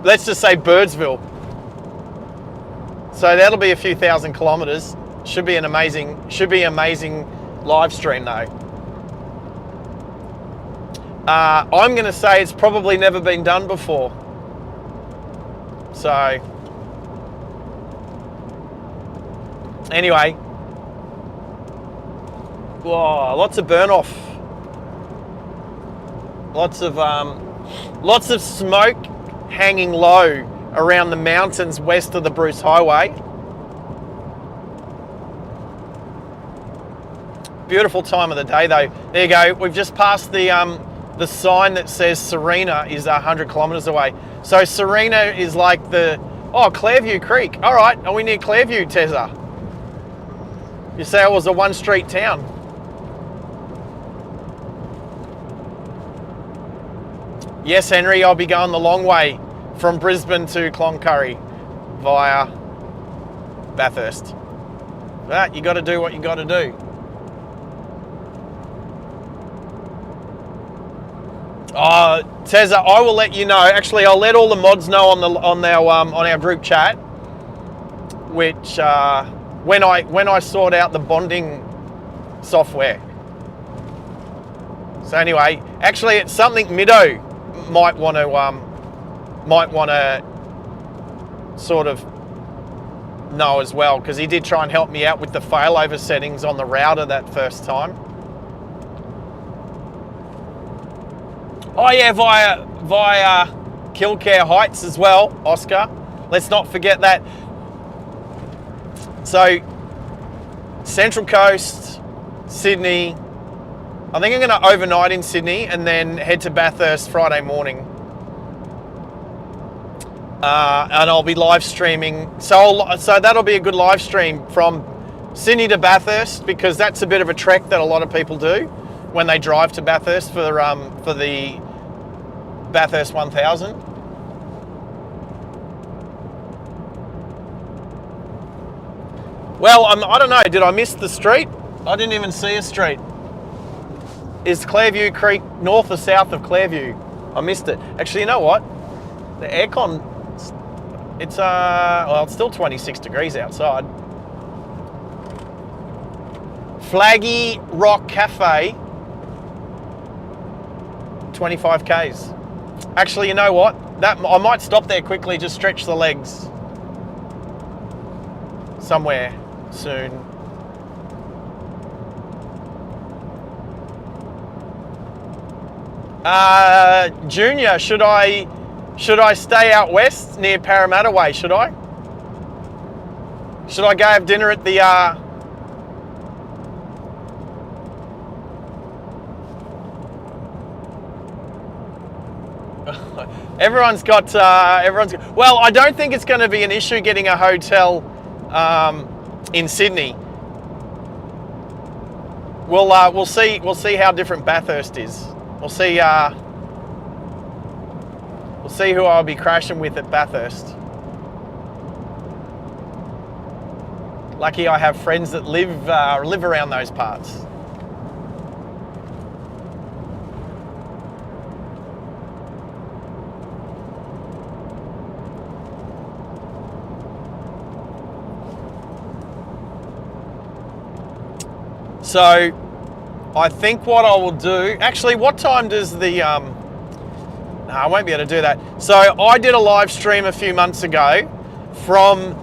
let's just say Birdsville. So that'll be a few thousand kilometres. Should be amazing live stream though. I'm going to say it's probably never been done before. So anyway, whoa, lots of burn off. Lots of smoke hanging low around the mountains west of the Bruce Highway. Beautiful time of the day though. There you go. We've just passed the sign that says Serena is 100 kilometres away. So Serena is like Clairview Creek. All right, are we near Clairview, Tezza? You say it was a one street town. Yes, Henry, I'll be going the long way from Brisbane to Cloncurry via Bathurst. But you got to do what you got to do. Tezza, I will let you know. Actually, I'll let all the mods know on our group chat, which when I sort out the bonding software. So anyway, actually, it's something Middo might want to sort of know as well, because he did try and help me out with the failover settings on the router that first time. Oh yeah, via Killcare Heights as well, Oscar. Let's not forget that. So Central Coast, Sydney. I think I'm going to overnight in Sydney and then head to Bathurst Friday morning. And I'll be live streaming. So that'll be a good live stream from Sydney to Bathurst, because that's a bit of a trek that a lot of people do when they drive to Bathurst for the Bathurst 1000. Well, I don't know. Did I miss the street? I didn't even see a street. Is Clairview Creek north or south of Clairview? I missed it. Actually, you know what? The aircon, it's still 26 degrees outside. Flaggy Rock Cafe, 25 Ks. Actually, you know what? I might stop there quickly, just stretch the legs somewhere soon. Junior, should I stay out west near Parramatta Way? Should I go have dinner at the everyone's got well, I don't think it's going to be an issue getting a hotel in Sydney. We'll see how different Bathurst is. We'll see who I'll be crashing with at Bathurst. Lucky I have friends that live around those parts. So I think what I will do, actually, what time does the, no, I won't be able to do that. So I did a live stream a few months ago from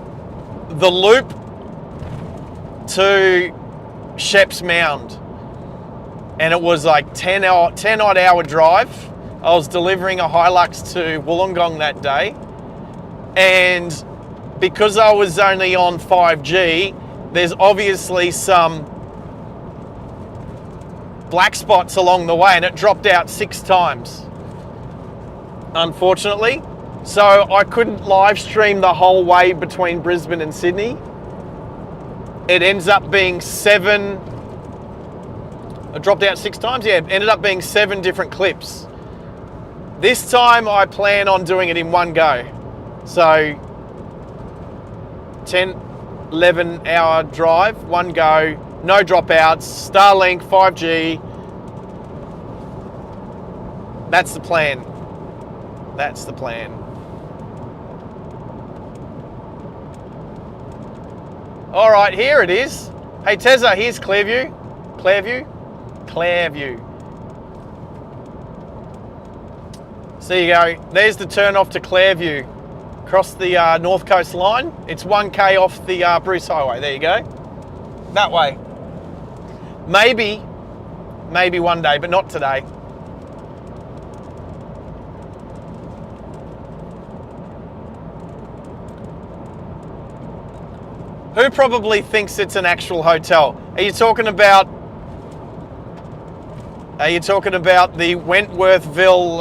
the Loop to Sheps Mound. And it was like 10 odd hour drive. I was delivering a Hilux to Wollongong that day. And because I was only on 5G, there's obviously some black spots along the way, and it dropped out 6 times, unfortunately. So I couldn't live stream the whole way between Brisbane and Sydney. It ends up being 7, it dropped out 6 times, yeah, it ended up being 7 different clips. This time I plan on doing it in one go. So 10, 11 hour drive, one go, no dropouts, Starlink, 5G. That's the plan. That's the plan. All right, here it is. Hey, Tezza, here's Clearview. Clearview? Clearview. So there you go. There's the turn off to Clearview. Across the North Coast line. It's 1K off the Bruce Highway. There you go. That way. Maybe one day, but not today. Who probably thinks it's an actual hotel? Are you talking about the Wentworthville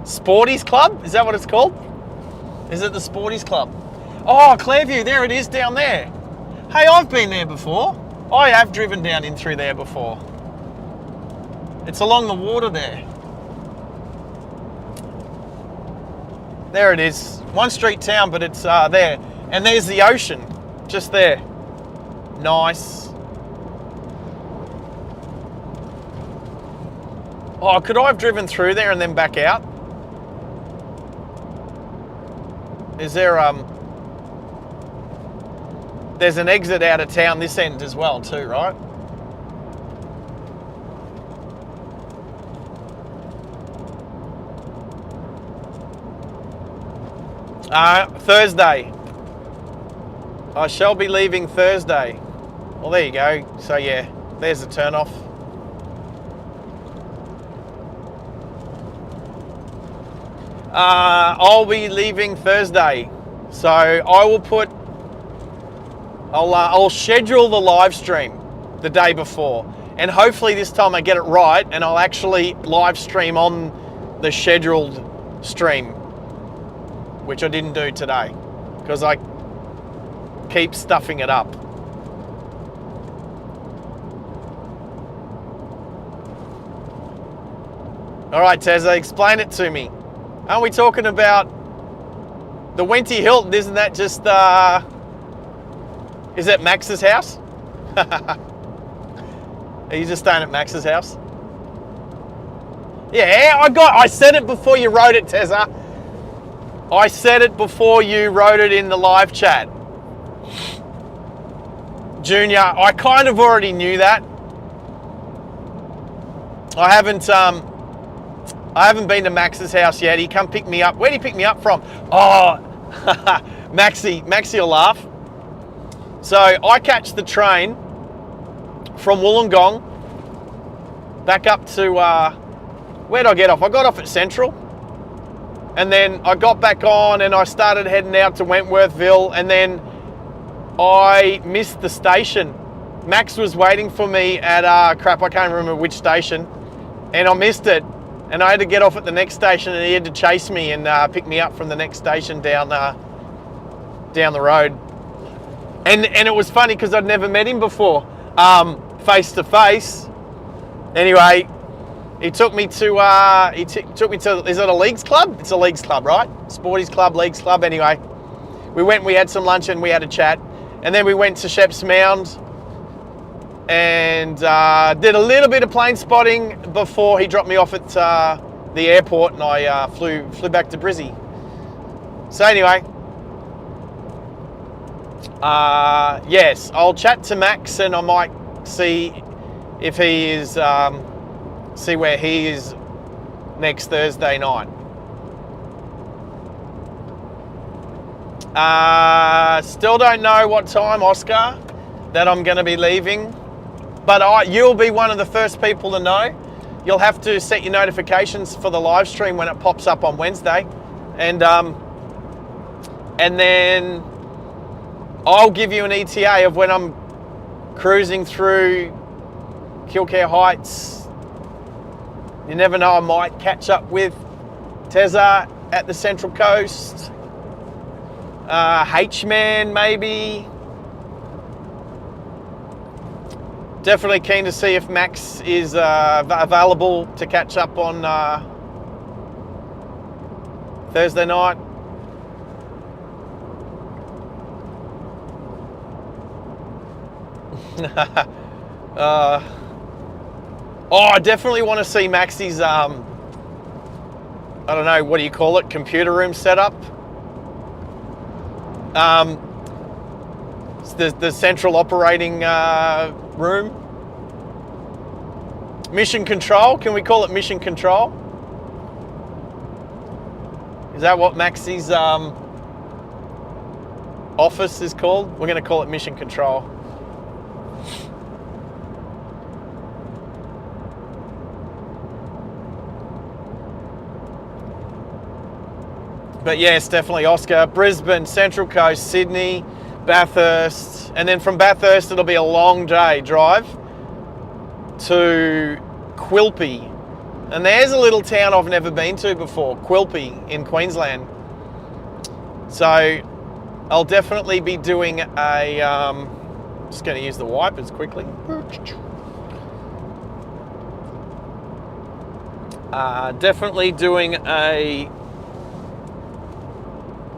Sporties Club? Is that what it's called? Is it the Sporties Club? Oh, Clearview, there it is down there. Hey, I've been there before. I have driven down in through there before. It's along the water there. There it is. One street town, but it's there. And there's the ocean, just there. Nice. Oh, could I have driven through there and then back out? Is there there's an exit out of town this end as well too, right? Thursday. I shall be leaving Thursday. Well, there you go. So yeah, there's the turn off. I'll be leaving Thursday, so I will put. I'll schedule the live stream the day before, and hopefully this time I get it right, and I'll actually live stream on the scheduled stream, which I didn't do today because I keep stuffing it up. All right, Tezza, explain it to me. Aren't we talking about the Wenty Hilton? Isn't that just, is that Max's house? Are you just staying at Max's house? Yeah, I said it before you wrote it, Tezza. I said it before you wrote it in the live chat. Junior, I kind of already knew that. I haven't been to Max's house yet. He come pick me up. Where'd he pick me up from? Oh, Maxie will laugh. So I catch the train from Wollongong back up to, where'd I get off? I got off at Central. And then I got back on and I started heading out to Wentworthville, and then I missed the station. Max was waiting for me at, crap, I can't remember which station, and I missed it. And I had to get off at the next station, and he had to chase me and pick me up from the next station down the road. And it was funny because I'd never met him before, face to face. Anyway, He took me to, took me to, is it a leagues club? It's a leagues club, right? Sporties club, leagues club, anyway. We went, we had some lunch and we had a chat. And then we went to Sheps Mound and did a little bit of plane spotting before he dropped me off at the airport, and I flew back to Brizzy. So anyway, yes, I'll chat to Max and I might see if he is, see where he is next Thursday night. Still don't know what time, Oscar, that I'm going to be leaving, but you'll be one of the first people to know. You'll have to set your notifications for the live stream when it pops up on Wednesday, and then I'll give you an ETA of when I'm cruising through Kilcare Heights. You never know, I might catch up with Tezza at the Central Coast. H-Man maybe. Definitely keen to see if Max is available to catch up on Thursday night. I definitely want to see Max's, I don't know, what do you call it, computer room setup. The central operating room. Mission control, can we call it mission control? Is that what Max's office is called? We're going to call it mission control. But yes, definitely Oscar. Brisbane, Central Coast, Sydney, Bathurst, and then from Bathurst it'll be a long day drive to Quilpie. And there's a little town I've never been to before, Quilpie in Queensland. So I'll definitely be doing a, just going to use the wipers quickly. Definitely doing a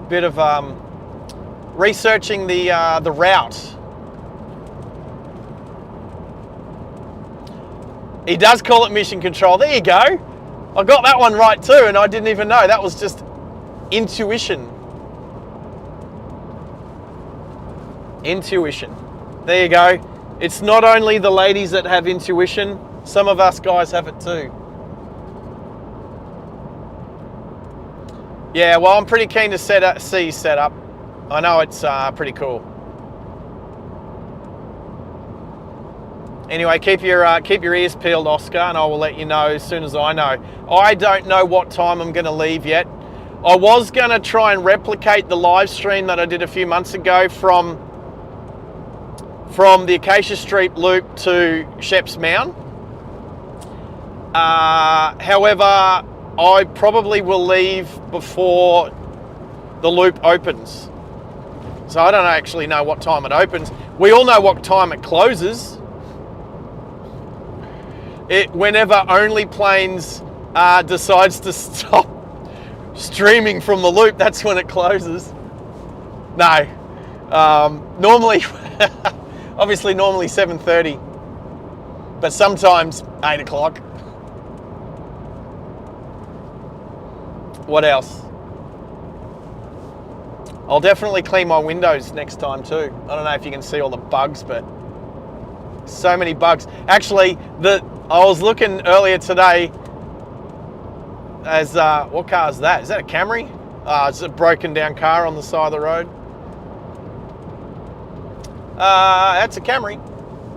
bit of researching the route. He does call it mission control. There you go. I got that one right too, and I didn't even know. That was just intuition. Intuition. There you go. It's not only the ladies that have intuition. Some of us guys have it too. Yeah, well, I'm pretty keen to see set up. I know it's pretty cool. Anyway, keep your ears peeled, Oscar, and I will let you know as soon as I know. I don't know what time I'm going to leave yet. I was going to try and replicate the live stream that I did a few months ago from the Acacia Street loop to Sheps Mound. However, I probably will leave before the loop opens. So I don't actually know what time it opens. We all know what time it closes. Whenever Only Planes decides to stop streaming from the loop, that's when it closes. No. Normally, obviously normally 7:30, but sometimes 8 o'clock. What else? I'll definitely clean my windows next time too. I don't know if you can see all the bugs, but so many bugs. Actually, I was looking earlier today as, what car is that? Is that a Camry? It's a broken down car on the side of the road. That's a Camry.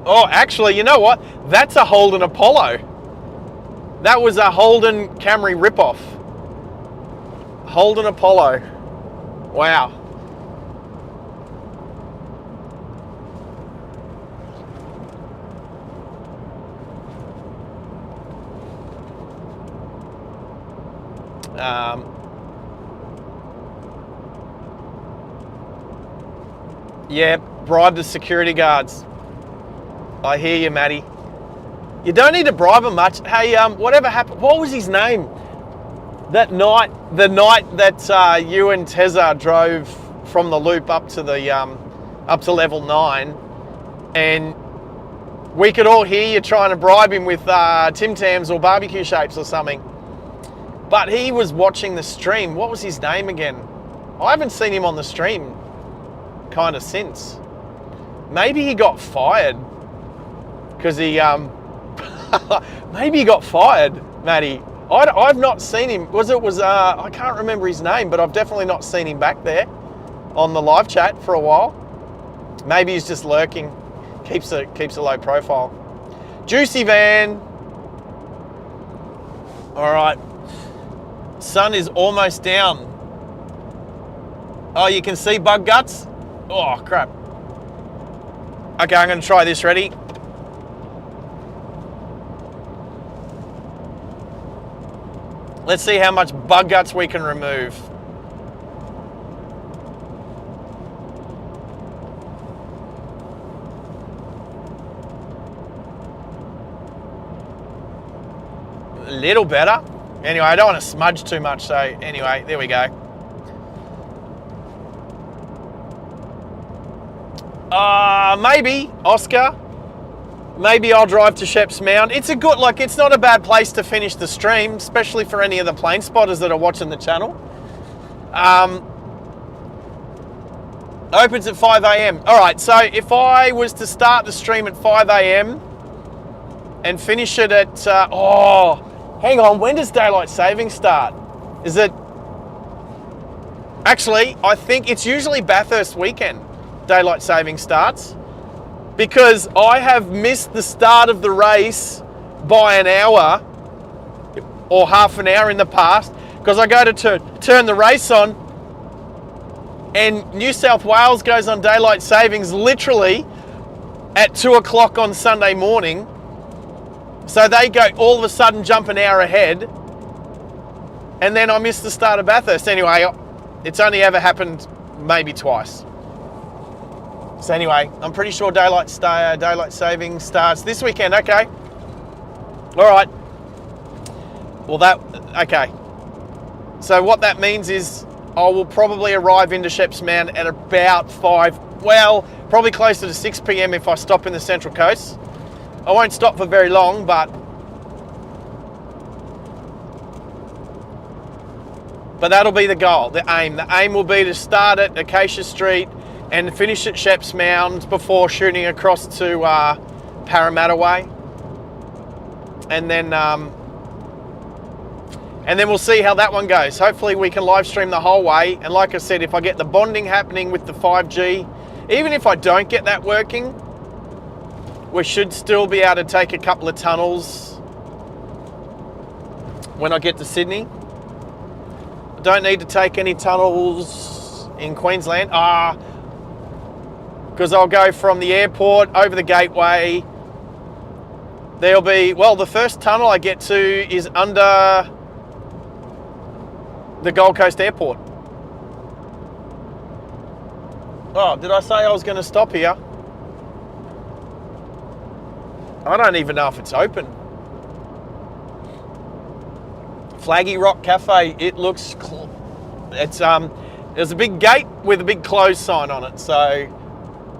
Oh, actually, you know what? That's a Holden Apollo. That was a Holden Camry ripoff. Holden Apollo. Wow. Yeah, bribe the security guards. I hear you, Matty. You don't need to bribe him much. Hey, whatever happened, what was his name? That night, the night that you and Tezza drove from the loop up to the up to level 9, and we could all hear you trying to bribe him with Tim Tams or barbecue shapes or something. But he was watching the stream. What was his name again? I haven't seen him on the stream kind of since. Maybe he got fired because he maybe he got fired, Matty. I've not seen him. I can't remember his name, but I've definitely not seen him back there on the live chat for a while. Maybe he's just lurking. Keeps a low profile. Juicy Van. All right. Sun is almost down. Oh, you can see bug guts? Oh, crap. Okay, I'm going to try this. Ready? Let's see how much bug guts we can remove. A little better. Anyway, I don't want to smudge too much, so anyway, there we go. Maybe, Oscar. Maybe I'll drive to Sheps Mound. It's a good, it's not a bad place to finish the stream, especially for any of the plane spotters that are watching the channel. Opens at 5 a.m. All right, so if I was to start the stream at 5 a.m. and finish it at, hang on, when does daylight saving start? Is it, actually, I think it's usually Bathurst weekend, daylight saving starts. Because I have missed the start of the race by an hour or half an hour in the past because I go to turn the race on and New South Wales goes on daylight savings literally at 2 o'clock on Sunday morning. So they go all of a sudden jump an hour ahead and then I miss the start of Bathurst. Anyway, it's only ever happened maybe twice. So anyway, I'm pretty sure daylight saving starts this weekend. Okay. All right. Well, okay. So what that means is I will probably arrive into Sheps Mound at about 5, well, probably closer to 6 p.m. if I stop in the Central Coast. I won't stop for very long, but that'll be the goal, the aim. The aim will be to start at Acacia Street and finish at Sheps Mound before shooting across to Parramatta Way. And then we'll see how that one goes. Hopefully we can live stream the whole way. And like I said, if I get the bonding happening with the 5G, even if I don't get that working, we should still be able to take a couple of tunnels when I get to Sydney. I don't need to take any tunnels in Queensland. Because I'll go from the airport over the gateway. There'll be, well, the first tunnel I get to is under the Gold Coast Airport. Oh, did I say I was going to stop here? I don't even know if it's open. Flaggy Rock Cafe, it looks, there's a big gate with a big close sign on it, so.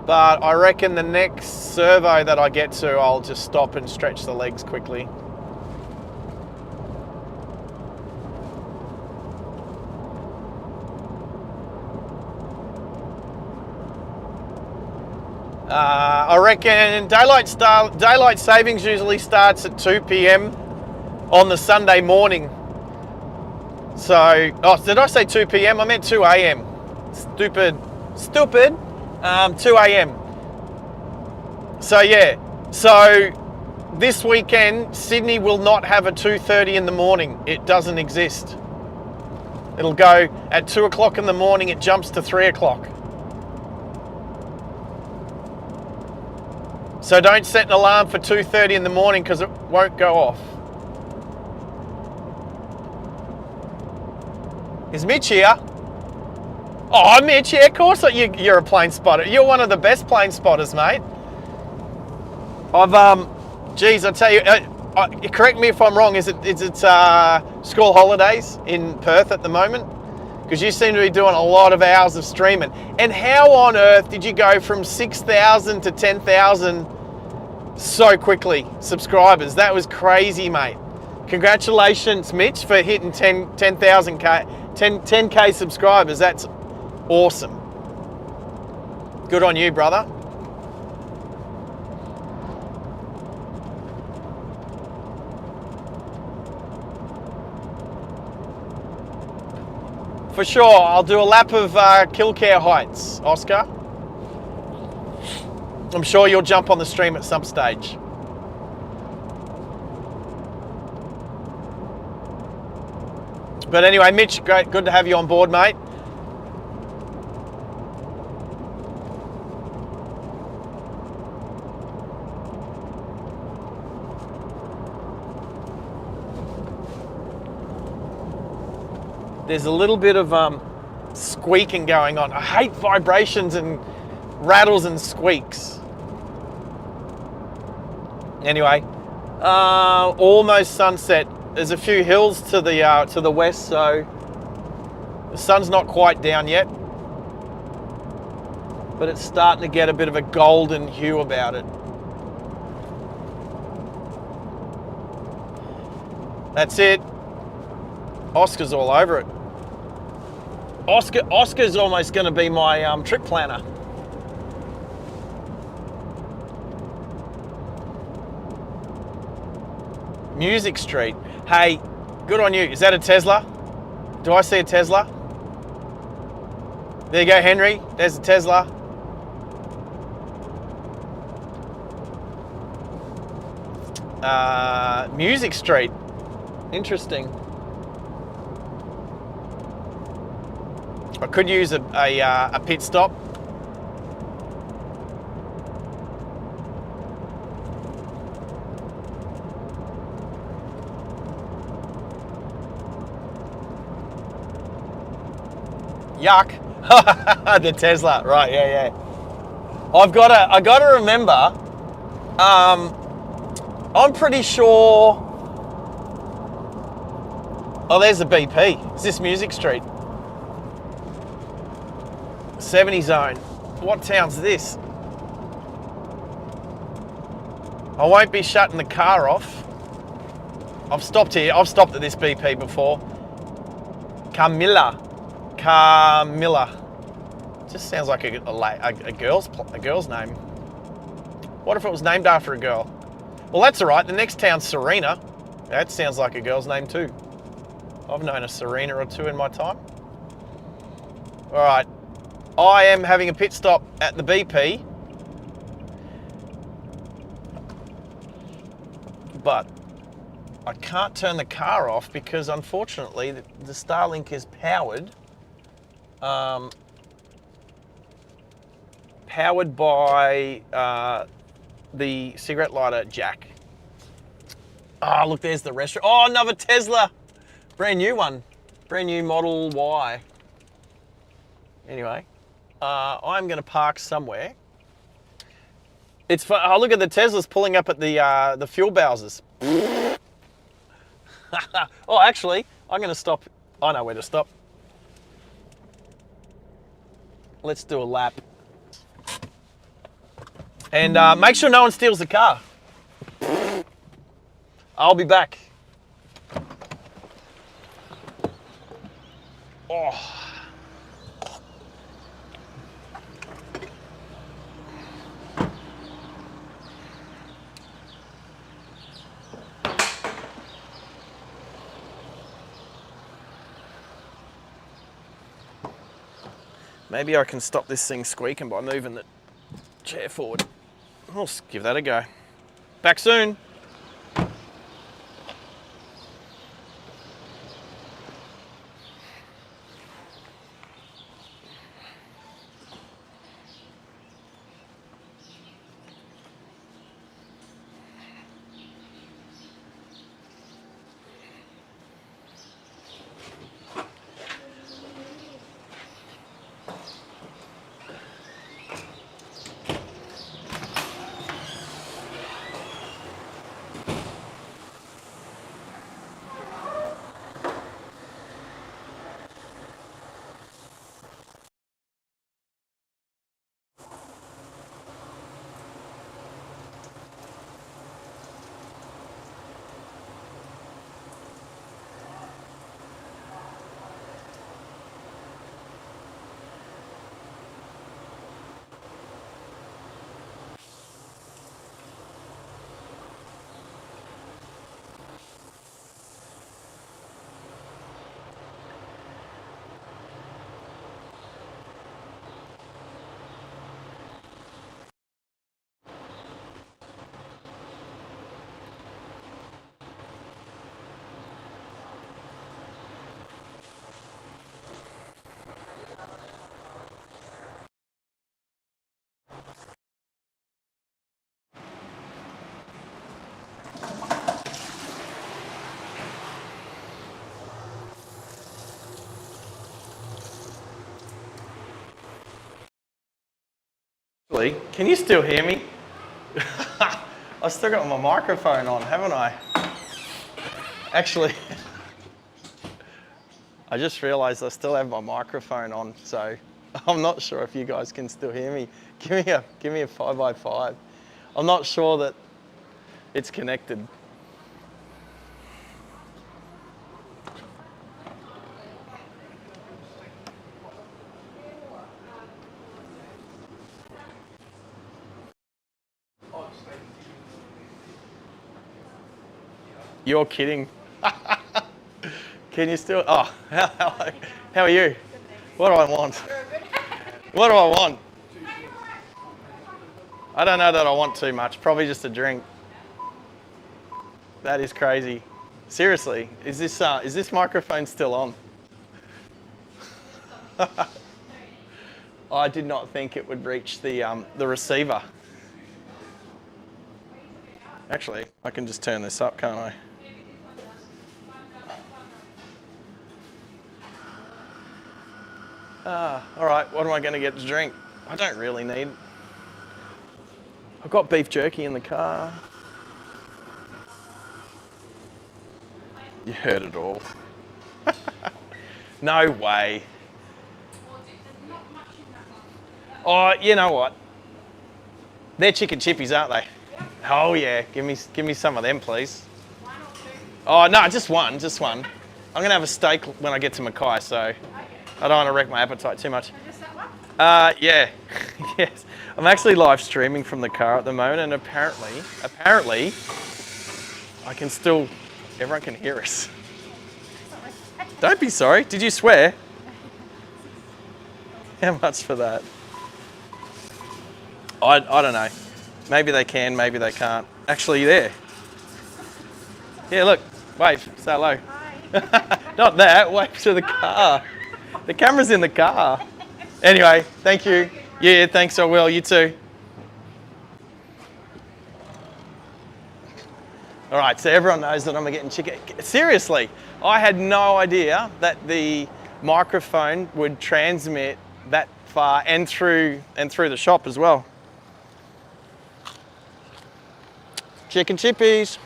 But I reckon the next servo that I get to, I'll just stop and stretch the legs quickly. I reckon daylight savings usually starts at 2 p.m. on the Sunday morning. So, did I say 2 p.m? I meant 2 a.m. Stupid. 2 a.m. So yeah, so this weekend, Sydney will not have a 2:30 in the morning. It doesn't exist. It'll go at 2 o'clock in the morning, it jumps to 3 o'clock. So don't set an alarm for 2:30 in the morning because it won't go off. Is Mitch here? Oh, Mitch, yeah, of course you're a plane spotter. You're one of the best plane spotters, mate. I've Geez, I tell you, correct me if I'm wrong. Is it school holidays in Perth at the moment? Because you seem to be doing a lot of hours of streaming. And how on earth did you go from 6,000 to 10,000 so quickly? Subscribers, that was crazy, mate. Congratulations, Mitch, for hitting 10K subscribers. That's awesome. Good on you, brother. For sure, I'll do a lap of Killcare Heights, Oscar. I'm sure you'll jump on the stream at some stage. But anyway, Mitch, great, good to have you on board, mate. There's a little bit of squeaking going on. I hate vibrations and rattles and squeaks. Anyway, almost sunset. There's a few hills to the west, so the sun's not quite down yet, but it's starting to get a bit of a golden hue about it. That's it. Oscar's all over it. Oscar's almost going to be my trip planner. Music Street. Hey, good on you. Is that a Tesla? Do I see a Tesla? There you go, Henry. There's a Tesla. Music Street. Interesting. I could use a pit stop. Yuck. The Tesla, right, yeah. I gotta remember, I'm pretty sure, oh, there's a BP. Is this Music Street? 70 zone. What town's this? I won't be shutting the car off. I've stopped here. I've stopped at this BP before. Camilla. Just sounds like a girl's name. What if it was named after a girl? Well, that's all right. The next town's Serena. That sounds like a girl's name too. I've known a Serena or two in my time. All right. I am having a pit stop at the BP, but I can't turn the car off because unfortunately the Starlink is powered by the cigarette lighter jack. Oh, look, there's the restaurant. Oh, another Tesla. Brand new one. Brand new Model Y. Anyway. I'm going to park somewhere. It's fun. Oh, look at the Teslas pulling up at the fuel bowsers. Oh, actually, I'm going to stop. I know where to stop. Let's do a lap. And make sure no one steals the car. I'll be back. Oh. Maybe I can stop this thing squeaking by moving the chair forward. I'll give that a go. Back soon. Seriously, can you still hear me? I've still got my microphone on, haven't I? Actually, I just realised I still have my microphone on, so I'm not sure if you guys can still hear me. Give me a 5x5. I'm not sure that it's connected. You're kidding. Can you still? Oh, hello. How are you? What do I want? What do I want? I don't know that I want too much. Probably just a drink. That is crazy. Seriously, is this microphone still on? I did not think it would reach the receiver. Actually, I can just turn this up, can't I? All right, what am I going to get to drink? I don't really need. I've got beef jerky in the car. You heard it all. No way. Oh, you know what? They're chicken chippies, aren't they? Oh yeah, give me some of them, please. Oh no, just one. I'm gonna have a steak when I get to Mackay, so I don't want to wreck my appetite too much. Yeah, yes. I'm actually live streaming from the car at the moment, and apparently, I can still. Everyone can hear us. Don't be sorry. Did you swear? How much for that? I don't know. Maybe they can, maybe they can't. Actually, there. Yeah, look. Wave. Say hello. Hi. Not that. Wave to the car. The camera's in the car. Anyway, thank you. Yeah, thanks, I will. You too. All right, so everyone knows that I'm getting chicken. Seriously, I had no idea that the microphone would transmit that far and through the shop as well. Chicken chippies.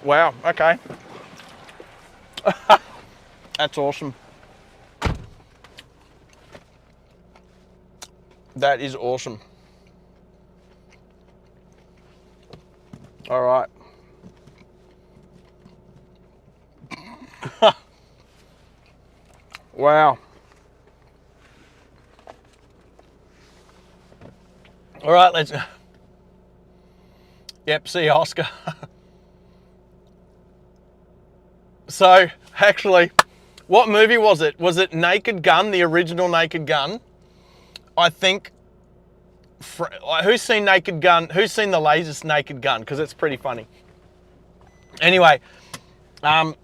Wow, okay. That's awesome. That is awesome. All right. Wow. All right, let's. Yep, see you, Oscar. So, actually, what movie was it? Was it Naked Gun, the original Naked Gun? I think. Who's seen Naked Gun? Who's seen the latest Naked Gun? Because it's pretty funny. Anyway, the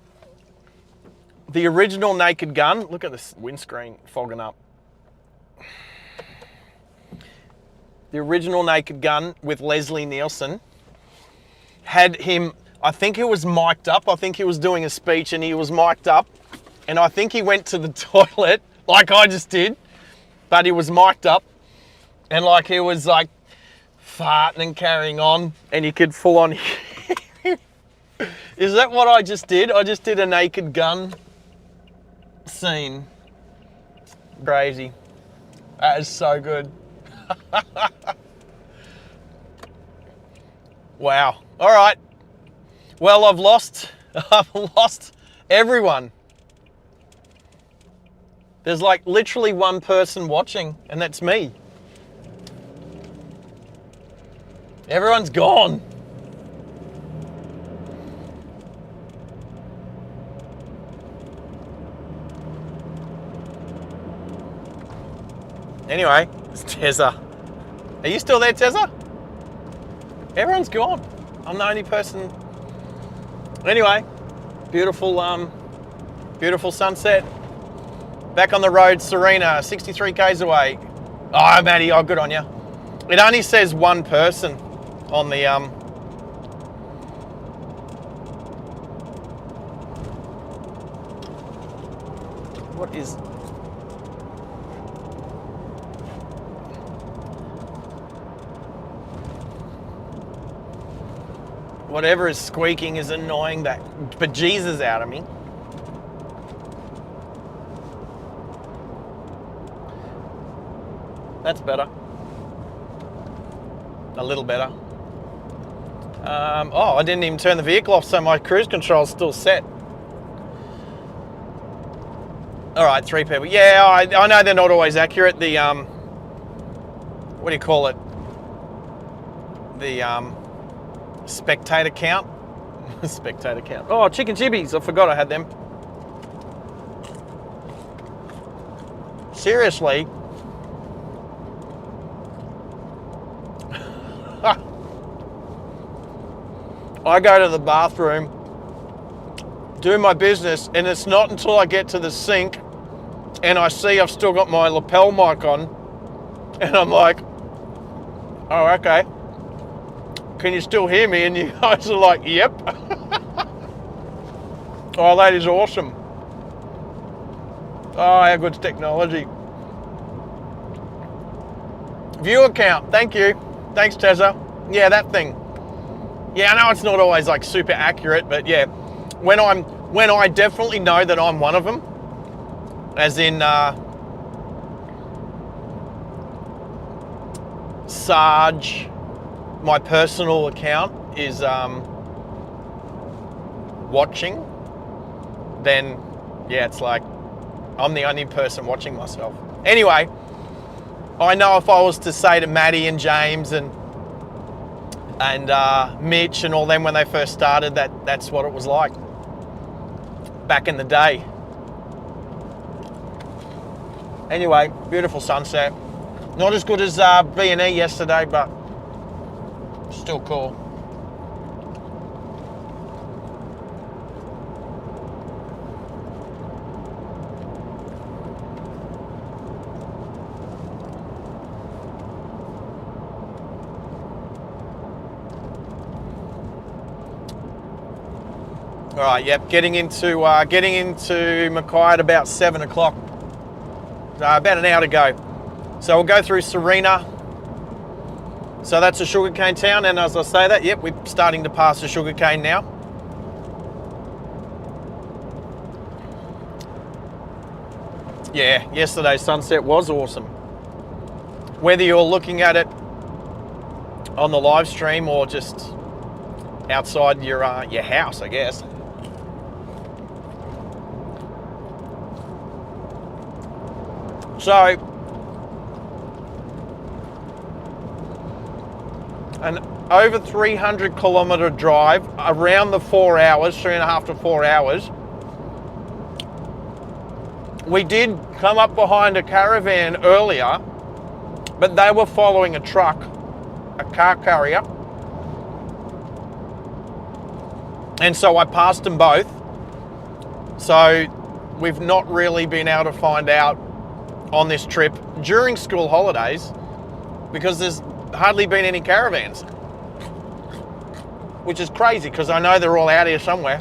original Naked Gun. Look at this windscreen fogging up. The original Naked Gun with Leslie Nielsen had him. I think he was mic'd up. I think he was doing a speech and he was mic'd up. And I think he went to the toilet like I just did. But he was mic'd up. And like he was like farting and carrying on. And you could full on hear him. Is that what I just did? I just did a Naked Gun scene. Crazy. That is so good. Wow. All right. Well, I've lost everyone. There's like literally one person watching, and that's me. Everyone's gone. Anyway, it's Tezza. Are you still there, Tezza? Everyone's gone. I'm the only person. Anyway, beautiful sunset. Back on the road, Serena, 63 k's away. Oh, Maddie, oh, good on you. It only says one person on the is... Whatever is squeaking is annoying that bejesus out of me. That's better. A little better. Oh, I didn't even turn the vehicle off, so my cruise control's still set. All right, 3 people. Yeah, I know they're not always accurate. The, what do you call it? The, spectator count. Spectator count. Oh, chicken chibbies. I forgot I had them. Seriously. I go to the bathroom, do my business, and it's not until I get to the sink and I see I've still got my lapel mic on, and I'm like, oh, okay. Can you still hear me? And you guys are like, yep. Oh, that is awesome. Oh, how good's technology. Viewer count, thank you. Thanks, Tezza. Yeah, that thing. Yeah, I know it's not always like super accurate, but yeah, when I definitely know that I'm one of them, as in SARGE, my personal account is watching, then yeah, it's like I'm the only person watching myself. Anyway, I know if I was to say to Maddie and James and Mitch and all them when they first started, that's what it was like back in the day. Anyway, beautiful sunset. Not as good as B&E yesterday, but still cool. All right, yep, getting into Mackay at about 7 o'clock. About an hour to go. So we'll go through Serena. So that's a sugarcane town, and as I say that, yep, we're starting to pass the sugarcane now. Yeah, yesterday's sunset was awesome. Whether you're looking at it on the live stream or just outside your house, I guess. So, an over 300 kilometre drive, around the 4 hours, 3.5 to 4 hours. We did come up behind a caravan earlier, but they were following a truck, a car carrier. And so I passed them both. So we've not really been able to find out on this trip during school holidays because there's hardly been any caravans, which is crazy because I know they're all out here somewhere.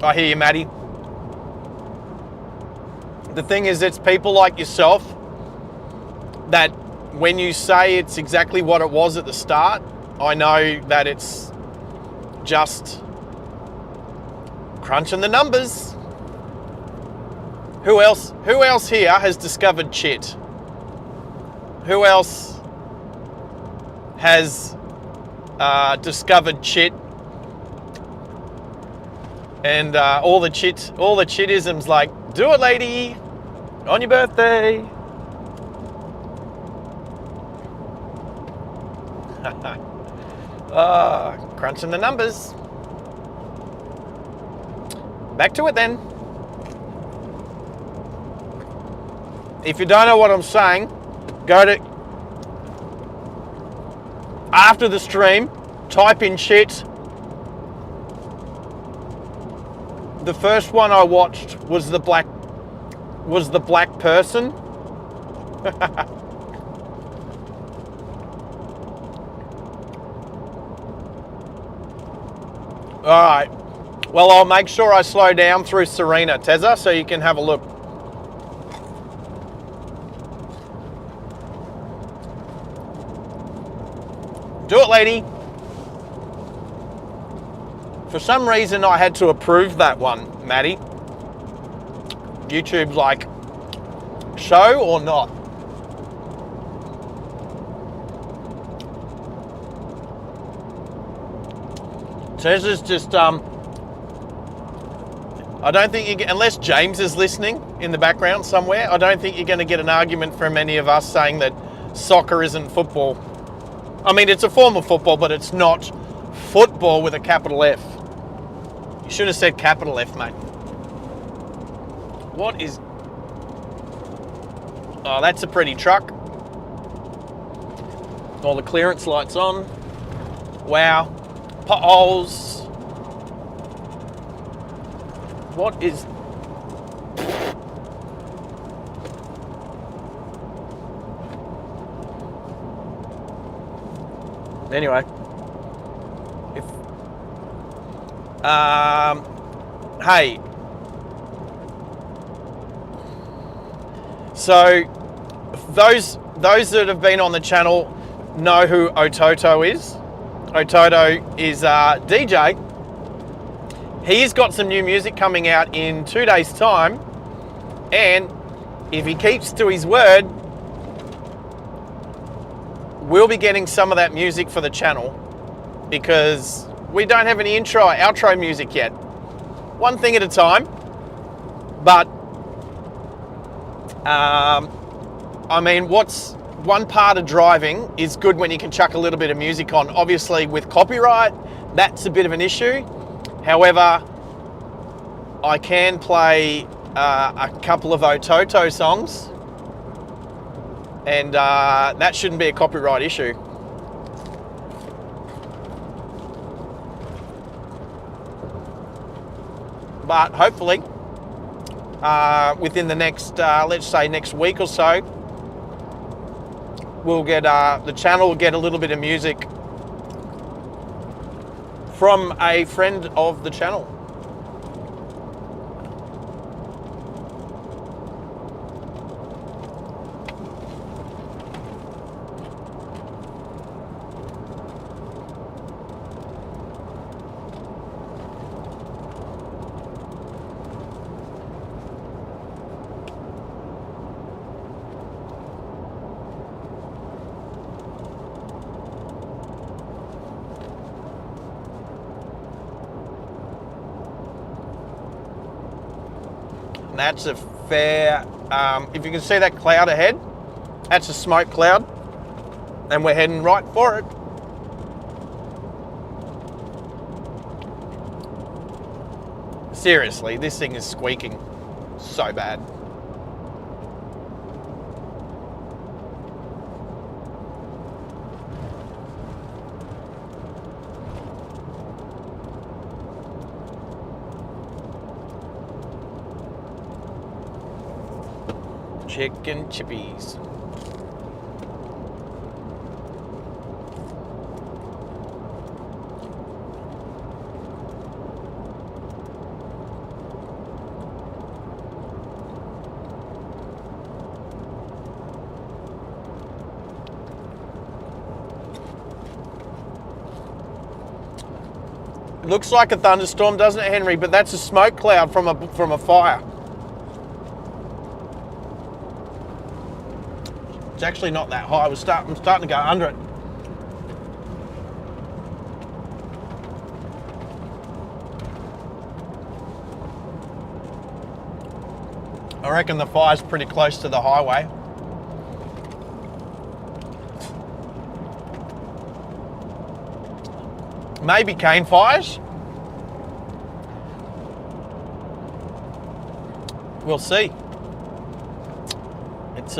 I hear you, Maddie. The thing is, it's people like yourself that when you say it's exactly what it was at the start, I know that it's just crunching the numbers. Who else here has discovered chit? Who else has discovered chit? And all the chitisms like, do it, lady, on your birthday. Crunching the numbers. Back to it then. If you don't know what I'm saying, go to after the stream, type in shit. The first one I watched was the black person. All right. Well, I'll make sure I slow down through Serena, Tezza, so you can have a look. Do it, lady. For some reason, I had to approve that one, Maddie. YouTube's like, show or not? Tezza's just, I don't think you get, unless James is listening in the background somewhere, I don't think you're going to get an argument from any of us saying that soccer isn't football. I mean, it's a form of football, but it's not football with a capital F. You should have said capital F, mate. What is... Oh, that's a pretty truck. All the clearance lights on. Wow. Potholes. What is... Anyway. If... Hey. So, those that have been on the channel know who Ototo is. Ototo is a DJ. He's got some new music coming out in 2 days' time, and if he keeps to his word, we'll be getting some of that music for the channel because we don't have any outro music yet. One thing at a time, but I mean, what's one part of driving is good when you can chuck a little bit of music on. Obviously, with copyright, that's a bit of an issue. However, I can play a couple of Ototo songs, and that shouldn't be a copyright issue. But hopefully, within the next, let's say next week or so, we'll get, the channel will get a little bit of music from a friend of the channel. And that's a fair, if you can see that cloud ahead, that's a smoke cloud, and we're heading right for it. Seriously, this thing is squeaking so bad. Chicken chippies. It looks like a thunderstorm, doesn't it, Henry? But that's a smoke cloud from a fire. It's actually not that high. I'm starting to go under it. I reckon the fire's pretty close to the highway. Maybe cane fires. We'll see. It's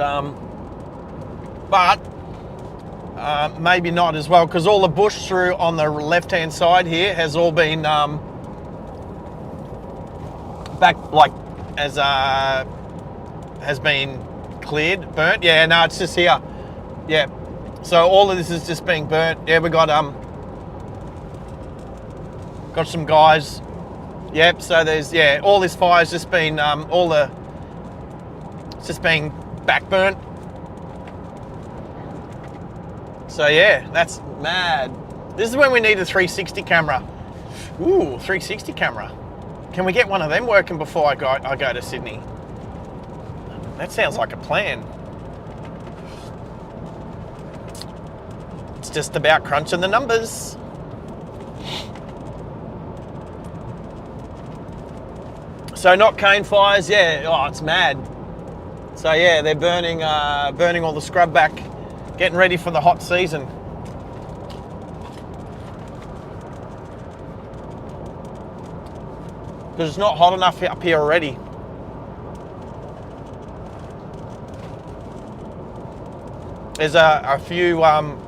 but maybe not as well, because all the bush through on the left-hand side here has all been back, like, as has been cleared, burnt. Yeah, no, it's just here. Yeah, so all of this is just being burnt. Yeah, we got Got some guys. Yep, so there's, yeah, all this fire's just been, it's just been backburnt. So yeah, that's mad. This is when we need a 360 camera. Ooh, 360 camera. Can we get one of them working before I go to Sydney? That sounds like a plan. It's just about crunching the numbers. So not cane fires, yeah. Oh, it's mad. So yeah, they're burning all the scrub back, getting ready for the hot season. Because it's not hot enough up here already. There's a few, oh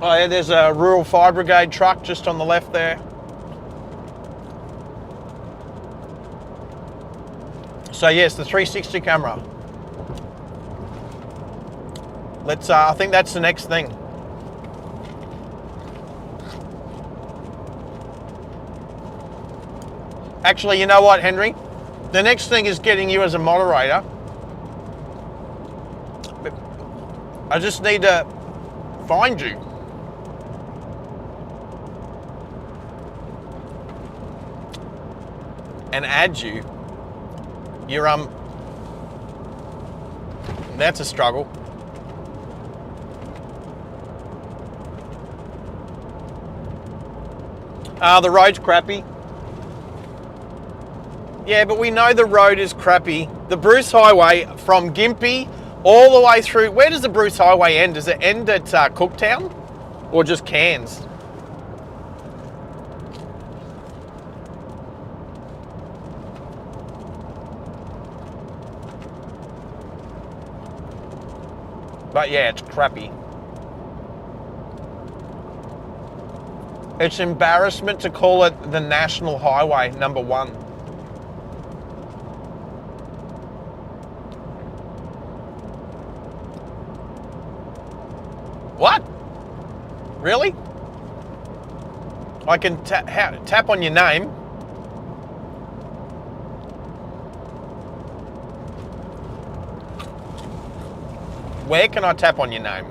yeah, there's a rural fire brigade truck just on the left there. So yes, the 360 camera. Let's, I think that's the next thing. Actually, you know what, Henry? The next thing is getting you as a moderator. I just need to find you. And add you. You're, that's a struggle. The road's crappy. Yeah, but we know the road is crappy. The Bruce Highway from Gympie all the way through. Where does the Bruce Highway end? Does it end at Cooktown or just Cairns? But yeah, it's crappy. It's embarrassment to call it the National Highway number 1. What? Really? I can tap on your name. Where can I tap on your name?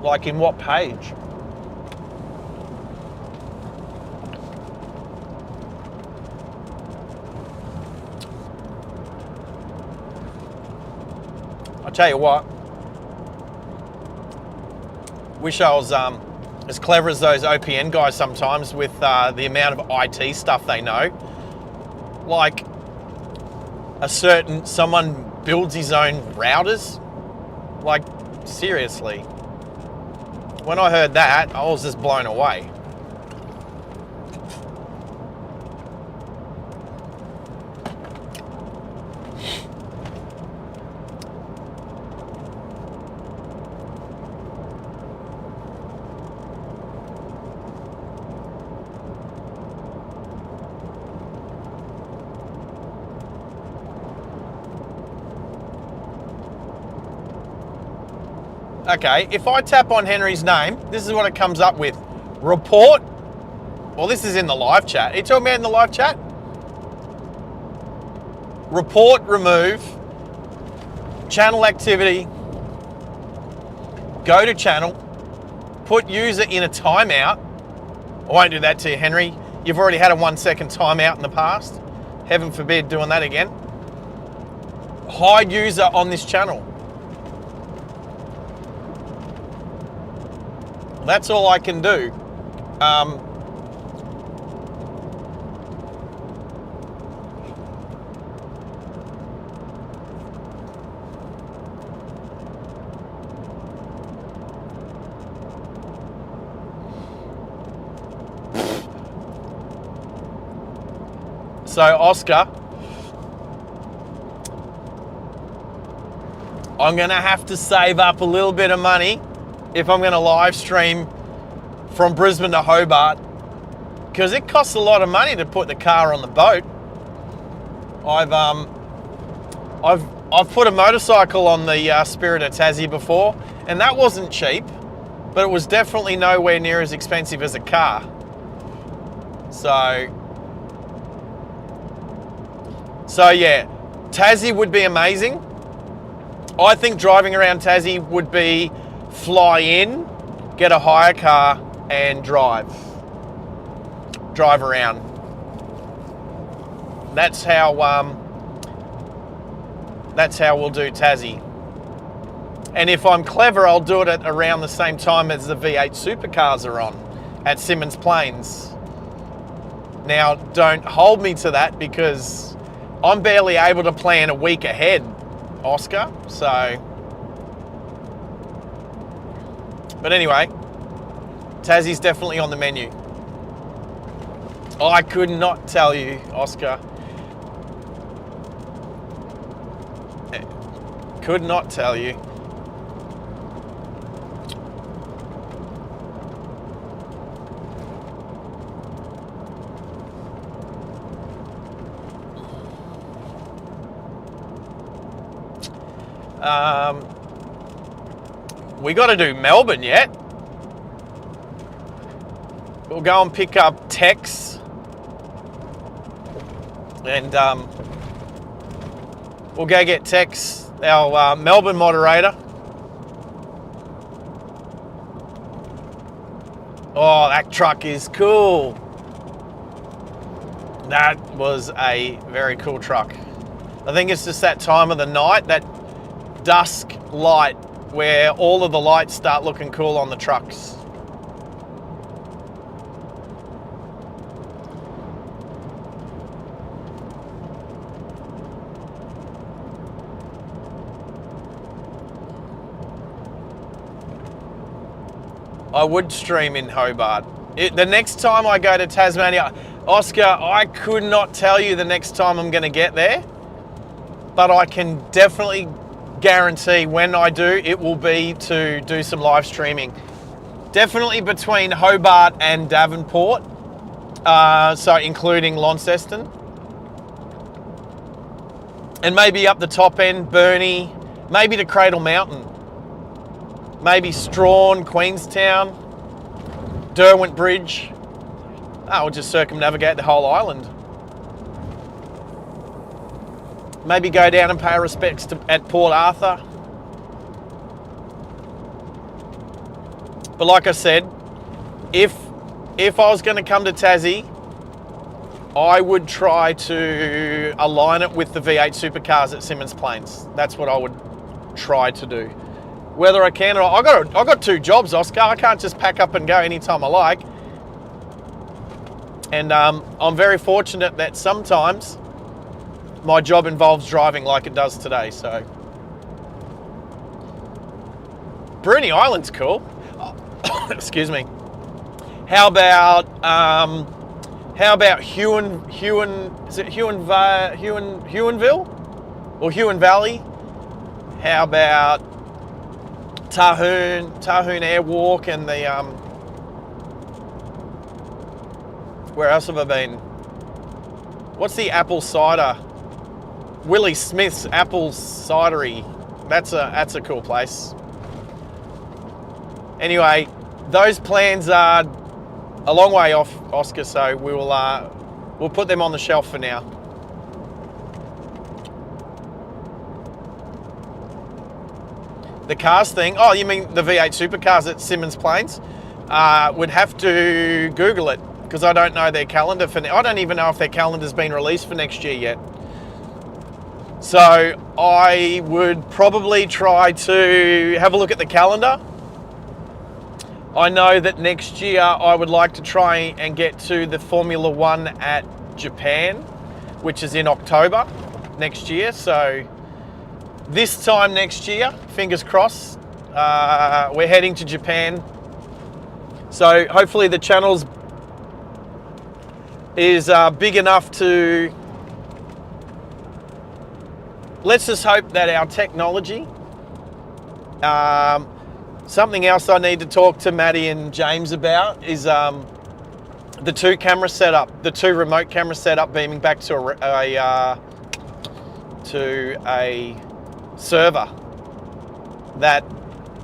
Like in what page? I'll tell you what. Wish I was as clever as those OPN guys sometimes with the amount of IT stuff they know. Like someone builds his own routers. Like, seriously. When I heard that, I was just blown away. Okay, if I tap on Henry's name, this is what it comes up with. Report. Well, this is in the live chat. Are you talking about in the live chat? Report, remove. Channel activity. Go to channel. Put user in a timeout. I won't do that to you, Henry. You've already had a 1 second timeout in the past. Heaven forbid doing that again. Hide user on this channel. That's all I can do. So Oscar, I'm gonna have to save up a little bit of money if I'm going to live stream from Brisbane to Hobart, because it costs a lot of money to put the car on the boat. I've put a motorcycle on the Spirit of Tassie before, and that wasn't cheap. but it was definitely nowhere near as expensive as a car. So yeah, Tassie would be amazing. I think driving around Tassie would be fly in, get a hire car and drive around. That's how we'll do Tassie. And if I'm clever, I'll do it at around the same time as the V8 supercars are on at Symmons Plains. Now, don't hold me to that because I'm barely able to plan a week ahead, Oscar. So, but anyway, Tassie's definitely on the menu. I could not tell you, Oscar. Could not tell you. We got to do Melbourne yet. We'll go and pick up Tex and we'll go get Tex, our Melbourne moderator. Oh, that truck is cool. That was a very cool truck. I think it's just that time of the night, that dusk light, where all of the lights start looking cool on the trucks. I would stream in Hobart. The next time I go to Tasmania, Oscar, I could not tell you the next time I'm going to get there, but I can definitely guarantee when I do, it will be to do some live streaming. Definitely between Hobart and Davenport, so including Launceston. And maybe up the top end, Burnie, maybe to Cradle Mountain. Maybe Strawn, Queenstown, Derwent Bridge. We'll just circumnavigate the whole island. Maybe go down and pay respects at Port Arthur. But like I said, if I was going to come to Tassie, I would try to align it with the V8 supercars at Symmons Plains. That's what I would try to do. Whether I can or not, I got 2 jobs, Oscar. I can't just pack up and go anytime I like. And I'm very fortunate that sometimes my job involves driving like it does today. So Bruny Island's cool. Excuse me. How about Huonville or Huon Valley? How about Tahoon Airwalk and the where else have I been? What's the apple cider? Willie Smith's Apple Cidery. That's a cool place. Anyway, those plans are a long way off, Oscar, so we'll put them on the shelf for now. The cars thing, oh, you mean the V8 supercars at Symmons Plains? Would have to Google it because I don't know their calendar for I don't even know if their calendar's been released for next year yet. So I would probably try to have a look at the calendar. I know that next year I would like to try and get to the Formula One at Japan, which is in October next year. So this time next year, fingers crossed, we're heading to Japan. So hopefully the channel's is big enough to, let's just hope that our technology, something else I need to talk to Maddie and James about is the 2 camera setup, the 2 remote camera setup beaming back to a server that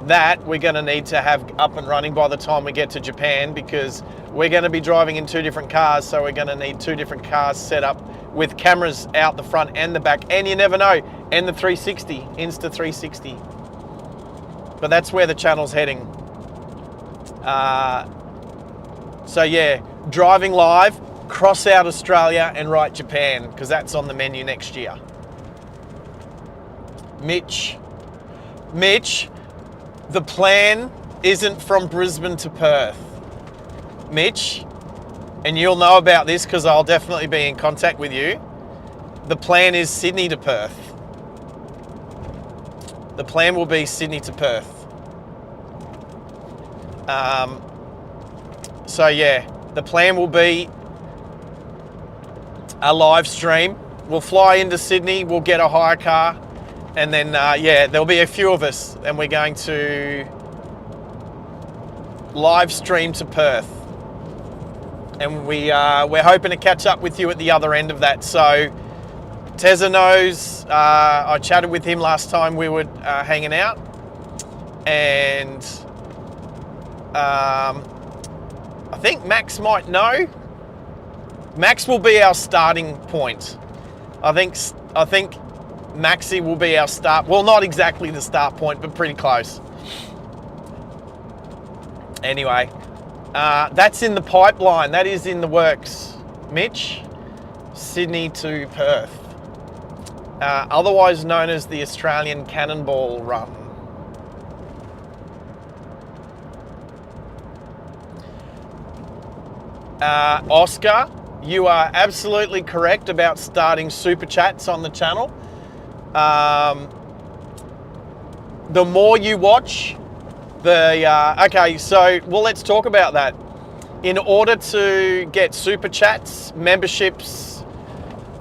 that we're going to need to have up and running by the time we get to Japan, because we're going to be driving in 2 different cars, so we're going to need 2 different cars set up with cameras out the front and the back, and you never know, and the 360, Insta 360. But that's where the channel's heading. So yeah, driving live, cross out Australia and write Japan, because that's on the menu next year. Mitch, the plan isn't from Brisbane to Perth. Mitch, and you'll know about this because I'll definitely be in contact with you. The plan is Sydney to Perth. The plan will be Sydney to Perth. So yeah, the plan will be a live stream. We'll fly into Sydney, we'll get a hire car, and then yeah, there'll be a few of us, and we're going to live stream to Perth. And we're hoping to catch up with you at the other end of that. So Tezza knows, I chatted with him last time we were hanging out, and I think Max might know. Max will be our starting point. I think Maxie will be our start. Well, not exactly the start point, but pretty close. Anyway, that's in the pipeline. That is in the works, Mitch. Sydney to Perth. Otherwise known as the Australian Cannonball Run. Oscar, you are absolutely correct about starting super chats on the channel. The more you watch, okay, so, well, let's talk about that. In order to get super chats, memberships,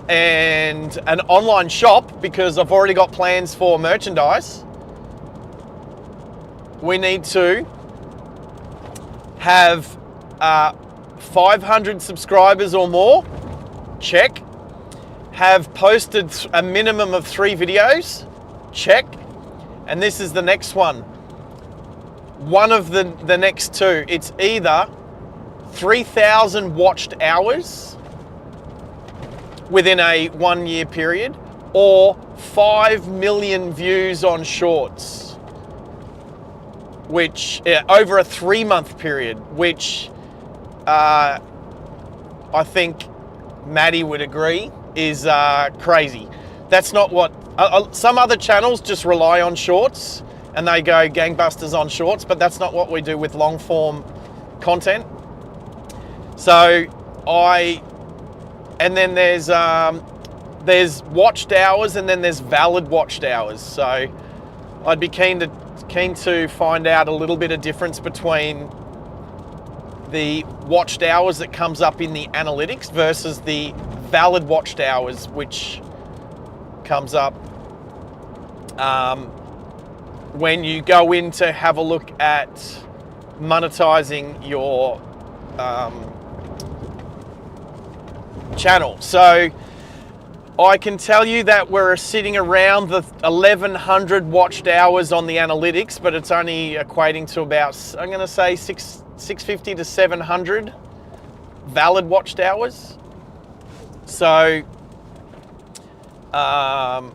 and an online shop, because I've already got plans for merchandise, we need to have 500 subscribers or more, check. Have posted a minimum of 3 videos, check. And this is the next one. One of the next 2, it's either 3,000 watched hours within a 1-year period, or 5 million views on shorts, which over a 3-month period, which I think Maddie would agree is crazy. That's not what some other channels just rely on shorts and they go gangbusters on shorts, but that's not what we do with long form content. So and then there's watched hours, and then there's valid watched hours. So I'd be keen to find out a little bit of difference between the watched hours that comes up in the analytics versus the valid watched hours, which comes up when you go in to have a look at monetizing your channel. So I can tell you that we're sitting around the 1,100 watched hours on the analytics, but it's only equating to about, I'm going to say 650 to 700 valid watched hours. So I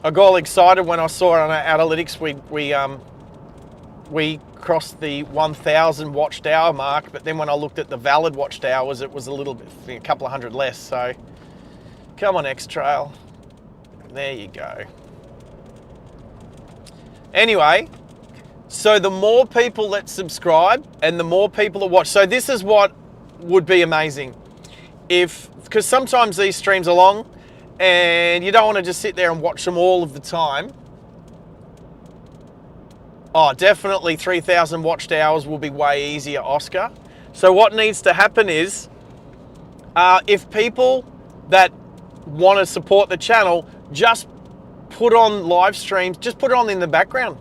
got all excited when I saw it on our analytics. We crossed the 1,000 watched hour mark, but then when I looked at the valid watched hours, it was a couple of hundred less. So come on, X-Trail. There you go. Anyway, so the more people that subscribe and the more people that watch. So this is what would be amazing. Because sometimes these streams are long and you don't want to just sit there and watch them all of the time. Oh, definitely 3,000 watched hours will be way easier, Oscar. So what needs to happen is, if people that want to support the channel, just put on live streams, just put it on in the background.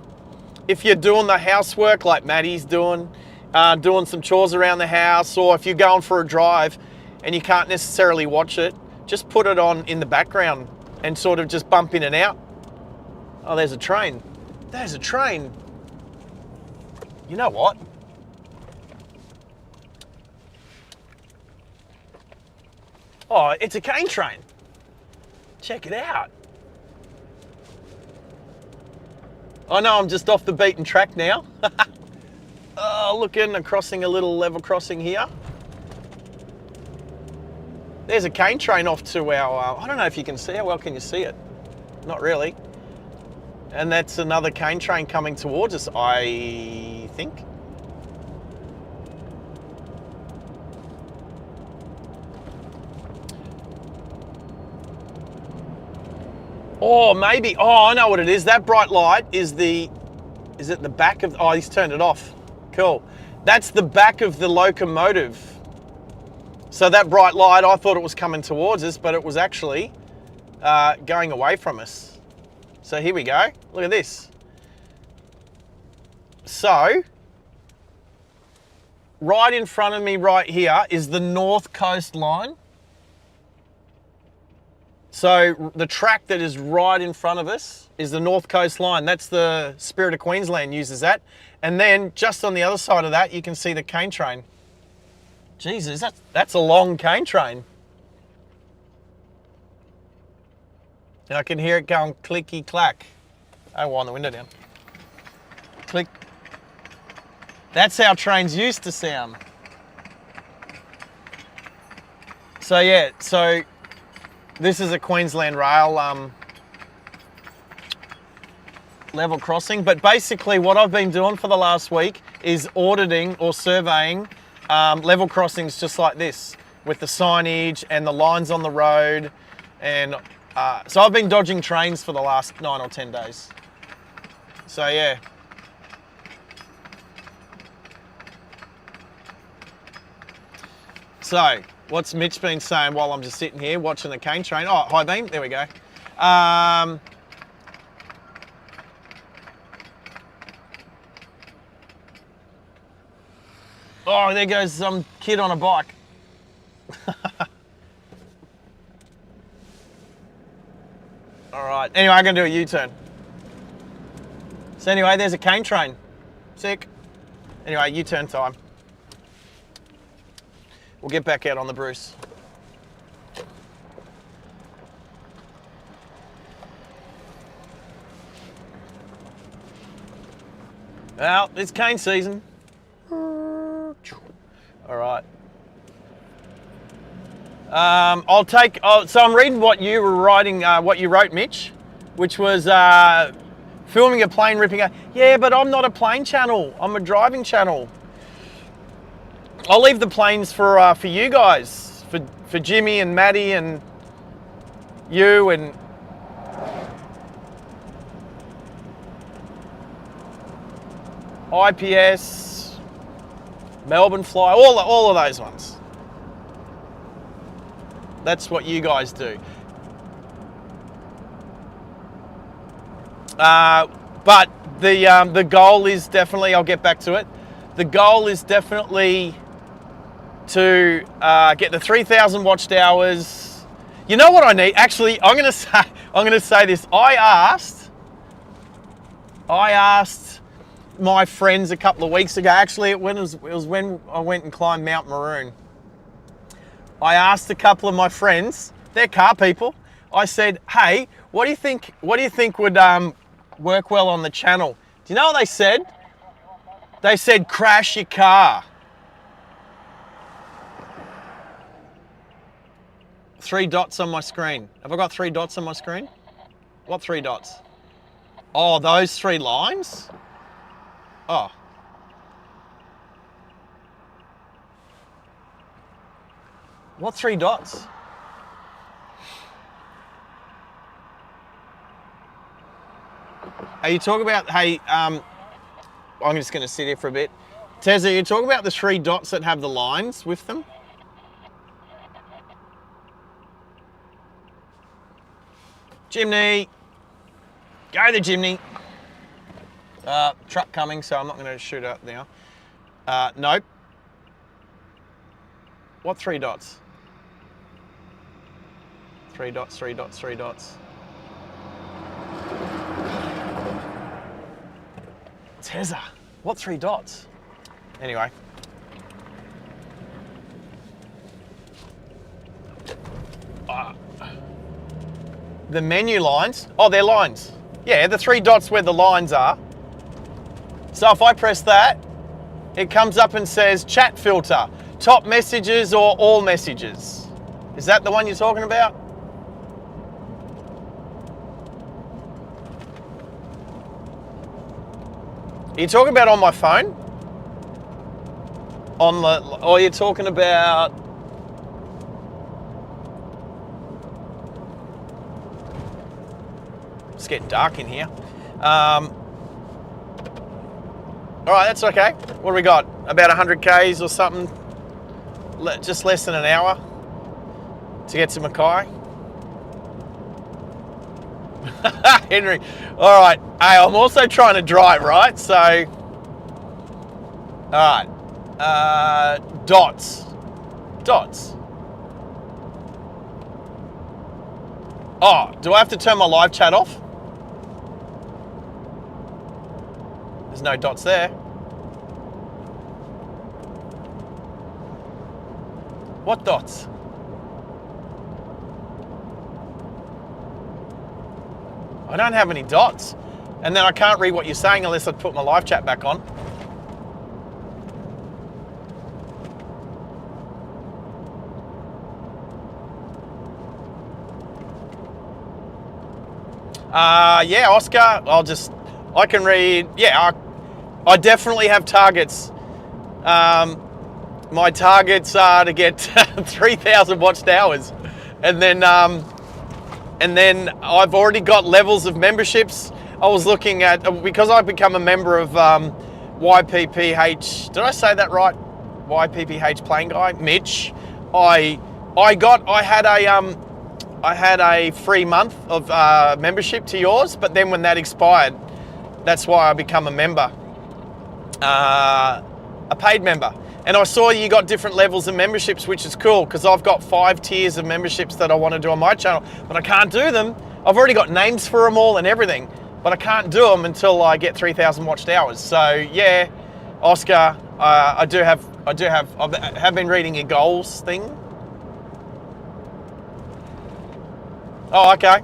If you're doing the housework like Maddie's doing some chores around the house, or if you're going for a drive and you can't necessarily watch it, just put it on in the background and sort of just bump in and out. Oh, there's a train. There's a train. You know what? Oh, it's a cane train. Check it out. I know I'm just off the beaten track now. Oh, look in, crossing a little level crossing here. There's a cane train off to our, I don't know if you can see, how well can you see it? Not really. And that's another cane train coming towards us, I think. Oh, maybe, oh, I know what it is. That bright light is is it the back of, oh, he's turned it off. Cool. That's the back of the locomotive. So that bright light, I thought it was coming towards us, but it was actually going away from us. So here we go. Look at this. So, right in front of me right here is the North Coast line. So the track that is right in front of us is the North Coast line. That's the Spirit of Queensland uses that. And then just on the other side of that, you can see the cane train. Jesus, that's a long cane train. And I can hear it going clicky clack. I wind the window down. Click. That's how trains used to sound. So yeah, so this is a Queensland Rail level crossing, but basically what I've been doing for the last week is auditing or surveying level crossings just like this, with the signage and the lines on the road. And so I've been dodging trains for the last 9 or 10 days. So yeah. So, what's Mitch been saying while I'm just sitting here watching the cane train? Oh, high beam, there we go. Oh, there goes some kid on a bike. All right, anyway, I'm gonna do a U-turn. So anyway, there's a cane train. Sick. Anyway, U-turn time. We'll get back out on the Bruce. Well, it's cane season. All right. So I'm reading what you were writing, what you wrote, Mitch, which was filming a plane ripping out. Yeah, but I'm not a plane channel. I'm a driving channel. I'll leave the planes for you guys, for Jimmy and Maddie and you and IPS, Melbourne Fly, all of those ones. That's what you guys do. But the goal is definitely, I'll get back to it. The goal is definitely to get the 3,000 watched hours. You know what I need? Actually, I'm gonna say this. I asked my friends a couple of weeks ago. Actually, it was when I went and climbed Mount Maroon. I asked a couple of my friends, they're car people. I said, "Hey, what do you think would work well on the channel?" Do you know what they said? They said, "Crash your car." 3 dots on my screen. Have I got 3 dots on my screen? What 3 dots? Oh, those 3 lines? Oh. What 3 dots? Are you talking about, hey, I'm just going to sit here for a bit. Tez, are you talking about the 3 dots that have the lines with them? Chimney. Go the chimney. Truck coming, so I'm not going to shoot up now. Nope. What 3 dots? 3 dots, 3 dots, 3 dots. Tezza. What 3 dots? Anyway. The menu lines. Oh, they're lines. Yeah, the 3 dots where the lines are. So if I press that, it comes up and says chat filter, top messages or all messages. Is that the one you're talking about? Are you talking about on my phone? On the, or you're talking about? It's getting dark in here. All right, that's okay. What do we got? About 100 Ks or something? Just less than an hour to get to Mackay. Henry. All right. Hey, I'm also trying to drive, right? So, all right. Dots. Oh, do I have to turn my live chat off? There's no dots there. What dots? I don't have any dots. And then I can't read what you're saying unless I put my live chat back on. Yeah, Oscar, I can read, yeah, I definitely have targets. My targets are to get 3,000 watched hours. And then I've already got levels of memberships. I was looking at, because I've become a member of YPPH, did I say that right? YPPH Plane Guy, Mitch. I had a free month of membership to yours, but then when that expired, that's why I become a member, a paid member. And I saw you got different levels of memberships, which is cool, because I've got 5 tiers of memberships that I want to do on my channel, but I can't do them. I've already got names for them all and everything, but I can't do them until I get 3,000 watched hours. So yeah, Oscar, I have been reading your goals thing. Oh, okay.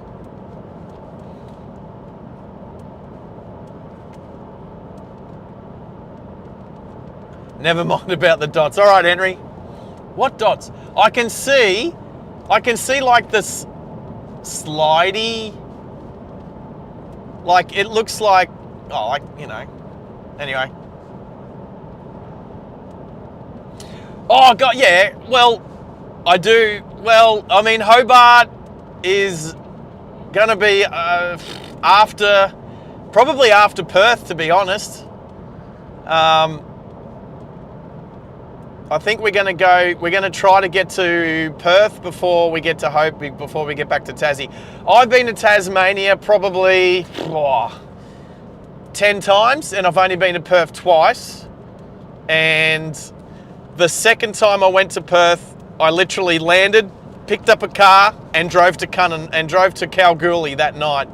Never mind about the dots. All right, Henry. What dots? I can see like this slidey, like it looks like, oh, like, you know, anyway. Oh, God, yeah, well, I do, well, I mean, Hobart is gonna be probably after Perth, to be honest. I think we're going to try to get to Perth before we get to Hope, before we get back to Tassie. I've been to Tasmania probably 10 times, and I've only been to Perth twice. And the second time I went to Perth, I literally landed, picked up a car, and drove to Kalgoorlie that night.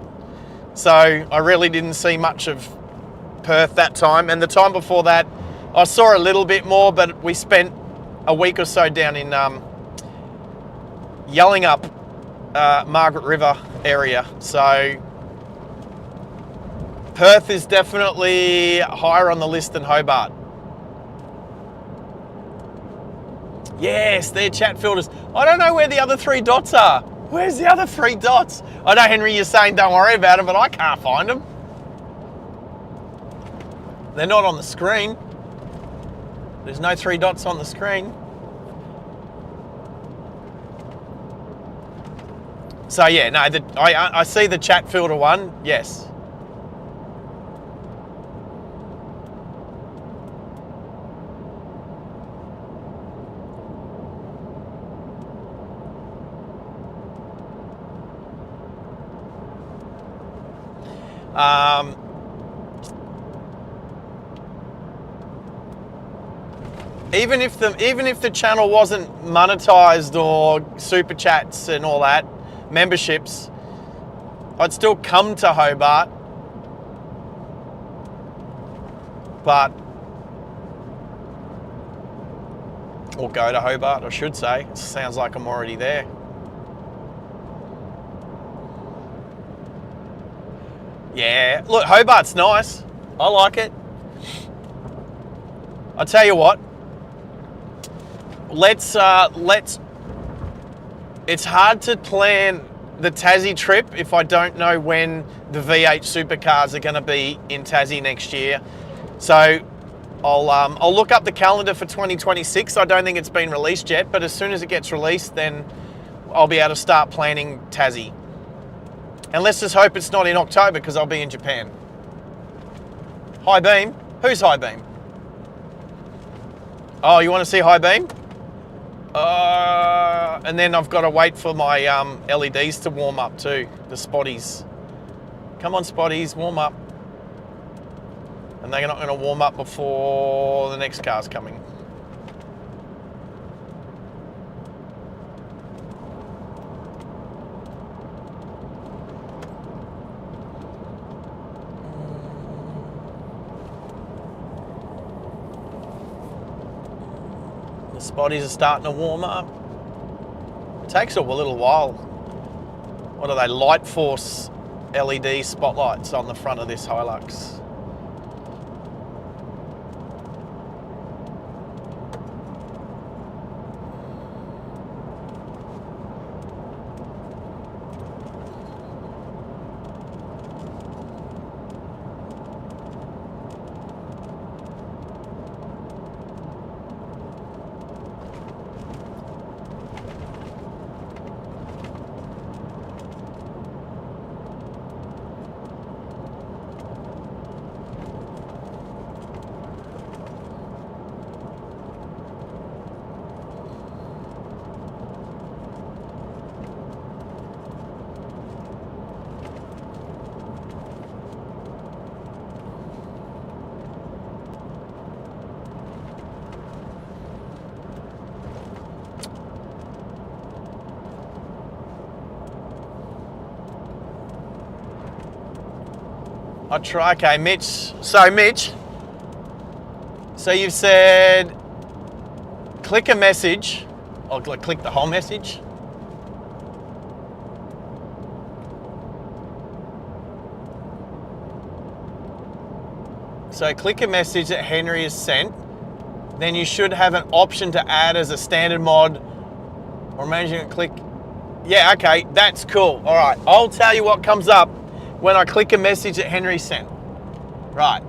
So I really didn't see much of Perth that time. And the time before that, I saw a little bit more, but we spent a week or so down in Yallingup, Margaret River area. So Perth is definitely higher on the list than Hobart. Yes, they're chat filters. I don't know where the other 3 dots are. Where's the other 3 dots? I know, Henry, you're saying don't worry about them, but I can't find them. They're not on the screen. There's no 3 dots on the screen. So yeah, no, I see the chat filter one, yes. Even if the channel wasn't monetized or super chats and all that, memberships, I'd still come to Hobart. but... Or go to Hobart, I should say. It sounds like I'm already there. Yeah, look, Hobart's nice. I like it. I'll tell you what. Let's. It's hard to plan the Tassie trip if I don't know when the V8 supercars are going to be in Tassie next year. So I'll look up the calendar for 2026. I don't think it's been released yet, but as soon as it gets released, then I'll be able to start planning Tassie. And let's just hope it's not in October because I'll be in Japan. High beam? Who's high beam? Oh, you want to see high beam? And then I've got to wait for my LEDs to warm up too, the spotties. Come on, spotties, warm up. And they're not going to warm up before the next car's coming. The spotties are starting to warm up. It takes a little while. What are they? Light Force LED spotlights on the front of this Hilux. I'll try. Okay, Mitch. So, Mitch, so you've said click a message. I'll click the whole message. So, click a message that Henry has sent. Then you should have an option to add as a standard mod or managing a click. Yeah, okay, that's cool. All right, I'll tell you what comes up when I click a message that Henry sent. Right,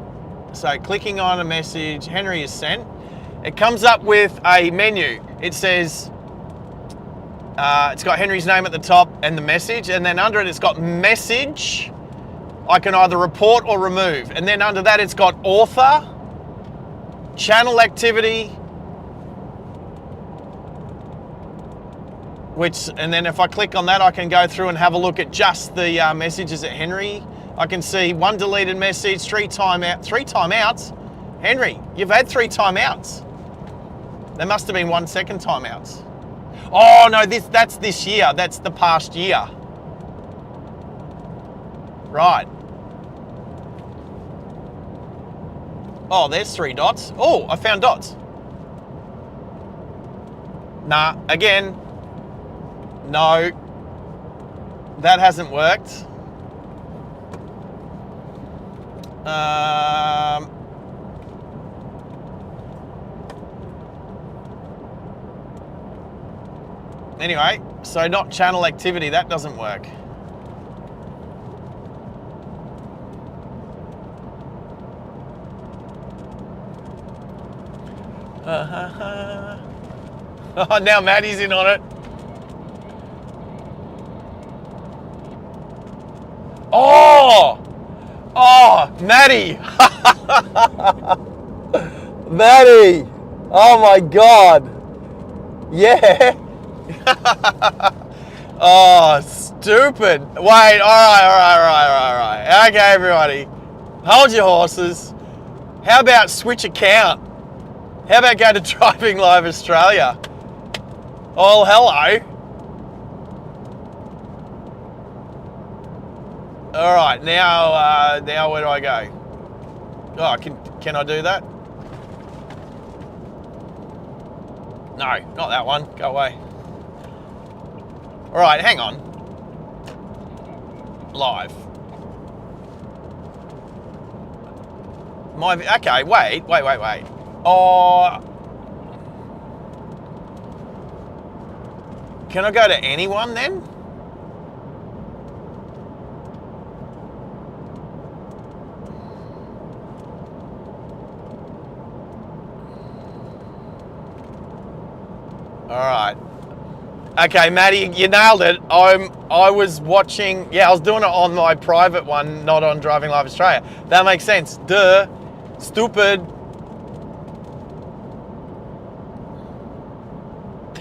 so clicking on a message Henry has sent, it comes up with a menu. It says, it's got Henry's name at the top and the message, and then under it it's got message. I can either report or remove. And then under that it's got author, channel activity, and then if I click on that, I can go through and have a look at just the messages at Henry. I can see one deleted message, 3 timeouts. Henry, you've had 3 timeouts. There must have been 1 second timeouts. Oh no, that's this year. That's the past year. Right. Oh, there's 3 dots. Oh, I found dots. Nah, again. No, that hasn't worked. Anyway, so not channel activity, that doesn't work. Oh, now Maddie's in on it. Oh, Maddie. Maddie. Oh my God. Yeah. Oh, stupid. Wait, all right. Okay, everybody. Hold your horses. How about switch account? How about go to Driving Live Australia? Oh, hello. All right, now where do I go? Oh, can I do that? No, not that one. Go away. All right, hang on. Live. Okay, wait. Oh, can I go to anyone then? All right. Okay, Maddie, you nailed it. I was watching. Yeah, I was doing it on my private one, not on Driving Live Australia. That makes sense. Duh. Stupid.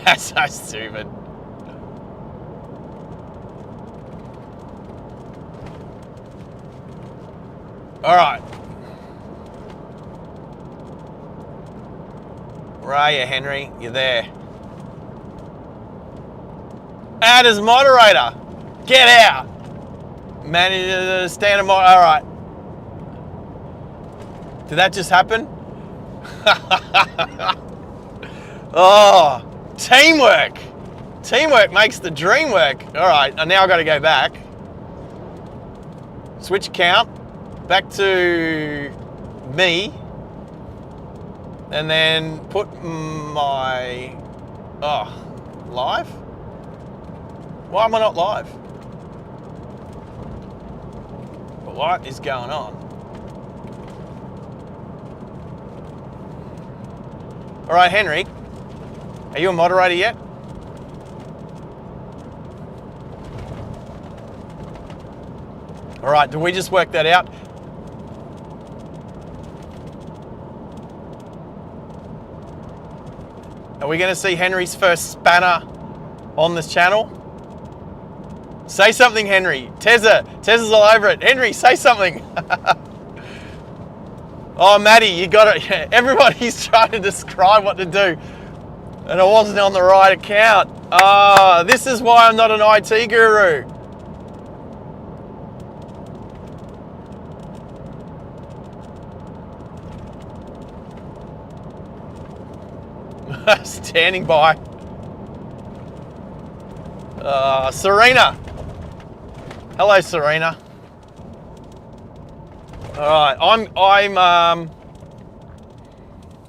That's so stupid. All right. Where are you, Henry? You're there. Add as moderator. Get out. Manager, stand a mod. All right. Did that just happen? Oh, teamwork. Teamwork makes the dream work. All right, and now I've got to go back. Switch account. Back to me. And then put my... Oh, live? Why am I not live? What is going on? All right, Henry, are you a moderator yet? All right, did we just work that out? Are we going to see Henry's first spanner on this channel? Say something, Henry. Tezza's all over it. Henry, say something. Oh, Maddie, you got it. Yeah, everybody's trying to describe what to do, and I wasn't on the right account. This is why I'm not an IT guru. Standing by. Serena. Hello, Serena. All right, I'm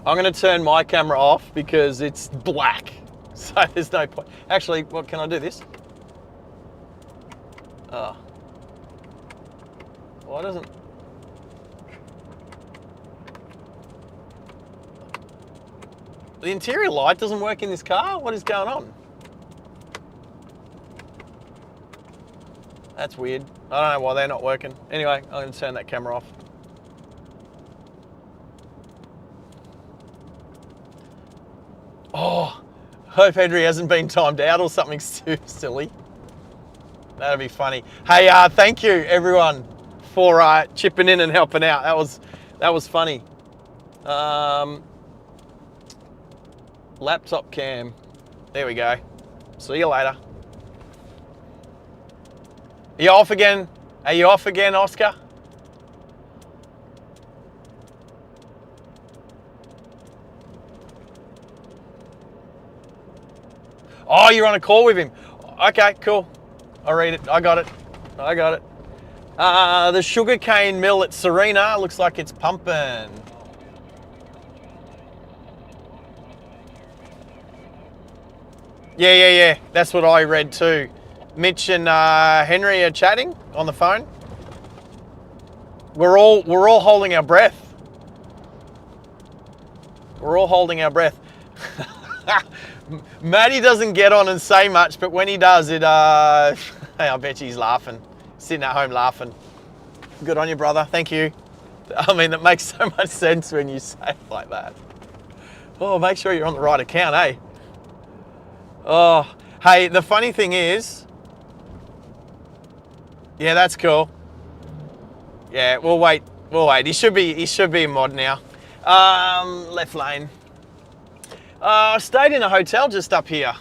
going to turn my camera off because it's black, so there's no point. Actually, what can I do this? Oh, why doesn't? The interior light doesn't work in this car? What is going on? That's weird. I don't know why they're not working. Anyway, I'm going to turn that camera off. Oh, hope Henry hasn't been timed out or something too silly. That'd be funny. Hey, thank you everyone for chipping in and helping out. That was funny. Laptop cam. There we go. See you later. Are you off again? Are you off again, Oscar? Oh, you're on a call with him. Okay, cool. I'll read it. I got it. The sugarcane mill at Serena looks like it's pumping. Yeah. That's what I read too. Mitch and Henry are chatting on the phone. We're all holding our breath. We're all holding our breath. Matty doesn't get on and say much, but when he does, it I bet he's laughing, sitting at home laughing. Good on you, brother. Thank you. I mean, that makes so much sense when you say it like that. Oh, make sure you're on the right account, eh? Oh, hey, the funny thing is, yeah, that's cool. Yeah, we'll wait. He should be a mod now. Left lane. I stayed in a hotel just up here,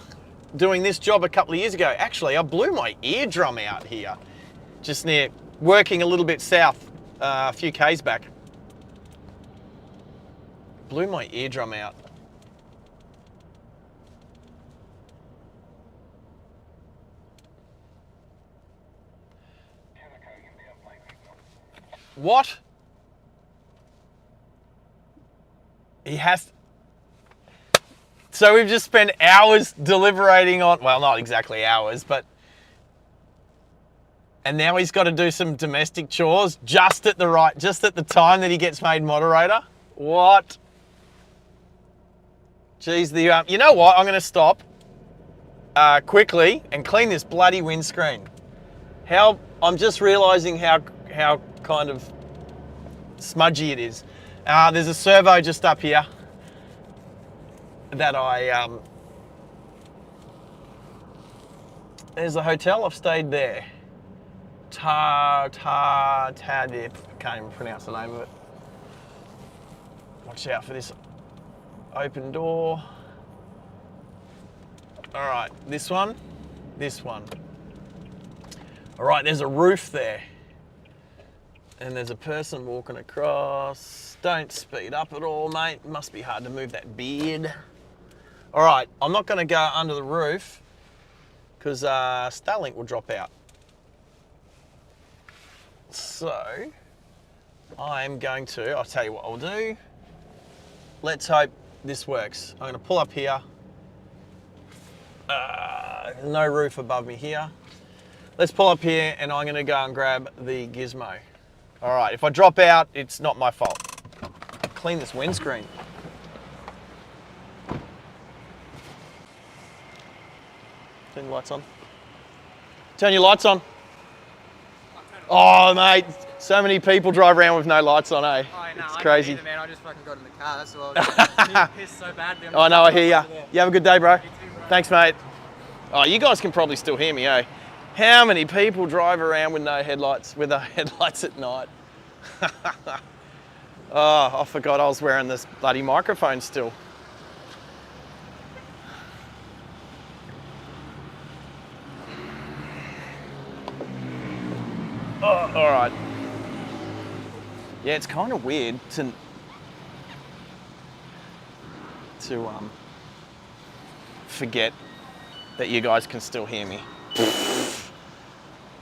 doing this job a couple of years ago. Actually, I blew my eardrum out here, just near, working a little bit south, a few Ks back. Blew my eardrum out. What? He has... So we've just spent hours deliberating on... Well, not exactly hours, but... And now he's got to do some domestic chores just at the time that he gets made moderator. What? Geez, you know what? I'm going to stop quickly and clean this bloody windscreen. I'm just realising how kind of smudgy it is. There's a servo just up here that there's a hotel. I've stayed there. I can't even pronounce the name of it. Watch out for this open door. All right, this one. All right, there's a roof there. And there's a person walking across. Don't speed up at all, mate. It must be hard to move that beard. All right, I'm not gonna go under the roof because Starlink will drop out. So, I'm going to, I'll tell you what I'll do. Let's hope this works. I'm gonna pull up here. No roof above me here. Let's pull up here and I'm gonna go and grab the gizmo. All right, if I drop out, it's not my fault. Clean this windscreen. Turn your lights on. Turn your lights on. Oh, mate, so many people drive around with no lights on, eh? Oh, no, it's I crazy. Either, man. I just fucking got in the car, that's all. I pissed so badly. Oh, no, I hear ya. You have a good day, bro. You too, bro. Thanks, mate. Oh, you guys can probably still hear me, eh? How many people drive around with no headlights, with the headlights at night? Oh, I forgot I was wearing this bloody microphone still. Oh, all right. Yeah, it's kind of weird to forget that you guys can still hear me.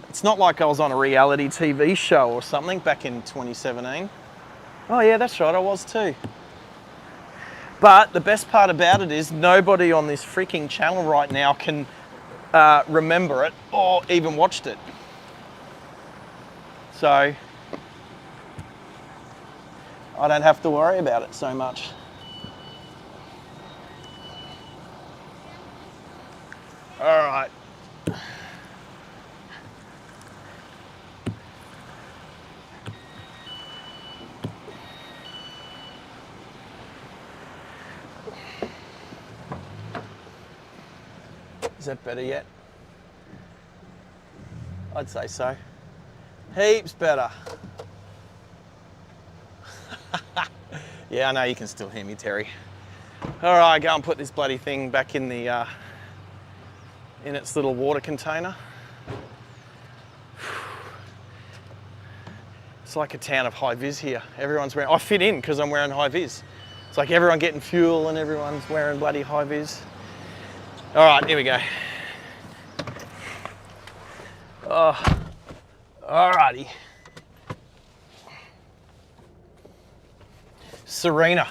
It's not like I was on a reality TV show or something back in 2017. Oh yeah, that's right, I was too. But the best part about it is nobody on this freaking channel right now can remember it or even watched it. So I don't have to worry about it so much. All right. Is that better yet? I'd say so. Heaps better. Yeah, I know you can still hear me, Terry. All right, go and put this bloody thing back in the in its little water container. It's like a town of high vis here. Everyone's wearing. I fit in because I'm wearing high vis. It's like everyone getting fuel and everyone's wearing bloody high vis. All right, here we go. Oh, alrighty. Serena.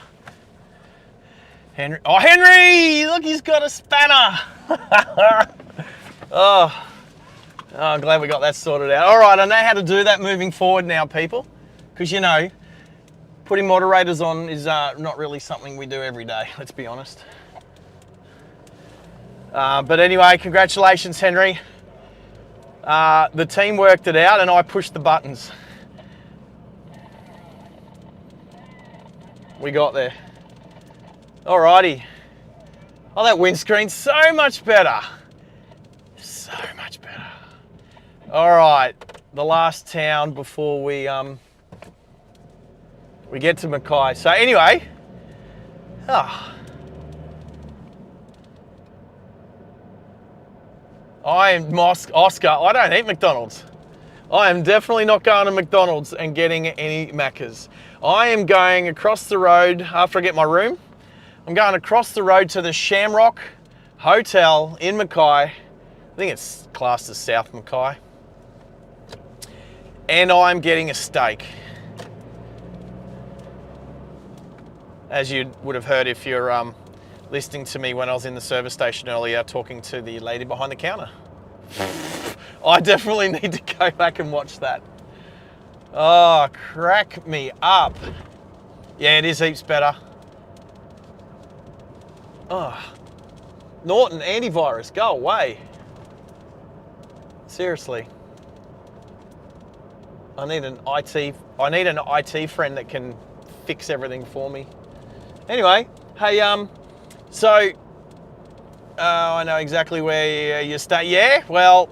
Henry. Oh, Henry! Look, he's got a spanner. Oh, I'm glad we got that sorted out. All right, I know how to do that moving forward now, people. Because, you know, putting moderators on is not really something we do every day, let's be honest. But anyway, congratulations, Henry. The team worked it out and I pushed the buttons. We got there. Alrighty. Oh, that windscreen's so much better. So much better. Alright, the last town before we get to Mackay. So anyway, I am Oscar. I don't eat McDonald's. I am definitely not going to McDonald's and getting any Maccas. I am going across the road after I get my room. I'm going across the road to the Shamrock Hotel in Mackay. I think it's classed as South Mackay. And I'm getting a steak. As you would have heard if you're listening to me when I was in the service station earlier talking to the lady behind the counter. I definitely need to go back and watch that. Oh, crack me up. Yeah, it is heaps better. Oh, Norton antivirus, go away. Seriously. I need an IT friend that can fix everything for me. Anyway, hey, so I know exactly where you stay. Yeah, well,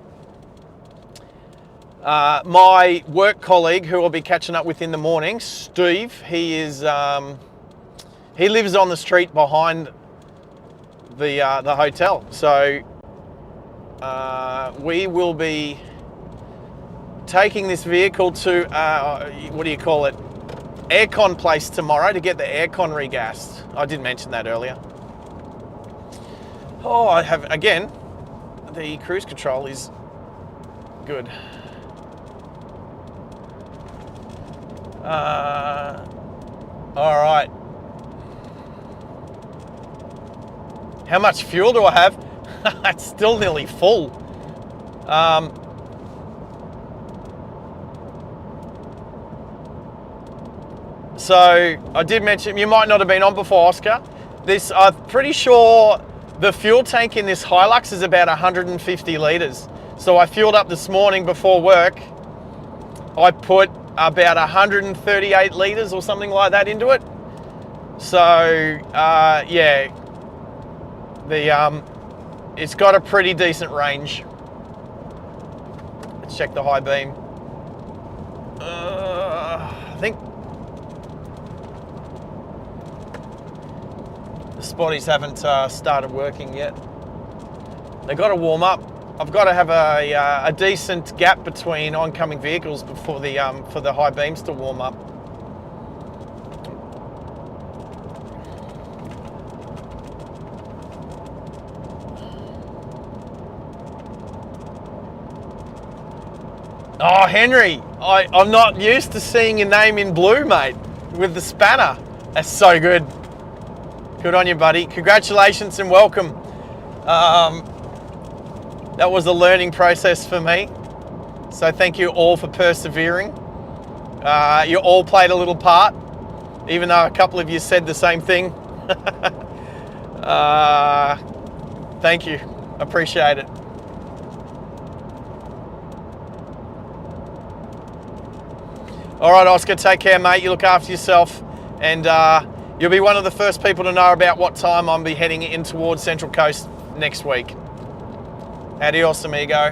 my work colleague who I'll be catching up with in the morning, Steve, he lives on the street behind the hotel. So we will be taking this vehicle to what do you call it? Aircon place tomorrow to get the aircon regassed. I did mention that earlier. Oh, I have, again, the cruise control is good. All right. How much fuel do I have? It's still nearly full. So I did mention, you might not have been on before, Oscar. I'm pretty sure the fuel tank in this Hilux is about 150 litres. So I fueled up this morning before work. I put about 138 litres or something like that into it. So yeah, it's got a pretty decent range. Let's check the high beam. I think the spotties haven't started working yet. They've got to warm up. I've got to have a decent gap between oncoming vehicles before for the high beams to warm up. Oh, Henry, I'm not used to seeing your name in blue, mate, with the spanner. That's so good. Good on you, buddy. Congratulations and welcome. That was a learning process for me. So thank you all for persevering. You all played a little part, even though a couple of you said the same thing. Thank you. Appreciate it. All right, Oscar, take care, mate. You look after yourself, and you'll be one of the first people to know about what time I'll be heading in towards Central Coast next week. Adios, amigo.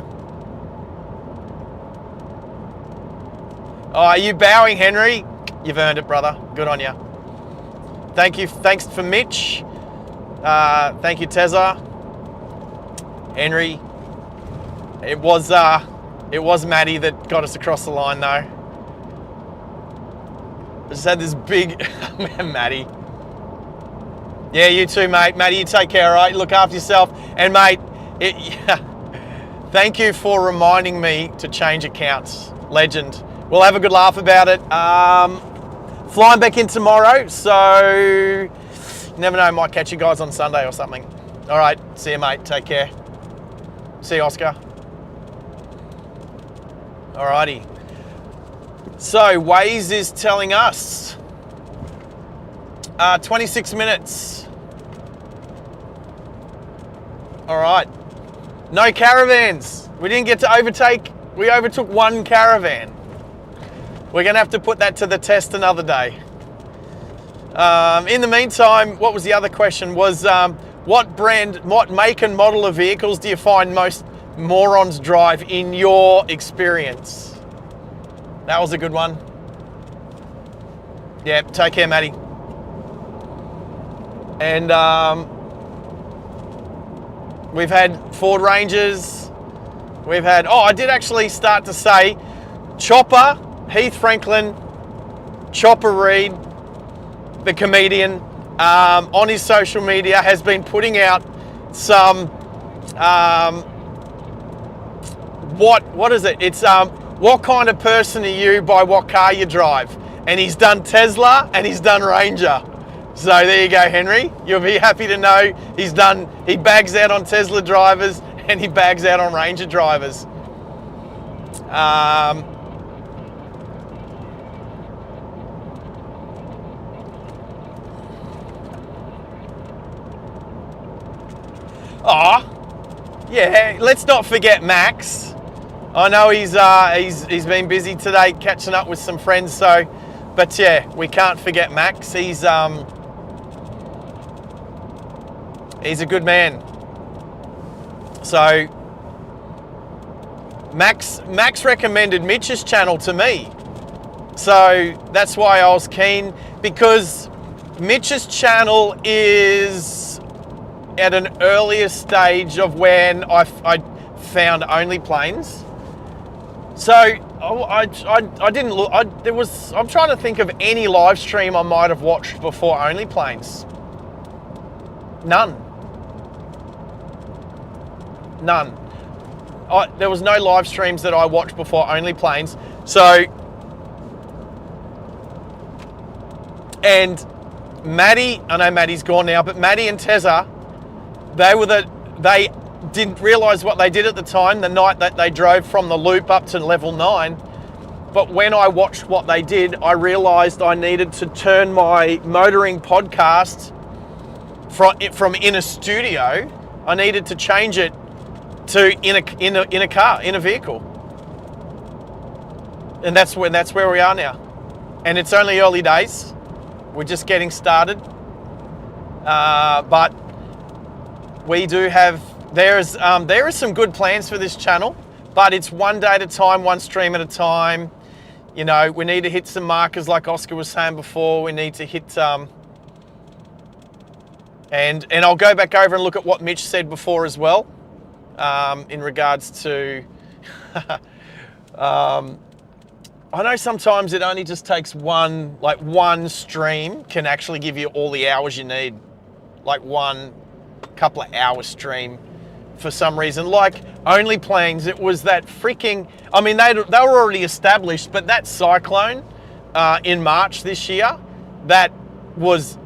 Oh, are you bowing, Henry? You've earned it, brother. Good on you. Thank you. Thanks for Mitch. Thank you, Tezza. Henry. It was Maddie that got us across the line, though. I just had this big Maddie. Yeah, you too, mate. Matty, you take care, all right? Look after yourself. And, mate, thank you for reminding me to change accounts. Legend. We'll have a good laugh about it. Flying back in tomorrow, so you never know, might catch you guys on Sunday or something. All right, see you, mate. Take care. See you, Oscar. All righty. So, Waze is telling us 26 minutes. All right. No caravans. We didn't get to overtake. We overtook one caravan. We're going to have to put that to the test another day. In the meantime, what was the other question? Was what make and model of vehicles do you find most morons drive in your experience? That was a good one. Yeah, take care, Matty. And we've had Ford Rangers. We've had, I did actually start to say, Chopper, Heath Franklin, Chopper Reed, the comedian, on his social media has been putting out some, what is it? It's what kind of person are you by what car you drive? And he's done Tesla and he's done Ranger. So there you go, Henry. You'll be happy to know he bags out on Tesla drivers and he bags out on Ranger drivers. Yeah, let's not forget Max. I know he's been busy today catching up with some friends, but yeah, we can't forget Max. He's a good man. So Max recommended Mitch's channel to me. So that's why I was keen, because Mitch's channel is at an earlier stage of when I found Only Planes. So I didn't look. I'm trying to think of any live stream I might have watched before Only Planes. None. There was no live streams that I watched before Only Planes. So, and Maddie, I know Maddie's gone now, but Maddie and Tezza, they didn't realise what they did at the time, the night that they drove from the loop up to level 9. But when I watched what they did, I realised I needed to turn my motoring podcast from in a studio, I needed to change it to in a car, in a vehicle. And that's where we are now. And it's only early days. We're just getting started. But we do have, there is some good plans for this channel, but it's one day at a time, one stream at a time. You know, we need to hit some markers like Oscar was saying before. We need to hit, and I'll go back over and look at what Mitch said before as well, in regards to, I know sometimes it only just takes one stream can actually give you all the hours you need, like one couple of hour stream for some reason. Like Only Planes, it was that freaking, I mean, they were already established, but that cyclone in March this year, that was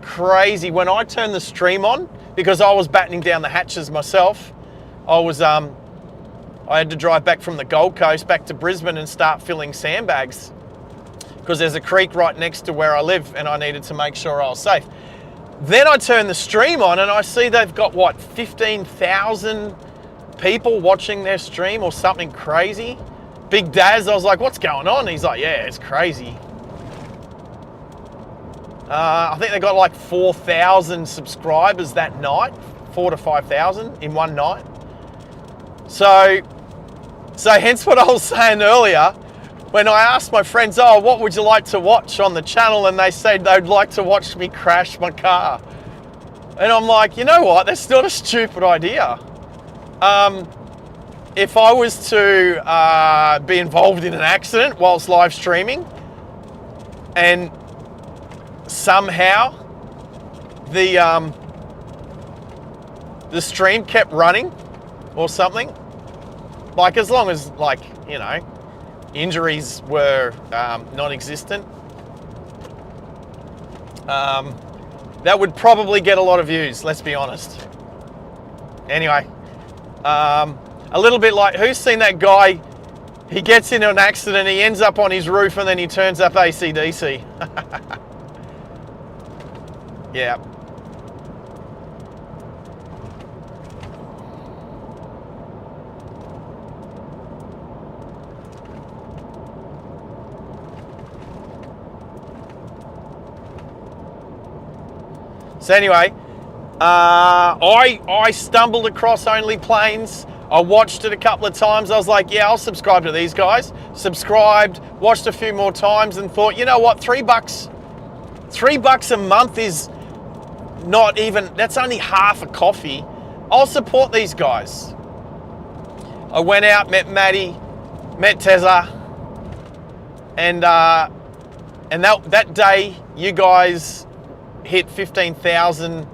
crazy. When I turned the stream on, because I was battening down the hatches myself, I had to drive back from the Gold Coast back to Brisbane and start filling sandbags, because there's a creek right next to where I live and I needed to make sure I was safe. Then I turn the stream on and I see they've got, what, 15,000 people watching their stream or something crazy. Big Daz, I was like, what's going on? He's like, yeah, it's crazy. I think they got like 4,000 subscribers that night, 4,000 to 5,000 in one night. So hence what I was saying earlier, when I asked my friends, oh, what would you like to watch on the channel? And they said they'd like to watch me crash my car. And I'm like, you know what? That's not a stupid idea. If I was to be involved in an accident whilst live streaming and somehow the stream kept running or something, like as long as, like, you know, injuries were non-existent, that would probably get a lot of views, let's be honest. Anyway, a little bit like, who's seen that guy, he gets into an accident, he ends up on his roof and then he turns up AC/DC. Yeah. So anyway, I stumbled across Only Planes. I watched it a couple of times. I was like, yeah, I'll subscribe to these guys. Subscribed, watched a few more times and thought, you know what, $3 a month is not even, that's only half a coffee. I'll support these guys. I went out, met Maddie, met Tezza, And that day, you guys hit 15,000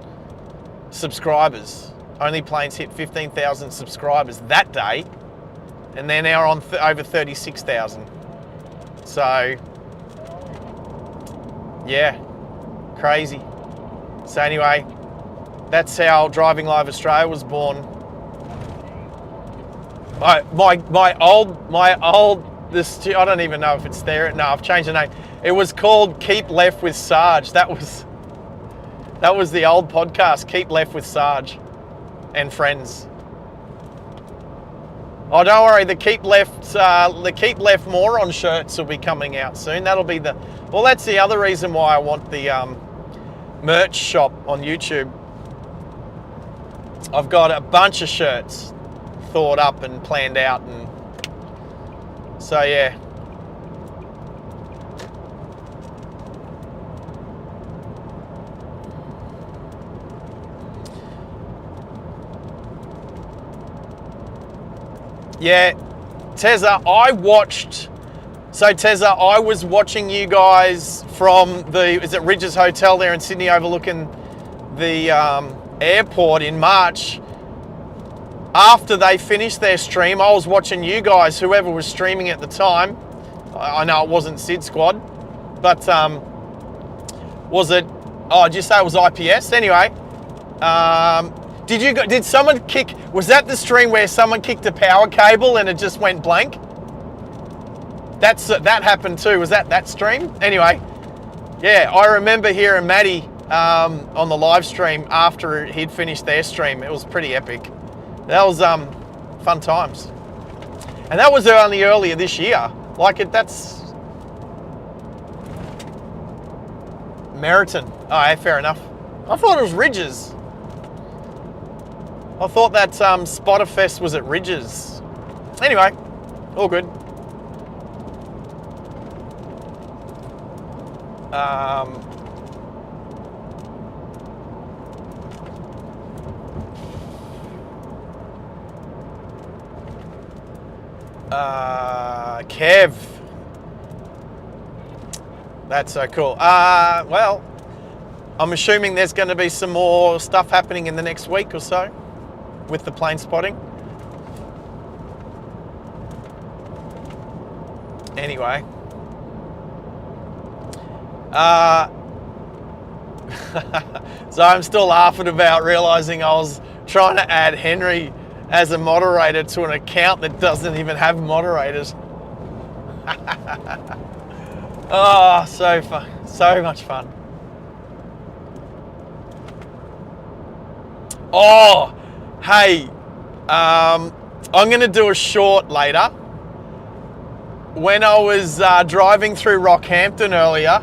subscribers. Only Planes hit 15,000 subscribers that day, and they're now on over 36,000. So, yeah, crazy. So anyway, that's how Driving Live Australia was born. My old this, I don't even know if it's there. No, I've changed the name. It was called Keep Left with Sarge. That was the old podcast, Keep Left with Sarge and Friends. Oh, don't worry, the Keep Left Moron shirts will be coming out soon. That'll be well, that's the other reason why I want the merch shop on YouTube. I've got a bunch of shirts thought up and planned out, and so yeah. Yeah, Tezza, I was watching you guys from is it Ridges Hotel there in Sydney overlooking the airport in March. After they finished their stream, I was watching you guys, whoever was streaming at the time. I know it wasn't Sid Squad, but was it, did you say it was IPS? Anyway, did someone kick, was that the stream where someone kicked a power cable and it just went blank? That happened too. Was that stream? Anyway, yeah, I remember hearing Maddie on the live stream after he'd finished their stream. It was pretty epic. That was fun times. And that was only earlier this year. That's Meriton. Oh, yeah, fair enough. I thought it was Ridges. I thought that Spotterfest was at Ridges. Anyway, all good. Kev. That's so cool. Well, I'm assuming there's going to be some more stuff happening in the next week or so with the plane spotting. Anyway. So I'm still laughing about realizing I was trying to add Henry as a moderator to an account that doesn't even have moderators. Oh, so fun. So much fun. Oh, hey, I'm going to do a short later. When I was driving through Rockhampton earlier,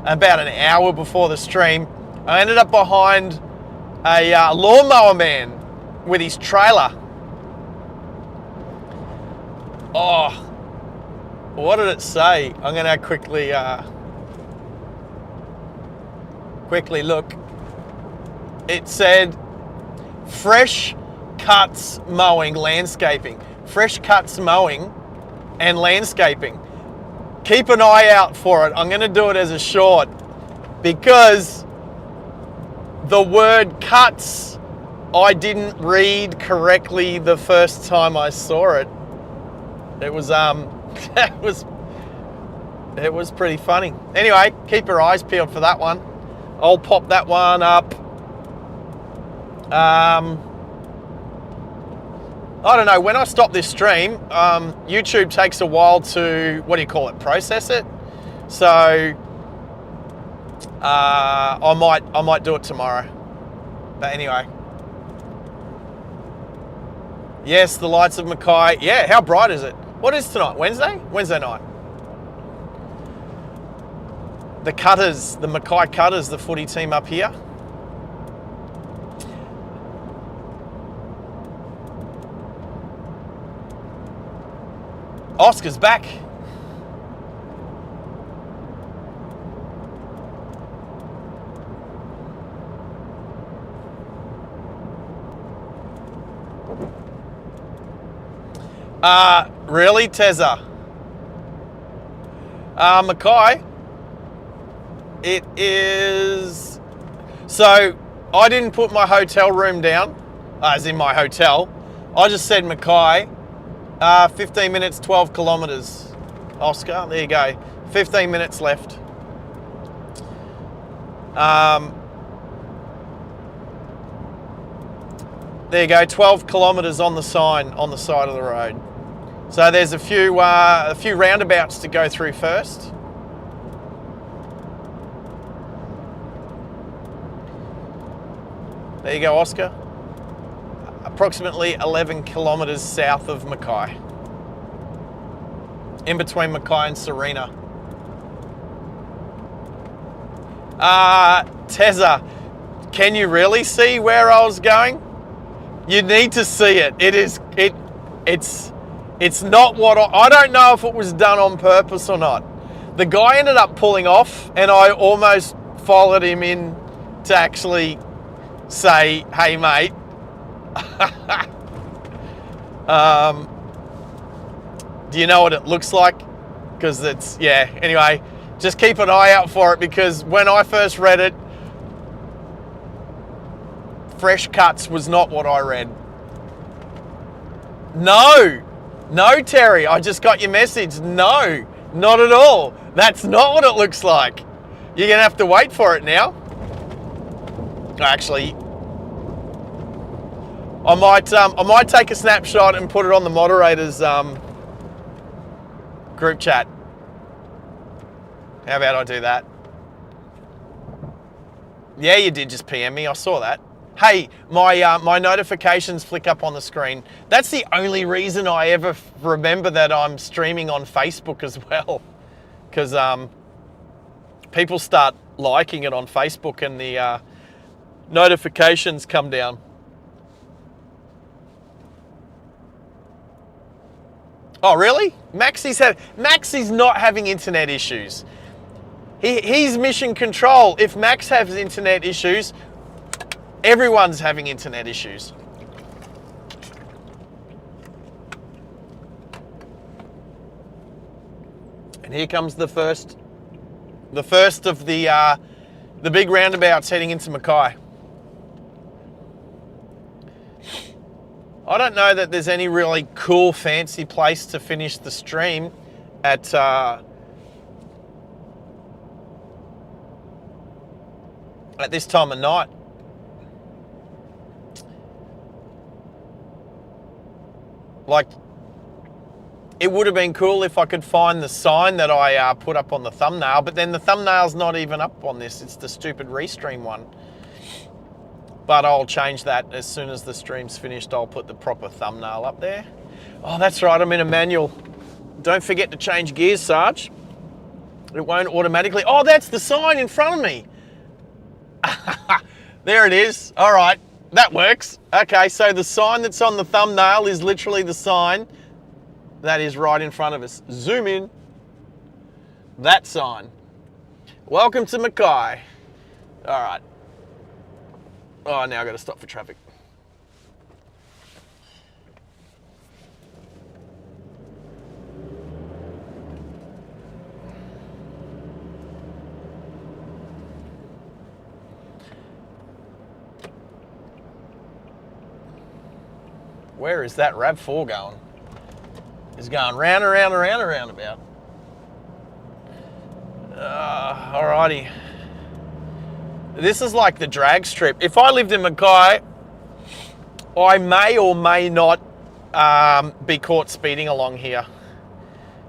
about an hour before the stream, I ended up behind a lawnmower man with his trailer. Oh, what did it say? I'm going to quickly look. It said, fresh cuts mowing, landscaping. Fresh cuts mowing and landscaping. Keep an eye out for it. I'm going to do it as a short because the word cuts I didn't read correctly the first time I saw it. It was it was pretty funny. Anyway, keep your eyes peeled for that one. I'll pop that one up. I don't know, when I stop this stream, YouTube takes a while to, process it. So I might do it tomorrow. But anyway. Yes, the lights of Mackay. Yeah, how bright is it? What is tonight? Wednesday? Wednesday night. The Cutters, the Mackay Cutters, the footy team up here. Oscar's back. Really, Tezza? Mackay. It is... So, I didn't put my hotel room down, as in my hotel. I just said Mackay. 15 minutes, 12 kilometres. Oscar, there you go. 15 minutes left. There you go, 12 kilometres on the sign on the side of the road. So there's a few roundabouts to go through first. There you go, Oscar. Approximately 11 kilometres south of Mackay. In between Mackay and Serena. Tezza, can you really see where I was going? You need to see it. It's not what I don't know if it was done on purpose or not. The guy ended up pulling off, and I almost followed him in to actually say, "Hey, mate." Do you know what it looks like? Because it's, yeah, anyway, just keep an eye out for it, because when I first read it, fresh cuts was not what I read. No, Terry, I just got your message. No, not at all. That's not what it looks like. You're gonna have to wait for it now. Actually, I might take a snapshot and put it on the moderator's group chat. How about I do that? Yeah, you did just PM me. I saw that. Hey, my notifications flick up on the screen. That's the only reason I ever remember that I'm streaming on Facebook as well, because people start liking it on Facebook and the notifications come down. Oh, really? Maxie's not having internet issues. He's mission control. If Max has internet issues, everyone's having internet issues. And here comes the first of the big roundabouts heading into Mackay. I don't know that there's any really cool, fancy place to finish the stream at this time of night. Like, it would have been cool if I could find the sign that I put up on the thumbnail, but then the thumbnail's not even up on this. It's the stupid restream one. But I'll change that as soon as the stream's finished. I'll put the proper thumbnail up there. Oh, that's right, I'm in a manual. Don't forget to change gears, Sarge. It won't automatically. Oh, that's the sign in front of me. There it is. All right, that works. Okay, so the sign that's on the thumbnail is literally the sign that is right in front of us. Zoom in. That sign. Welcome to Mackay. All right. Oh, now I've got to stop for traffic. Where is that RAV4 going? It's going round and round and round and round about. Alrighty. This is like the drag strip. If I lived in Mackay, I may or may not be caught speeding along here.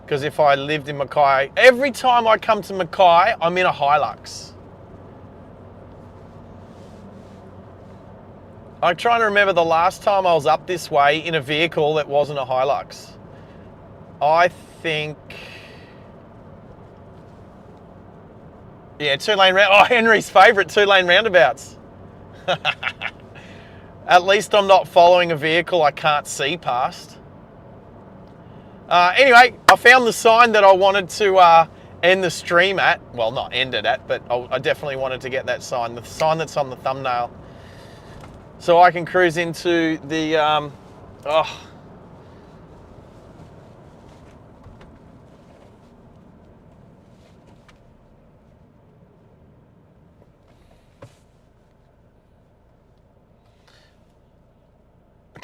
Because if I lived in Mackay, every time I come to Mackay, I'm in a Hilux. I'm trying to remember the last time I was up this way in a vehicle that wasn't a Hilux. I think... Yeah, two-lane round. Oh, Henry's favourite, two-lane roundabouts. At least I'm not following a vehicle I can't see past. Anyway, I found the sign that I wanted to end the stream at. Well, not end it at, but I definitely wanted to get that sign. The sign that's on the thumbnail. So I can cruise into the...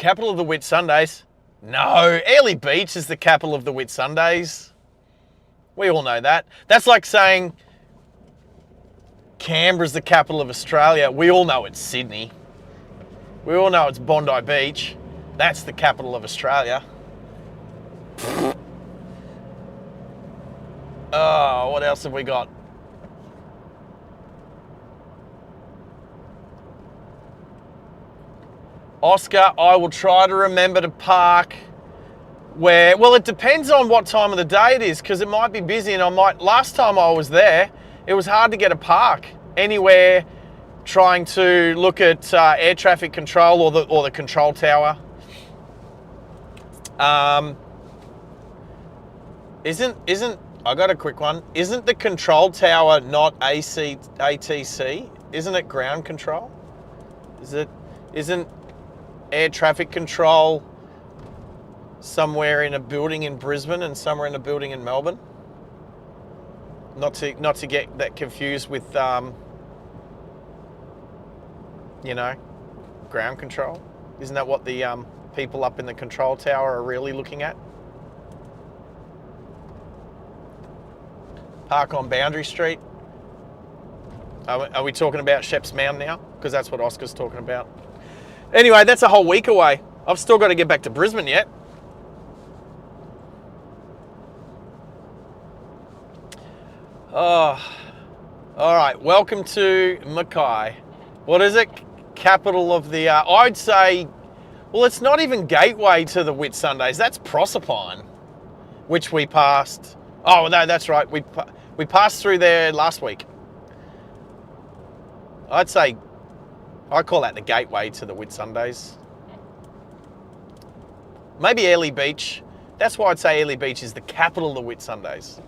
capital of the Whitsundays? No, Airlie Beach is the capital of the Whitsundays. We all know that. That's like saying Canberra's the capital of Australia. We all know it's Sydney. We all know it's Bondi Beach. That's the capital of Australia. Oh, what else have we got? Oscar, I will try to remember to park where, well, it depends on what time of the day it is, because it might be busy and last time I was there, it was hard to get a park anywhere trying to look at air traffic control or the control tower. I got a quick one. Isn't the control tower not ATC? Isn't it ground control? Isn't air traffic control somewhere in a building in Brisbane and somewhere in a building in Melbourne? Not to get that confused with ground control. Isn't that what the people up in the control tower are really looking at? Park on Boundary Street. Are we talking about Sheps Mound now? Because that's what Oscar's talking about. Anyway, that's a whole week away. I've still got to get back to Brisbane yet. Oh, all right. Welcome to Mackay. What is it? Capital of the... I'd say... Well, it's not even gateway to the Whitsundays. That's Proserpine, which we passed. Oh, no, that's right. We passed through there last week. I'd say... I call that the gateway to the Whitsundays. Maybe Airlie Beach. That's why I'd say Airlie Beach is the capital of the Whitsundays.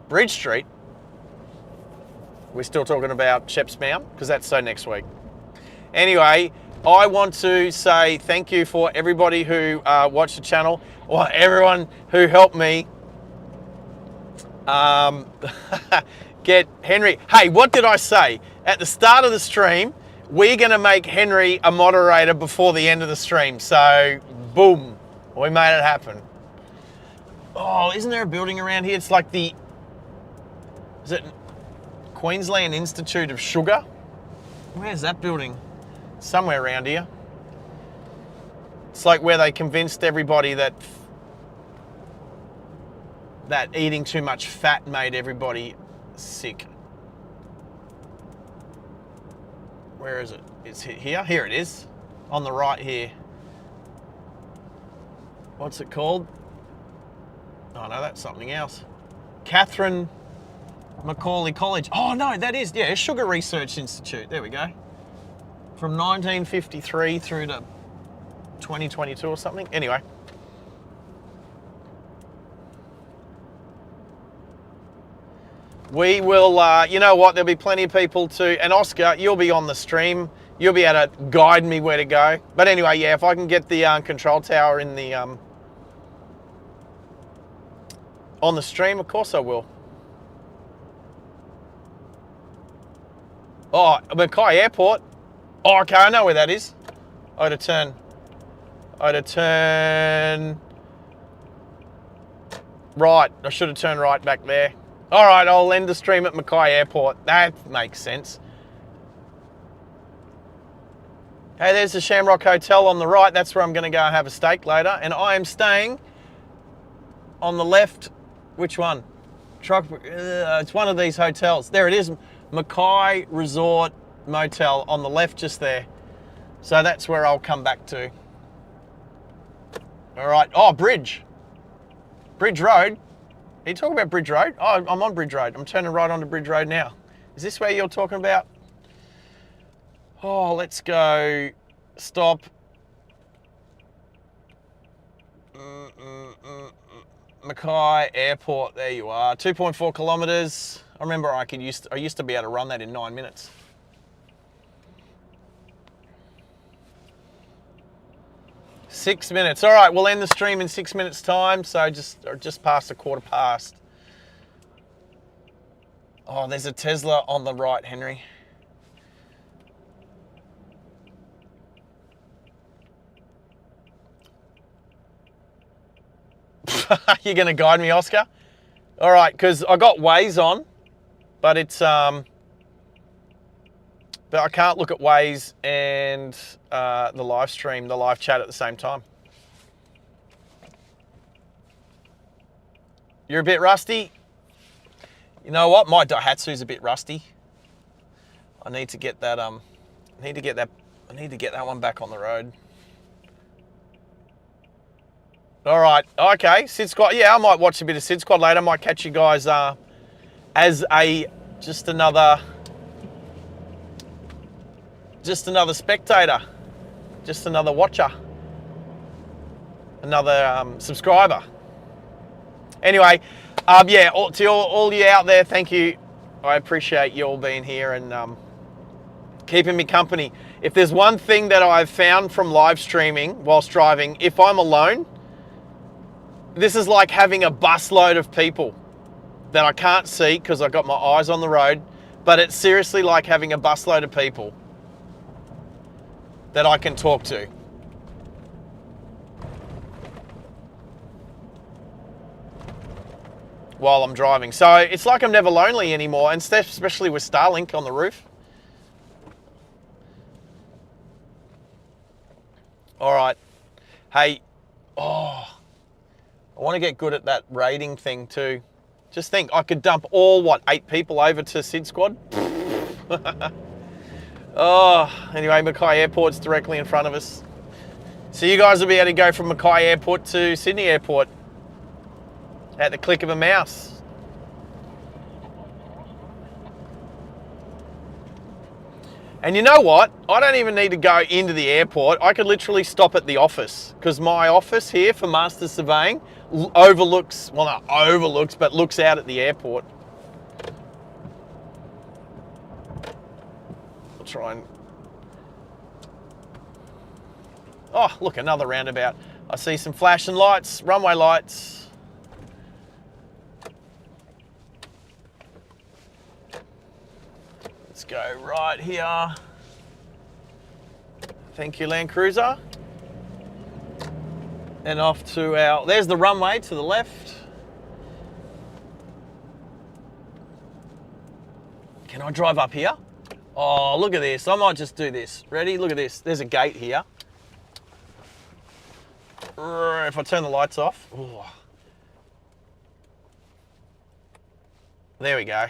Bridge Street. We're still talking about Sheps Mound because that's so next week. Anyway, I want to say thank you for everybody who watched the channel, or everyone who helped me get Henry. Hey, what did I say? At the start of the stream, we're going to make Henry a moderator before the end of the stream. So, boom, we made it happen. Oh, isn't there a building around here? It's like the... Is it Queensland Institute of Sugar? Where's that building? Somewhere around here. It's like where they convinced everybody that eating too much fat made everybody sick. Where is it? It's here? Here it is. On the right here. What's it called? Oh no, that's something else. Catherine Macaulay College. Oh no, that is, yeah, Sugar Research Institute. There we go. From 1953 through to 2022 or something. Anyway. We will, you know what, there'll be plenty of people to, and Oscar, you'll be on the stream. You'll be able to guide me where to go. But anyway, yeah, if I can get the control tower in the, on the stream, of course I will. Oh, Mackay Airport. Oh, okay, I know where that is. I had to turn right. I should have turned right back there. All right, I'll end the stream at Mackay Airport. That makes sense. Hey, there's the Shamrock Hotel on the right. That's where I'm going to go and have a steak later. And I am staying on the left. Which one? It's one of these hotels. There it is. Mackay Resort Motel on the left just there. So that's where I'll come back to. All right. Oh, Bridge Road. Are you talking about Bridge Road? Oh, I'm on Bridge Road. I'm turning right onto Bridge Road now. Is this where you're talking about? Oh, let's go. Stop. Mackay Airport. There you are. 2.4 kilometres. I remember I used to be able to run that in 9 minutes. Six minutes. All right, we'll end the stream in 6 minutes' time. So just past a quarter past. Oh, there's a Tesla on the right, Henry. You're going to guide me, Oscar? All right, because I got Waze on, but it's but I can't look at Waze and the live stream, the live chat at the same time. You're a bit rusty. You know what? My Daihatsu's a bit rusty. I need to get that. I need to get that one back on the road. All right. Okay. Sid Squad. Yeah, I might watch a bit of Sid Squad later. I might catch you guys as just another spectator, just another watcher, another subscriber. Anyway, yeah, to all you out there, thank you. I appreciate you all being here and keeping me company. If there's one thing that I've found from live streaming whilst driving, if I'm alone, this is like having a busload of people that I can't see because I've got my eyes on the road, but it's seriously like having a busload of people that I can talk to. While I'm driving. So it's like I'm never lonely anymore, and especially with Starlink on the roof. All right. Hey, I want to get good at that rating thing too. Just think, I could dump all, 8 people over to Sid Squad? Oh, anyway, Mackay Airport's directly in front of us. So you guys will be able to go from Mackay Airport to Sydney Airport at the click of a mouse. And you know what? I don't even need to go into the airport. I could literally stop at the office because my office here for Master Surveying overlooks, well, not overlooks, but looks out at the airport. I'll try and... Oh, look, another roundabout. I see some flashing lights, runway lights. Let's go right here. Thank you, Land Cruiser. And off to our, there's the runway to the left. Can I drive up here? Oh, look at this. I might just do this. Ready? Look at this. There's a gate here. If I turn the lights off. Ooh. There we go.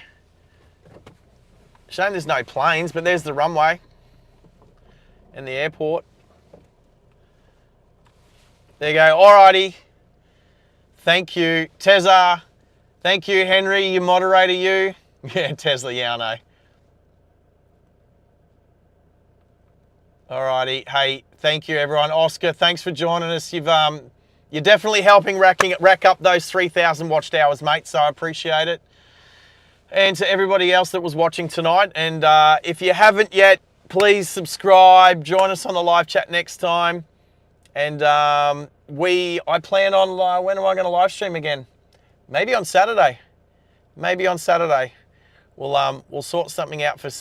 Shame there's no planes, but there's the runway and the airport. There you go. Alrighty. Thank you, Tezza. Thank you, Henry, you moderator, you. Yeah, Tesla, yeah, I know. Alrighty. Hey, thank you, everyone. Oscar, thanks for joining us. You're definitely helping rack up those 3,000 watched hours, mate, so I appreciate it. And to everybody else that was watching tonight. And if you haven't yet, please subscribe. Join us on the live chat next time. And I plan on, when am I going to live stream again? Maybe on Saturday. Maybe on Saturday. We'll sort something out for Saturday.